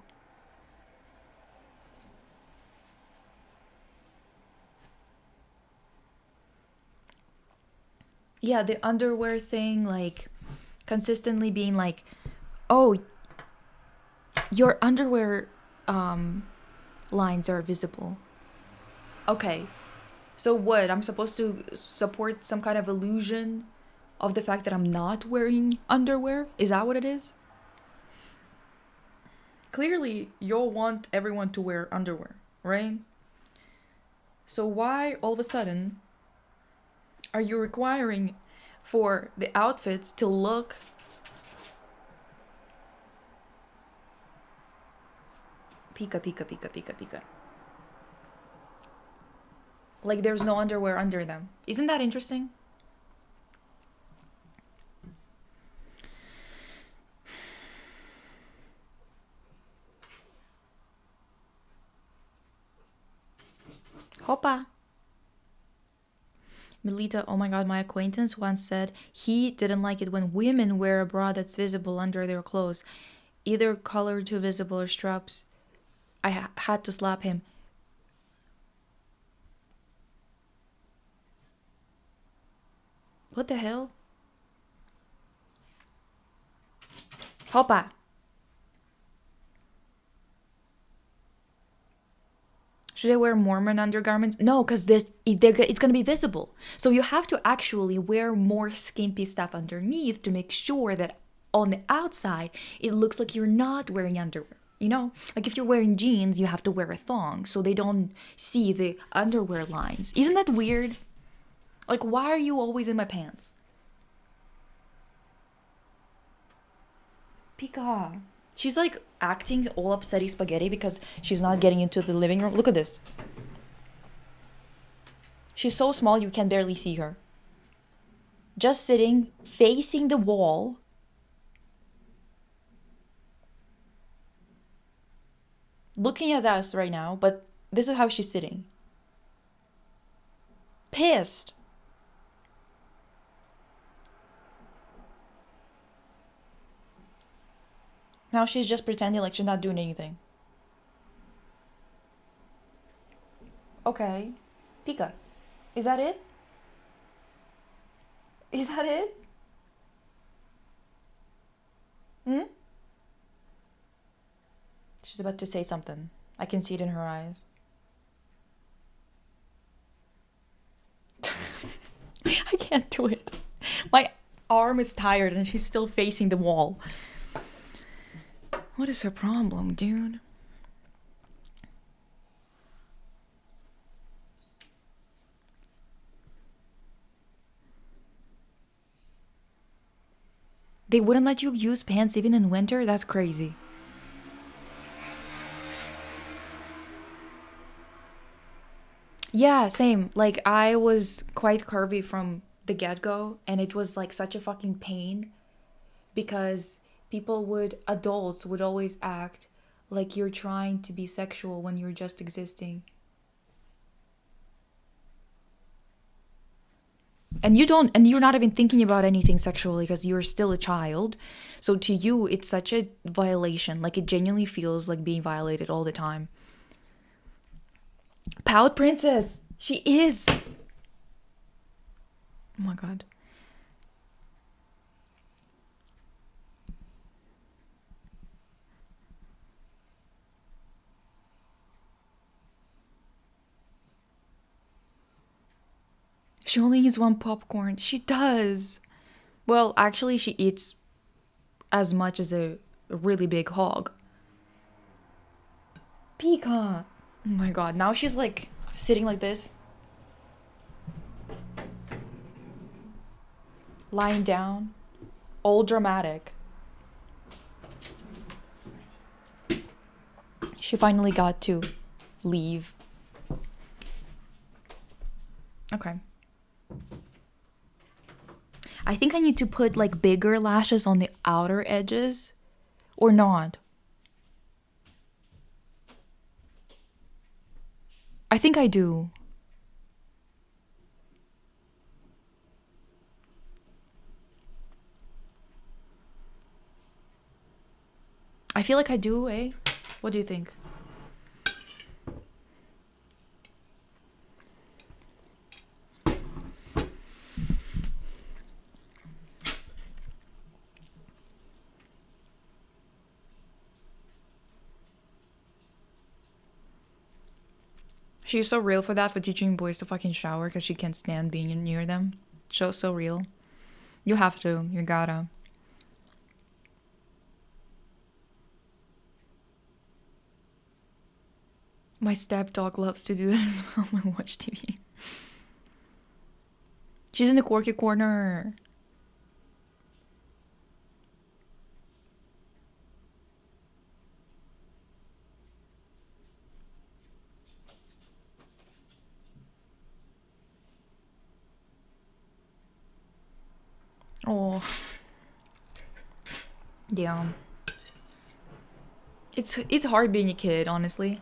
Yeah, the underwear thing, like consistently being like, oh, your underwear lines are visible. Okay, so what? I'm supposed to support some kind of illusion of the fact that I'm not wearing underwear? Is that what it is? Clearly, you'll want everyone to wear underwear, right? So why all of a sudden are you requiring for the outfits to look pika pika pika pika pika, like there's no underwear under them? Isn't that interesting? Hopa. Melita, oh my god, my acquaintance once said he didn't like it when women wear a bra that's visible under their clothes, either color too visible or straps. I had to slap him. What the hell? Hopa. Should I wear Mormon undergarments? No, because it's going to be visible. So you have to actually wear more skimpy stuff underneath to make sure that on the outside, it looks like you're not wearing underwear. You know? Like if you're wearing jeans, you have to wear a thong so they don't see the underwear lines. Isn't that weird? Like, why are you always in my pants? Pika. She's like acting all upsetty spaghetti because she's not getting into the living room. Look at this. She's so small you can barely see her. Just sitting, facing the wall. looking at us right now, but this is how she's sitting. Pissed. Now she's just pretending like she's not doing anything. Okay. Pika. Is that it? Is that it? Hmm? She's about to say something. I can see it in her eyes. I can't do it. My arm is tired and she's still facing the wall. What is her problem, dude? They wouldn't let you use pants even in winter? That's crazy. Yeah, same. Like, I was quite curvy from the get-go, and it was like such a fucking pain because adults would always act like you're trying to be sexual when you're just existing. And you're not even thinking about anything sexually because you're still a child. So to you, it's such a violation. Like, it genuinely feels like being violated all the time. Pout Princess! She is! Oh my god. She only eats one popcorn. She does. Well, actually, she eats as much as a really big hog. Pika! Oh my god, now she's like sitting like this. Lying down. All dramatic. She finally got to leave. Okay. I think I need to put like bigger lashes on the outer edges. Or not. I think I do. I feel like I do, eh? What do you think? She's so real for that, for teaching boys to fucking shower because she can't stand being near them. So real. You have to. You gotta. My stepdog loves to do that as well when I watch TV. She's in the quirky corner. Oh. Damn. It's hard being a kid, honestly.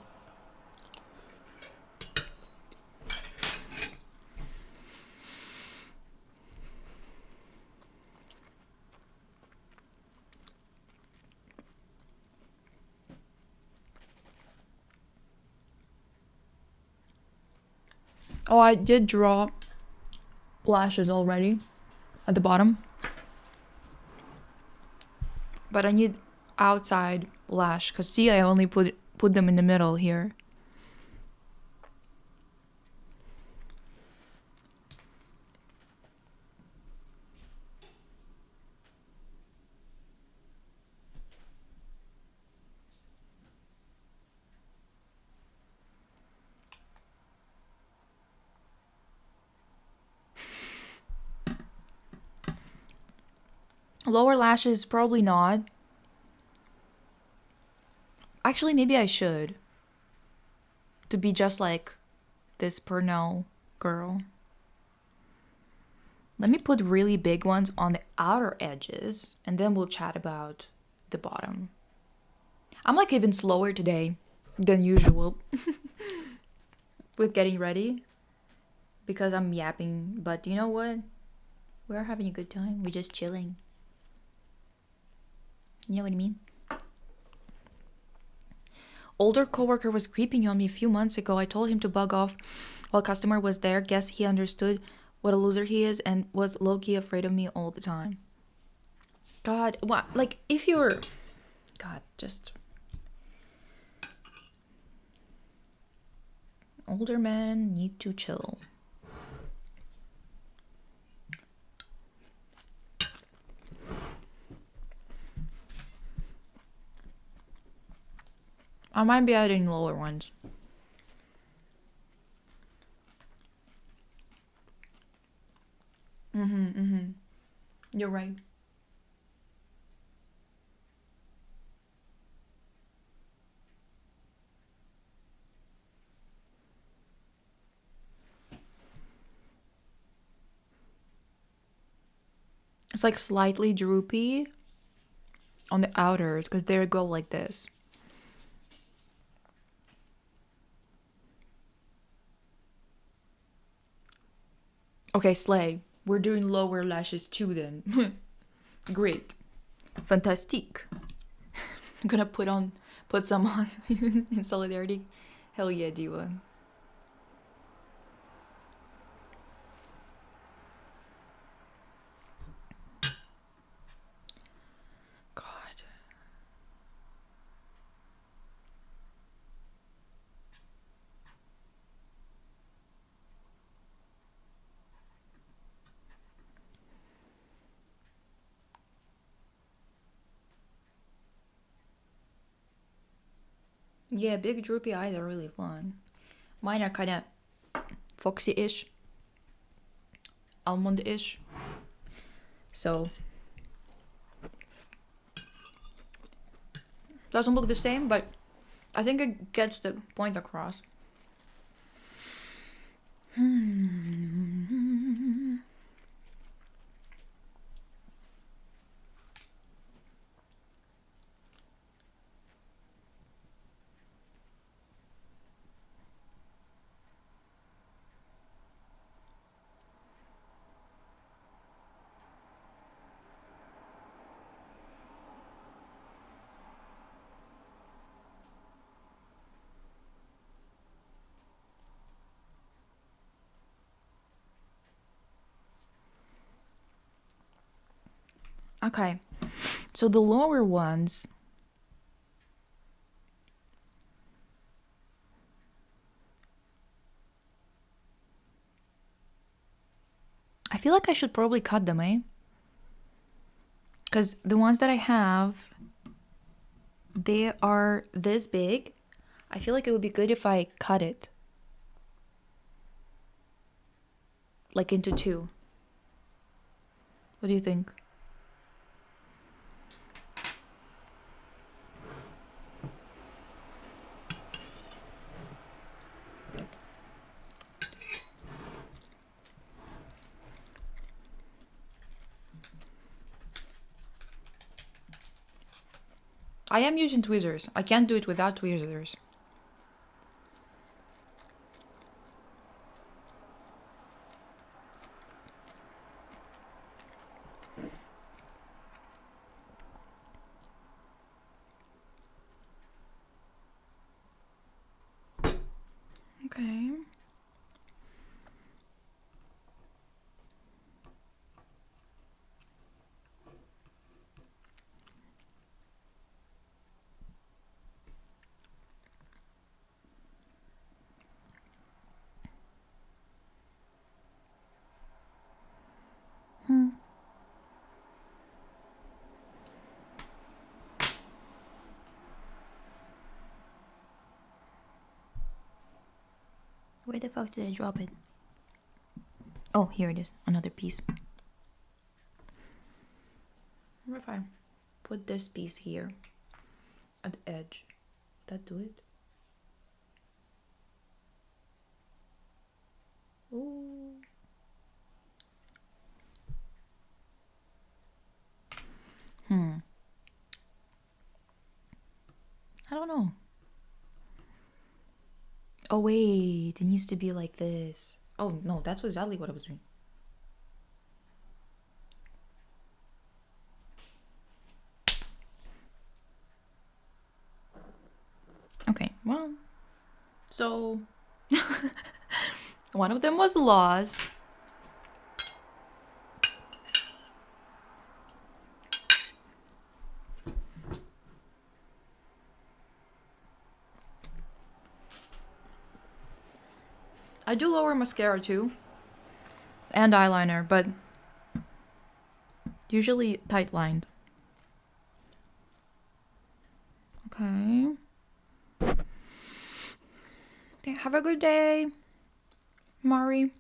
Oh, I did draw lashes already at the bottom. But I need outside lash because see, I only put them in the middle here. Lower lashes, probably not. Actually, maybe I should. To be just like this Purnell girl. Let me put really big ones on the outer edges, and then we'll chat about the bottom. I'm like even slower today. than usual with getting ready because I'm yapping. But you know what? We're having a good time. We're just chilling. You know what I mean? Older coworker was creeping on me a few months ago. I told him to bug off while customer was there. Guess he understood what a loser he is and was low-key afraid of me all the time. God, what? Like, if you're... God, just... Older men need to chill. I might be adding lower ones. You're right. It's like slightly droopy on the outers because they go like this. Okay, slay. We're doing lower lashes too then. Great. Fantastique. I'm gonna put some on in solidarity. Hell yeah, diva. God. Yeah, big droopy eyes are really fun. Mine are kind of foxy-ish, almond-ish. So doesn't look the same, but I think it gets the point across. Okay, so the lower ones, I feel like I should probably cut them, eh? Because the ones that I have, they are this big. I feel like it would be good if I cut it. Like into two. What do you think? I am using tweezers. I can't do it without tweezers. Okay. Where the fuck did I drop it? Oh, here it is. Another piece. What if I put this piece here at the edge? That do it? Ooh. I don't know. Oh wait, it needs to be like this. Oh no, that's exactly what I was doing. Okay, well, so one of them was lost. I do lower mascara too, and eyeliner, but usually tight lined. Okay. Okay, have a good day, Mari.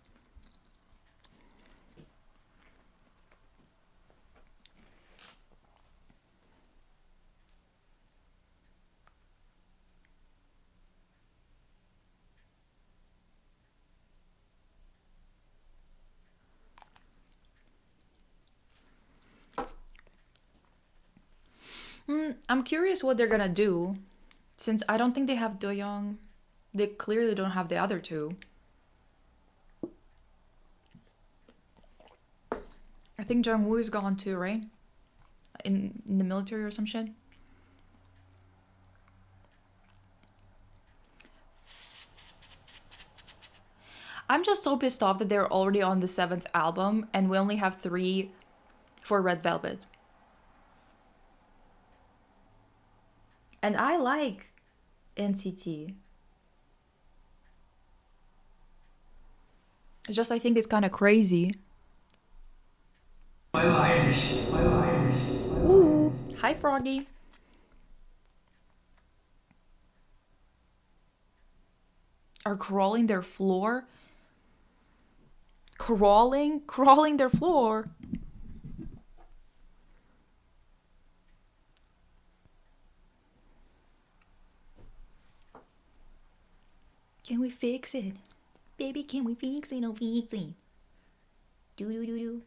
I'm curious what they're gonna do, since I don't think they have Doyoung. They clearly don't have the other two. I think Jungwoo is gone too, right? In the military or some shit. I'm just so pissed off that they're already on the 7th album and we only have 3 for Red Velvet. And I like NCT. It's just I think it's kind of crazy. Ooh, hi Froggy. Are crawling their floor? Crawling their floor. Can we fix it? Baby, can we fix it? No fixing. Do.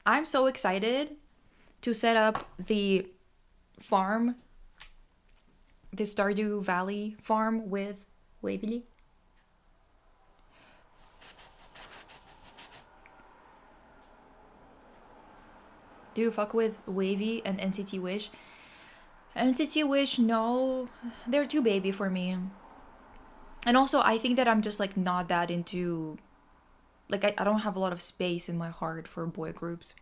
I'm so excited to set up the farm, the Stardew Valley farm with Waverly. Do you fuck with Wavy and NCT Wish? NCT Wish, no. They're too baby for me. And also, I think that I'm just like not that into... Like, I don't have a lot of space in my heart for boy groups.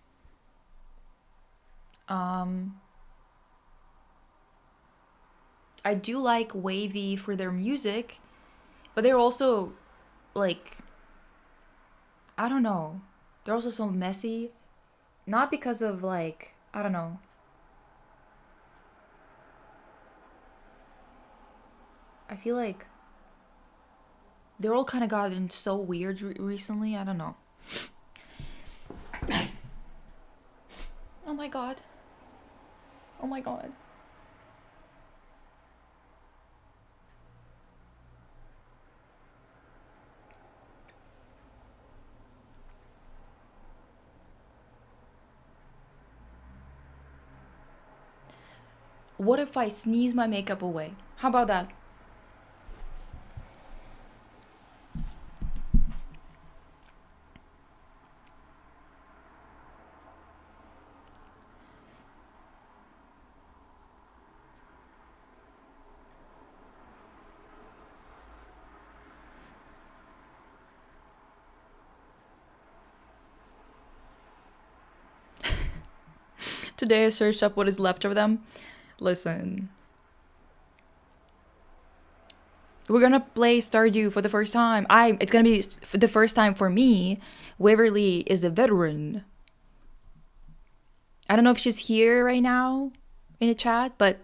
I do like Wavy for their music, but they're also like, I don't know. They're also so messy. Not because of like, I don't know. I feel like they're all kind of gotten so weird recently. I don't know. Oh my god. Oh my god. What if I sneeze my makeup away? How about that? Today I searched up what is left of them. Listen. We're gonna play Stardew for the first time. It's gonna be the first time for me. Waverly is a veteran. I don't know if she's here right now in the chat, but...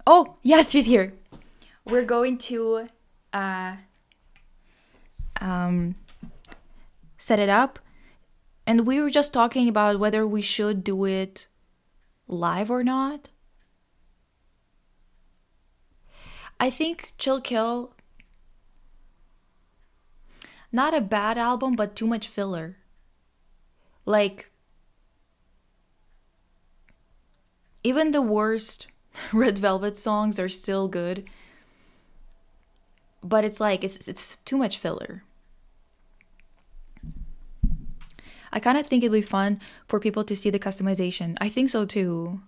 Oh, yes, she's here. We're going to set it up. And we were just talking about whether we should do it live or not. I think Chill Kill, not a bad album, but too much filler. Like, even the worst Red Velvet songs are still good. but it's like it's too much filler. I kind of think it'd be fun for people to see the customization. I think so too.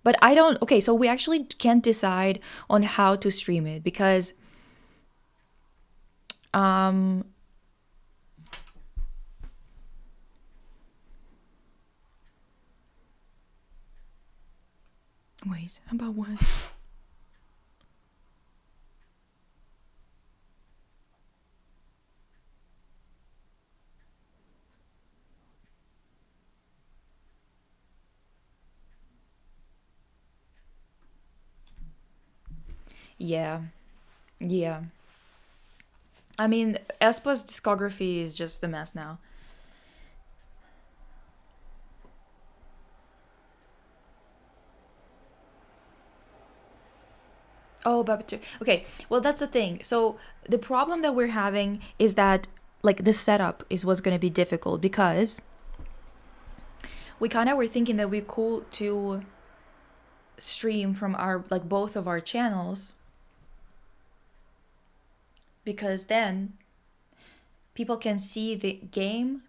But I don't. Okay, so we actually can't decide on how to stream it because um wait, about what? Yeah. Yeah. I mean, Espa's discography is just a mess now. Oh, but okay. Well, that's the thing. So the problem that we're having is that like the setup is what's gonna be difficult because we kind of were thinking that we're cool to stream from our like both of our channels because then people can see the game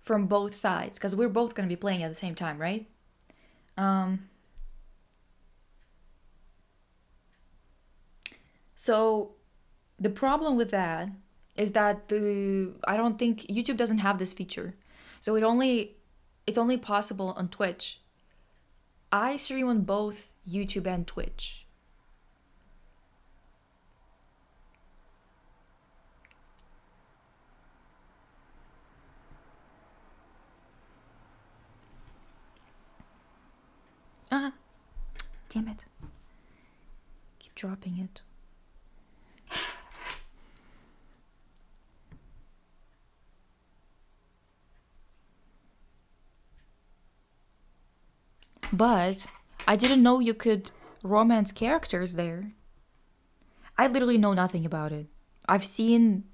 from both sides because we're both gonna be playing at the same time, right? Um, so the problem with that is that the I don't think YouTube doesn't have this feature. So it's only possible on Twitch. I stream on both YouTube and Twitch. Ah, damn it. Keep dropping it. But I didn't know you could romance characters there. I literally know nothing about it. I've seen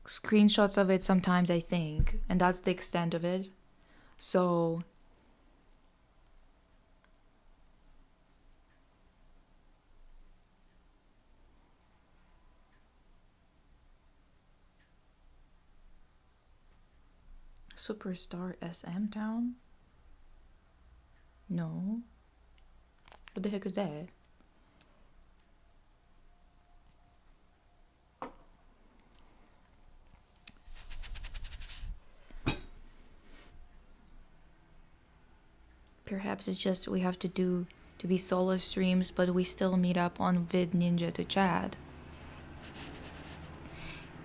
screenshots of it sometimes, I think, and that's the extent of it. So, Superstar SM Town? No. What the heck is that? Perhaps it's just we have to be solo streams, but we still meet up on Vid Ninja to chat.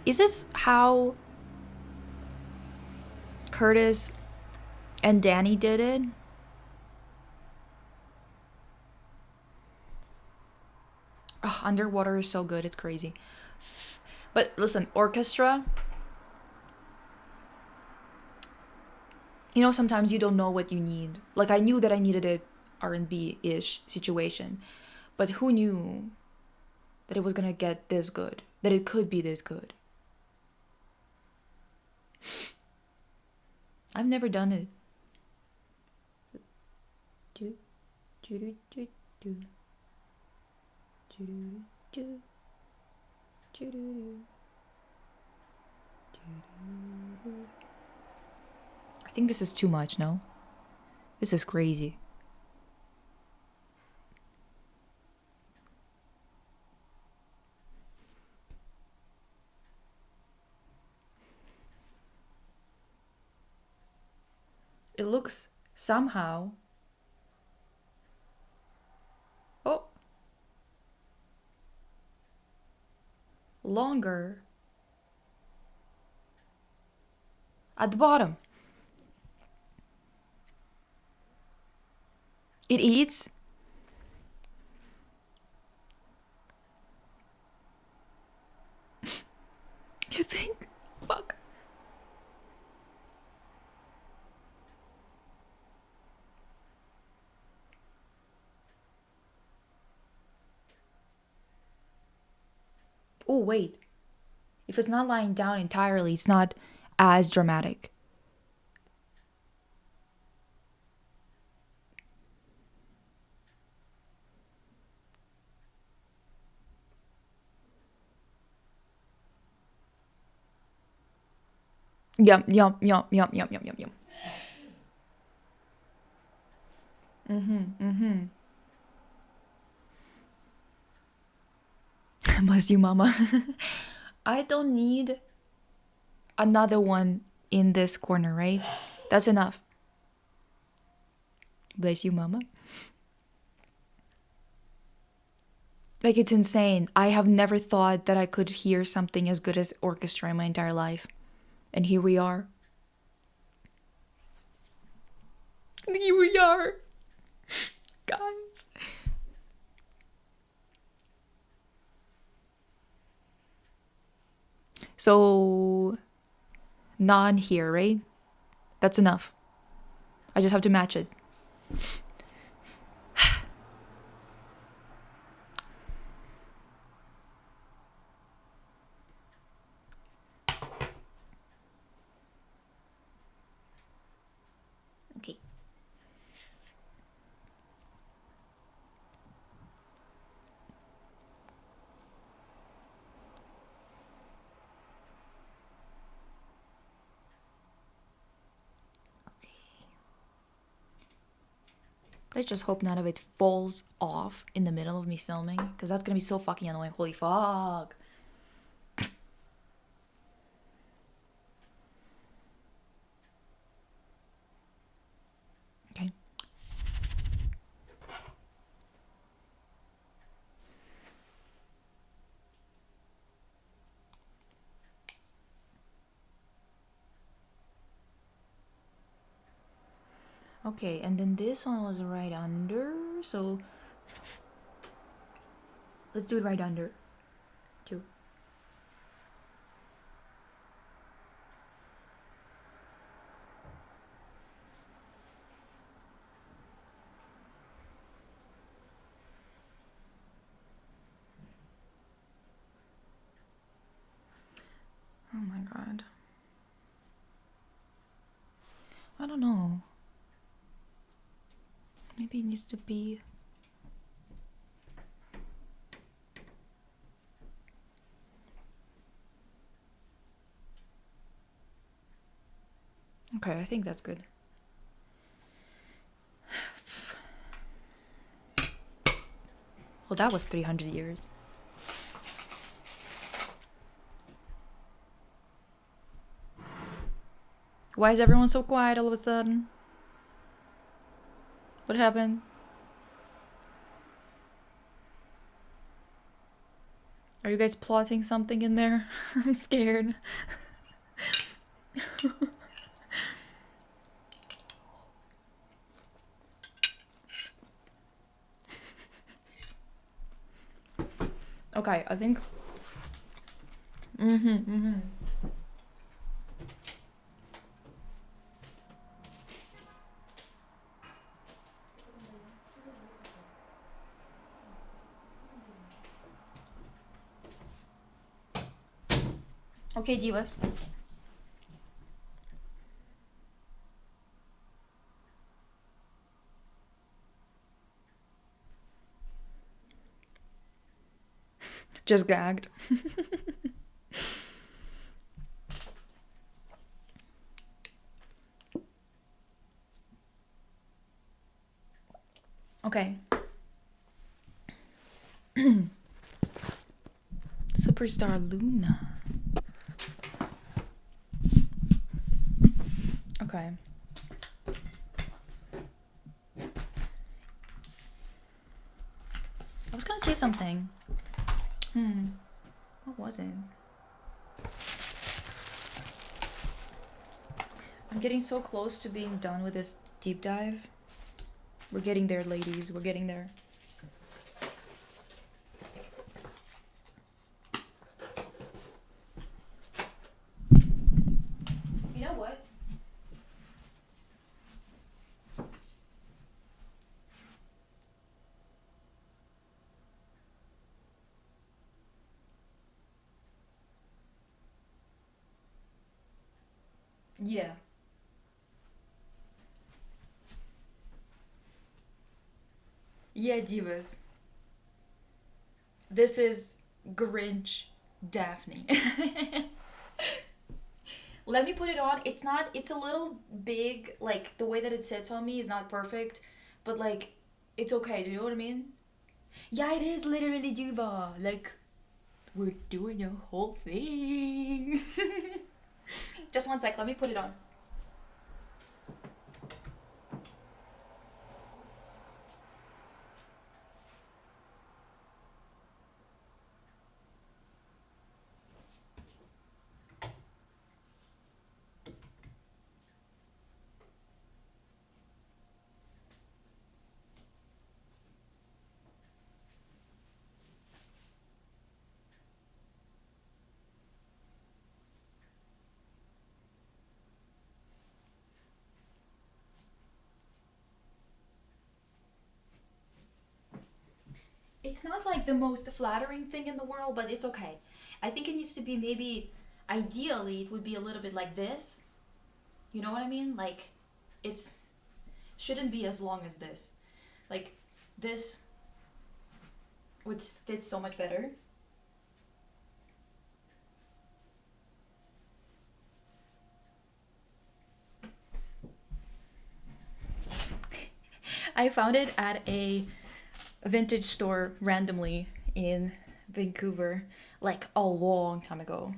Is this how Curtis and Danny did it? Oh, Underwater is so good, it's crazy. But listen, orchestra, you know, sometimes you don't know what you need. Like I knew that I needed a R&B-ish situation, but who knew that it was gonna get this good? That it could be this good? I've never done it. Do, do, do, do, do. Do, do, do, do, do. I think this is too much, no? This is crazy. It looks somehow. Oh. Longer. At the bottom. It eats. You think? Fuck. Oh, wait. If it's not lying down entirely, it's not as dramatic. Yum, yum, yum, yum, yum, yum, yum, yum. Bless you, mama. I don't need another one in this corner, right? That's enough. Bless you, mama. Like, it's insane. I have never thought that I could hear something as good as orchestra in my entire life. And here we are. Here we are. Guys. So, none here, right? That's enough. I just have to match it. Okay. Let's just hope none of it falls off in the middle of me filming, because that's gonna be so fucking annoying. Holy fuck. Okay. Okay, and then this one was right under, so let's do it right under, too. Oh my god. I don't know. Maybe it needs to be... Okay, I think that's good. Well, that was 300 years. Why is everyone so quiet all of a sudden? What happened? Are you guys plotting something in there? I'm scared. Okay, I think... Okay, divas. Just gagged. Okay. Superstar Luna. Okay. I was gonna say something. What was it? I'm getting so close to being done with this deep dive. We're getting there, ladies. We're getting there. You know what? Yeah. Yeah, divas. This is Grinch Daphne. Let me put it on. It's a little big. Like, the way that it sits on me is not perfect. But, like, it's okay. Do you know what I mean? Yeah, it is literally Duva. Like, we're doing a whole thing. Just one sec. Let me put it on. It's not like the most flattering thing in the world, but it's okay. I think it needs to be maybe, ideally, it would be a little bit like this. You know what I mean? Like, it's shouldn't be as long as this. Like, this would fit so much better. I found it at a vintage store randomly in Vancouver, like a long time ago.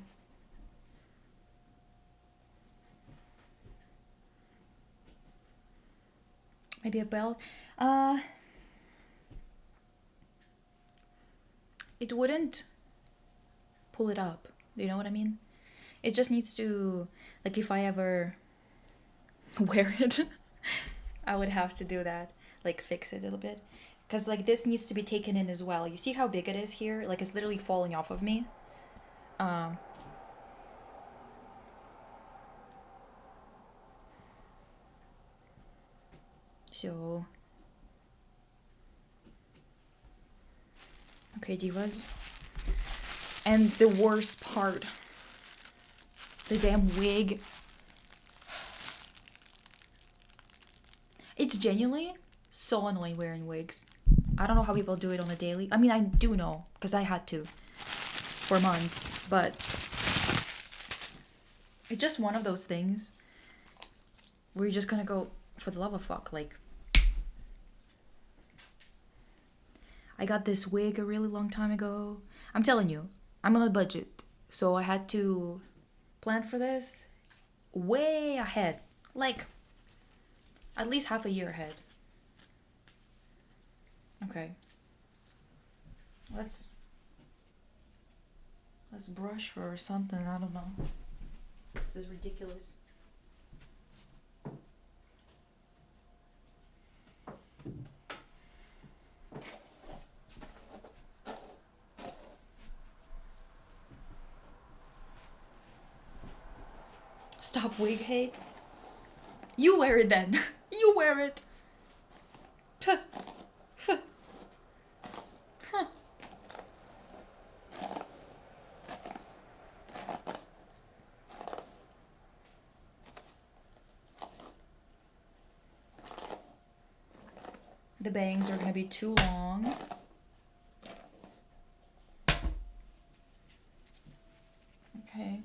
Maybe a belt. It wouldn't pull it up. Do you know what I mean? It just needs to, like, if I ever wear it, I would have to do that, like, fix it a little bit. Because, like, this needs to be taken in as well. You see how big it is here? Like, it's literally falling off of me. So, okay, divas. And the worst part, the damn wig. It's genuinely so annoying wearing wigs. I don't know how people do it on a daily. I mean, I do know, because I had to for months, but it's just one of those things where you're just gonna go, for the love of fuck, like, I got this wig a really long time ago. I'm telling you, I'm on a budget, so I had to plan for this way ahead, like at least half a year ahead. Okay, let's brush her or something. I don't know. This is ridiculous. Stop wig hate. You wear it then. You wear it. Puh. Puh. Huh. The bangs are gonna be too long. Okay.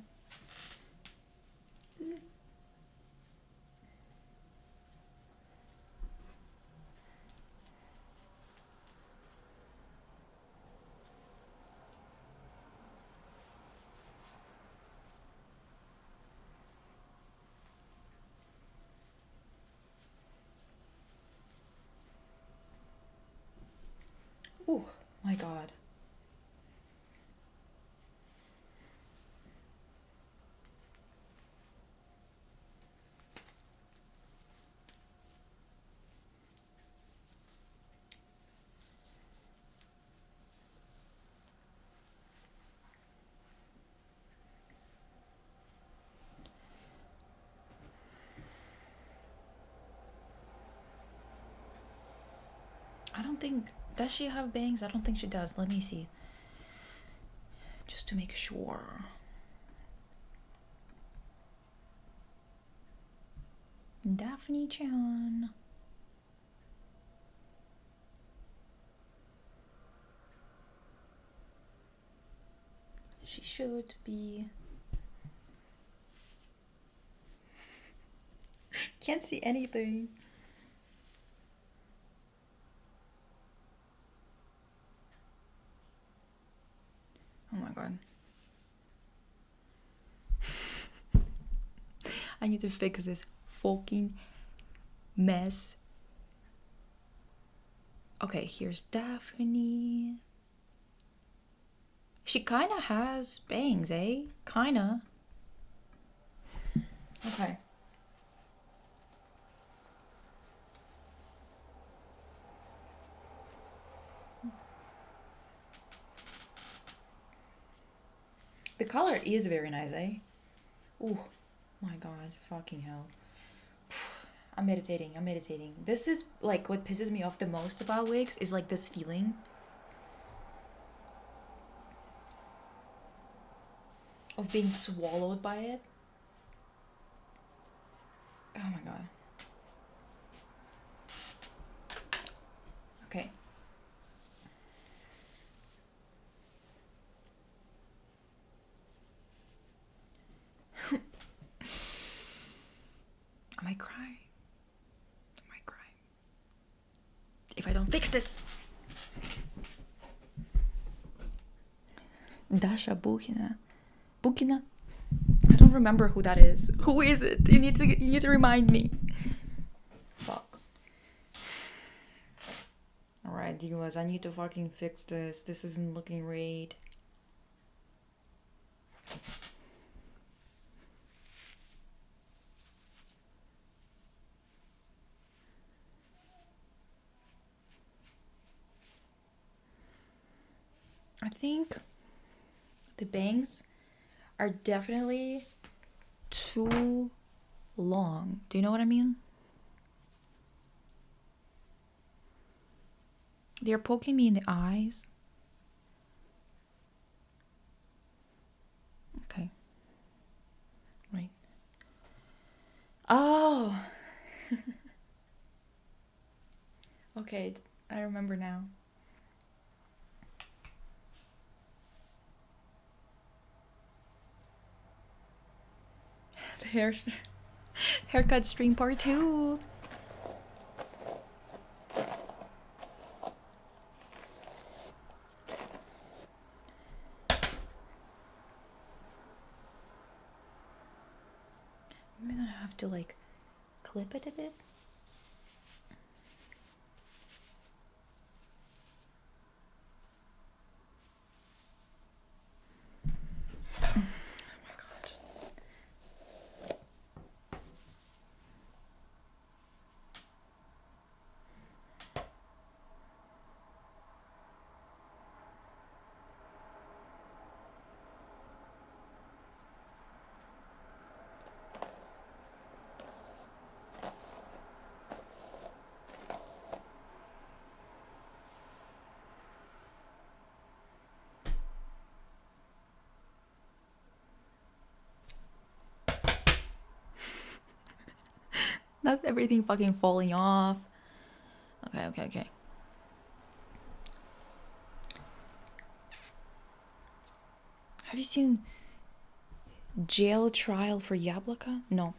Oh my god. I don't think, does she have bangs? I don't think she does. Let me see. Just to make sure. Daphne-chan. She should be can't see anything. Oh my god. I need to fix this fucking mess. Okay, here's Daphne. She kinda has bangs, eh? Kinda. Okay. The color is very nice, eh? Oh my god, fucking hell. I'm meditating, I'm meditating. This is like what pisses me off the most about wigs is like this feeling of being swallowed by it. Oh my god. Okay. I might cry. I might cry. If I don't fix this. Dasha Bukina. Bukina? I don't remember who that is. Who is it? You need to remind me. Fuck. Alright, divas, I need to fucking fix this. This isn't looking right. I think the bangs are definitely too long. Do you know what I mean? They're poking me in the eyes. Okay. Right. Oh! Okay, I remember now. The haircut stream part 2. I'm gonna have to like clip it a bit. That's everything fucking falling off. Okay. Have you seen Jail Trial for Yablaka? No.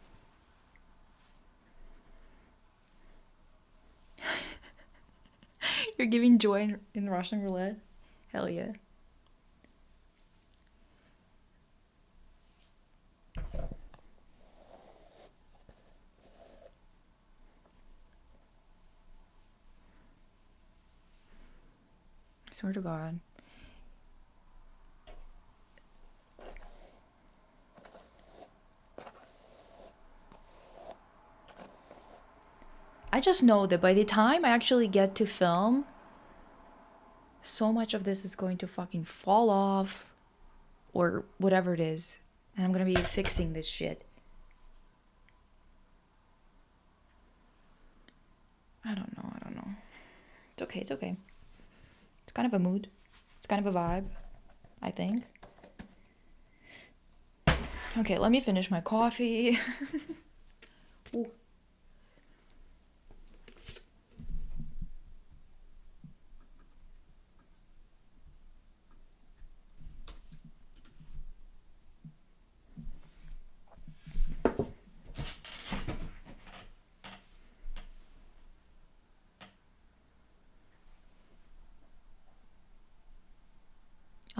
You're giving joy in Russian roulette? Hell yeah. I swear to God. I just know that by the time I actually get to film, so much of this is going to fucking fall off or whatever it is. And I'm gonna be fixing this shit. I don't know. It's okay. It's kind of a mood. It's kind of a vibe, I think. Okay, let me finish my coffee. Ooh.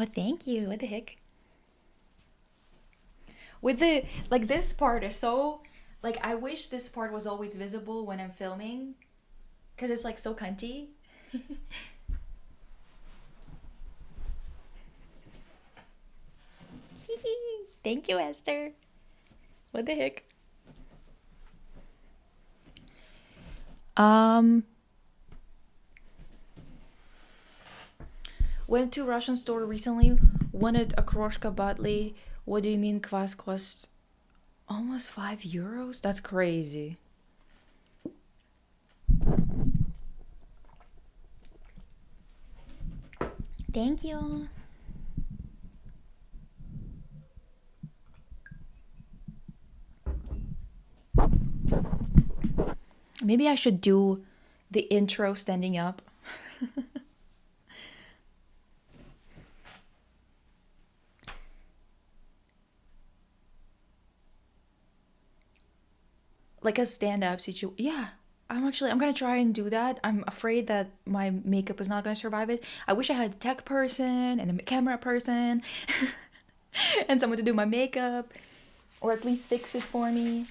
Oh, thank you. What the heck? With the like this part is so like I wish this part was always visible when I'm filming because it's like so cunty. Thank you, Esther. What the heck? Went to Russian store recently. Wanted a kroshka badly. What do you mean kvass cost almost €5? That's crazy. Thank you. Maybe I should do the intro standing up. Like a stand-up situation. Yeah, I'm gonna try and do that. I'm afraid that my makeup is not gonna survive it. I wish I had a tech person and a camera person and someone to do my makeup or at least fix it for me.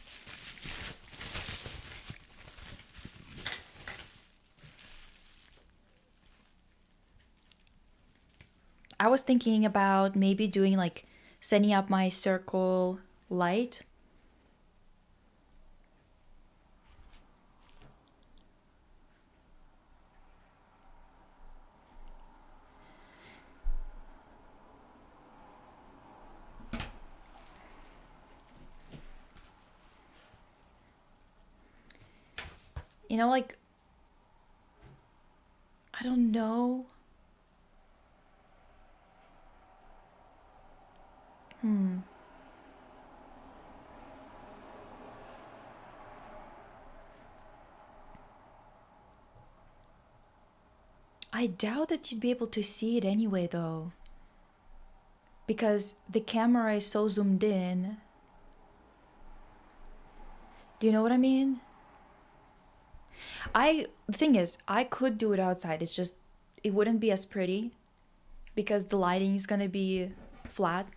I was thinking about maybe doing like setting up my circle light. You know, like, I don't know. I doubt that you'd be able to see it anyway, though. Because the camera is so zoomed in. Do you know what I mean? The thing is, I could do it outside. It's just, it wouldn't be as pretty because the lighting is gonna be flat.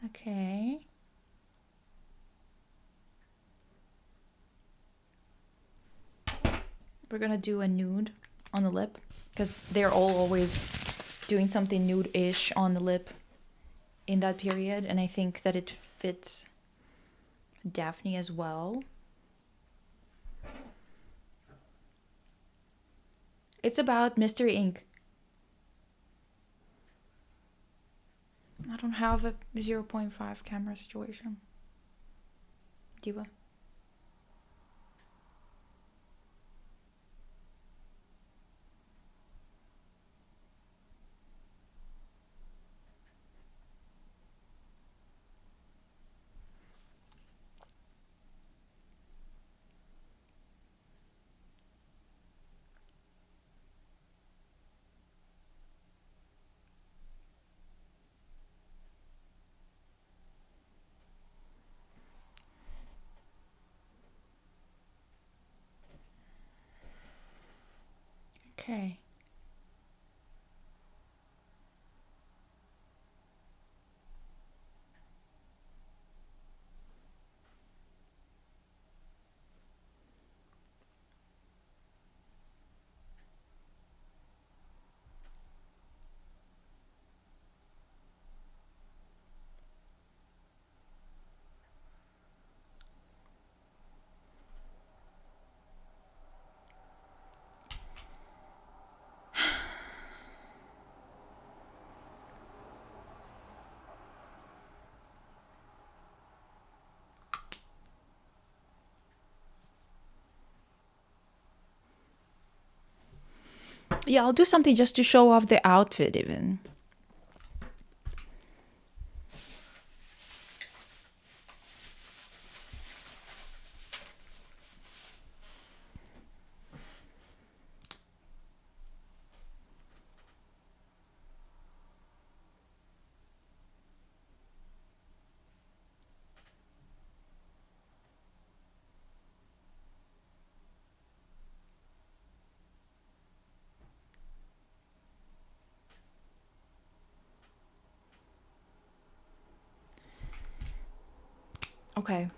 Okay. We're gonna do a nude on the lip because they're all always doing something nude-ish on the lip in that period, and I think that it fits Daphne as well. It's about Mystery Inc. I don't have a 0.5 camera situation. Diva. Okay. Yeah, I'll do something just to show off the outfit even. Okay.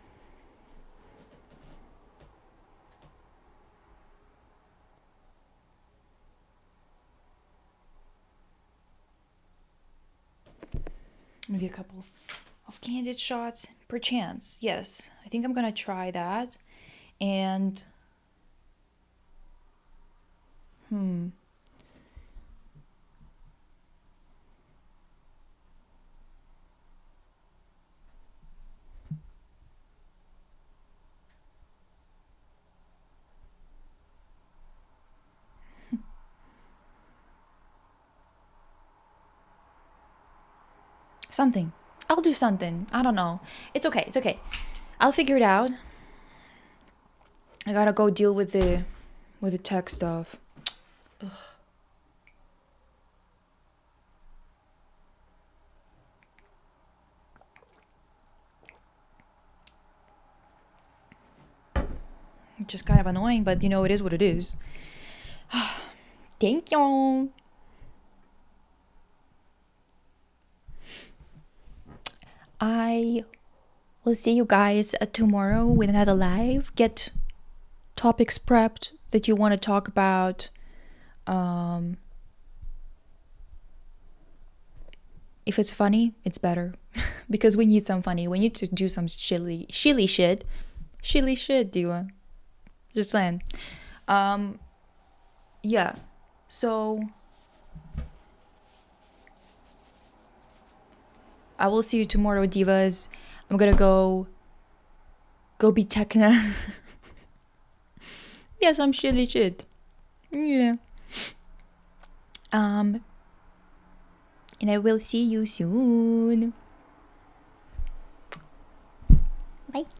Maybe a couple of candid shots per chance. Yes, I think I'm gonna try that. And something. I'll do something. I don't know. It's okay. It's okay. I'll figure it out. I gotta go deal with the tech stuff. Just kind of annoying, but you know, it is what it is. Thank you. I will see you guys tomorrow with another live. Get topics prepped that you want to talk about. If it's funny, it's better. Because we need some funny. We need to do some shilly shit. Shilly shit, Diva. Just saying. Yeah. So I will see you tomorrow, divas. I'm gonna go be Techna. Yeah, some shilly shit. Yeah. And I will see you soon. Bye.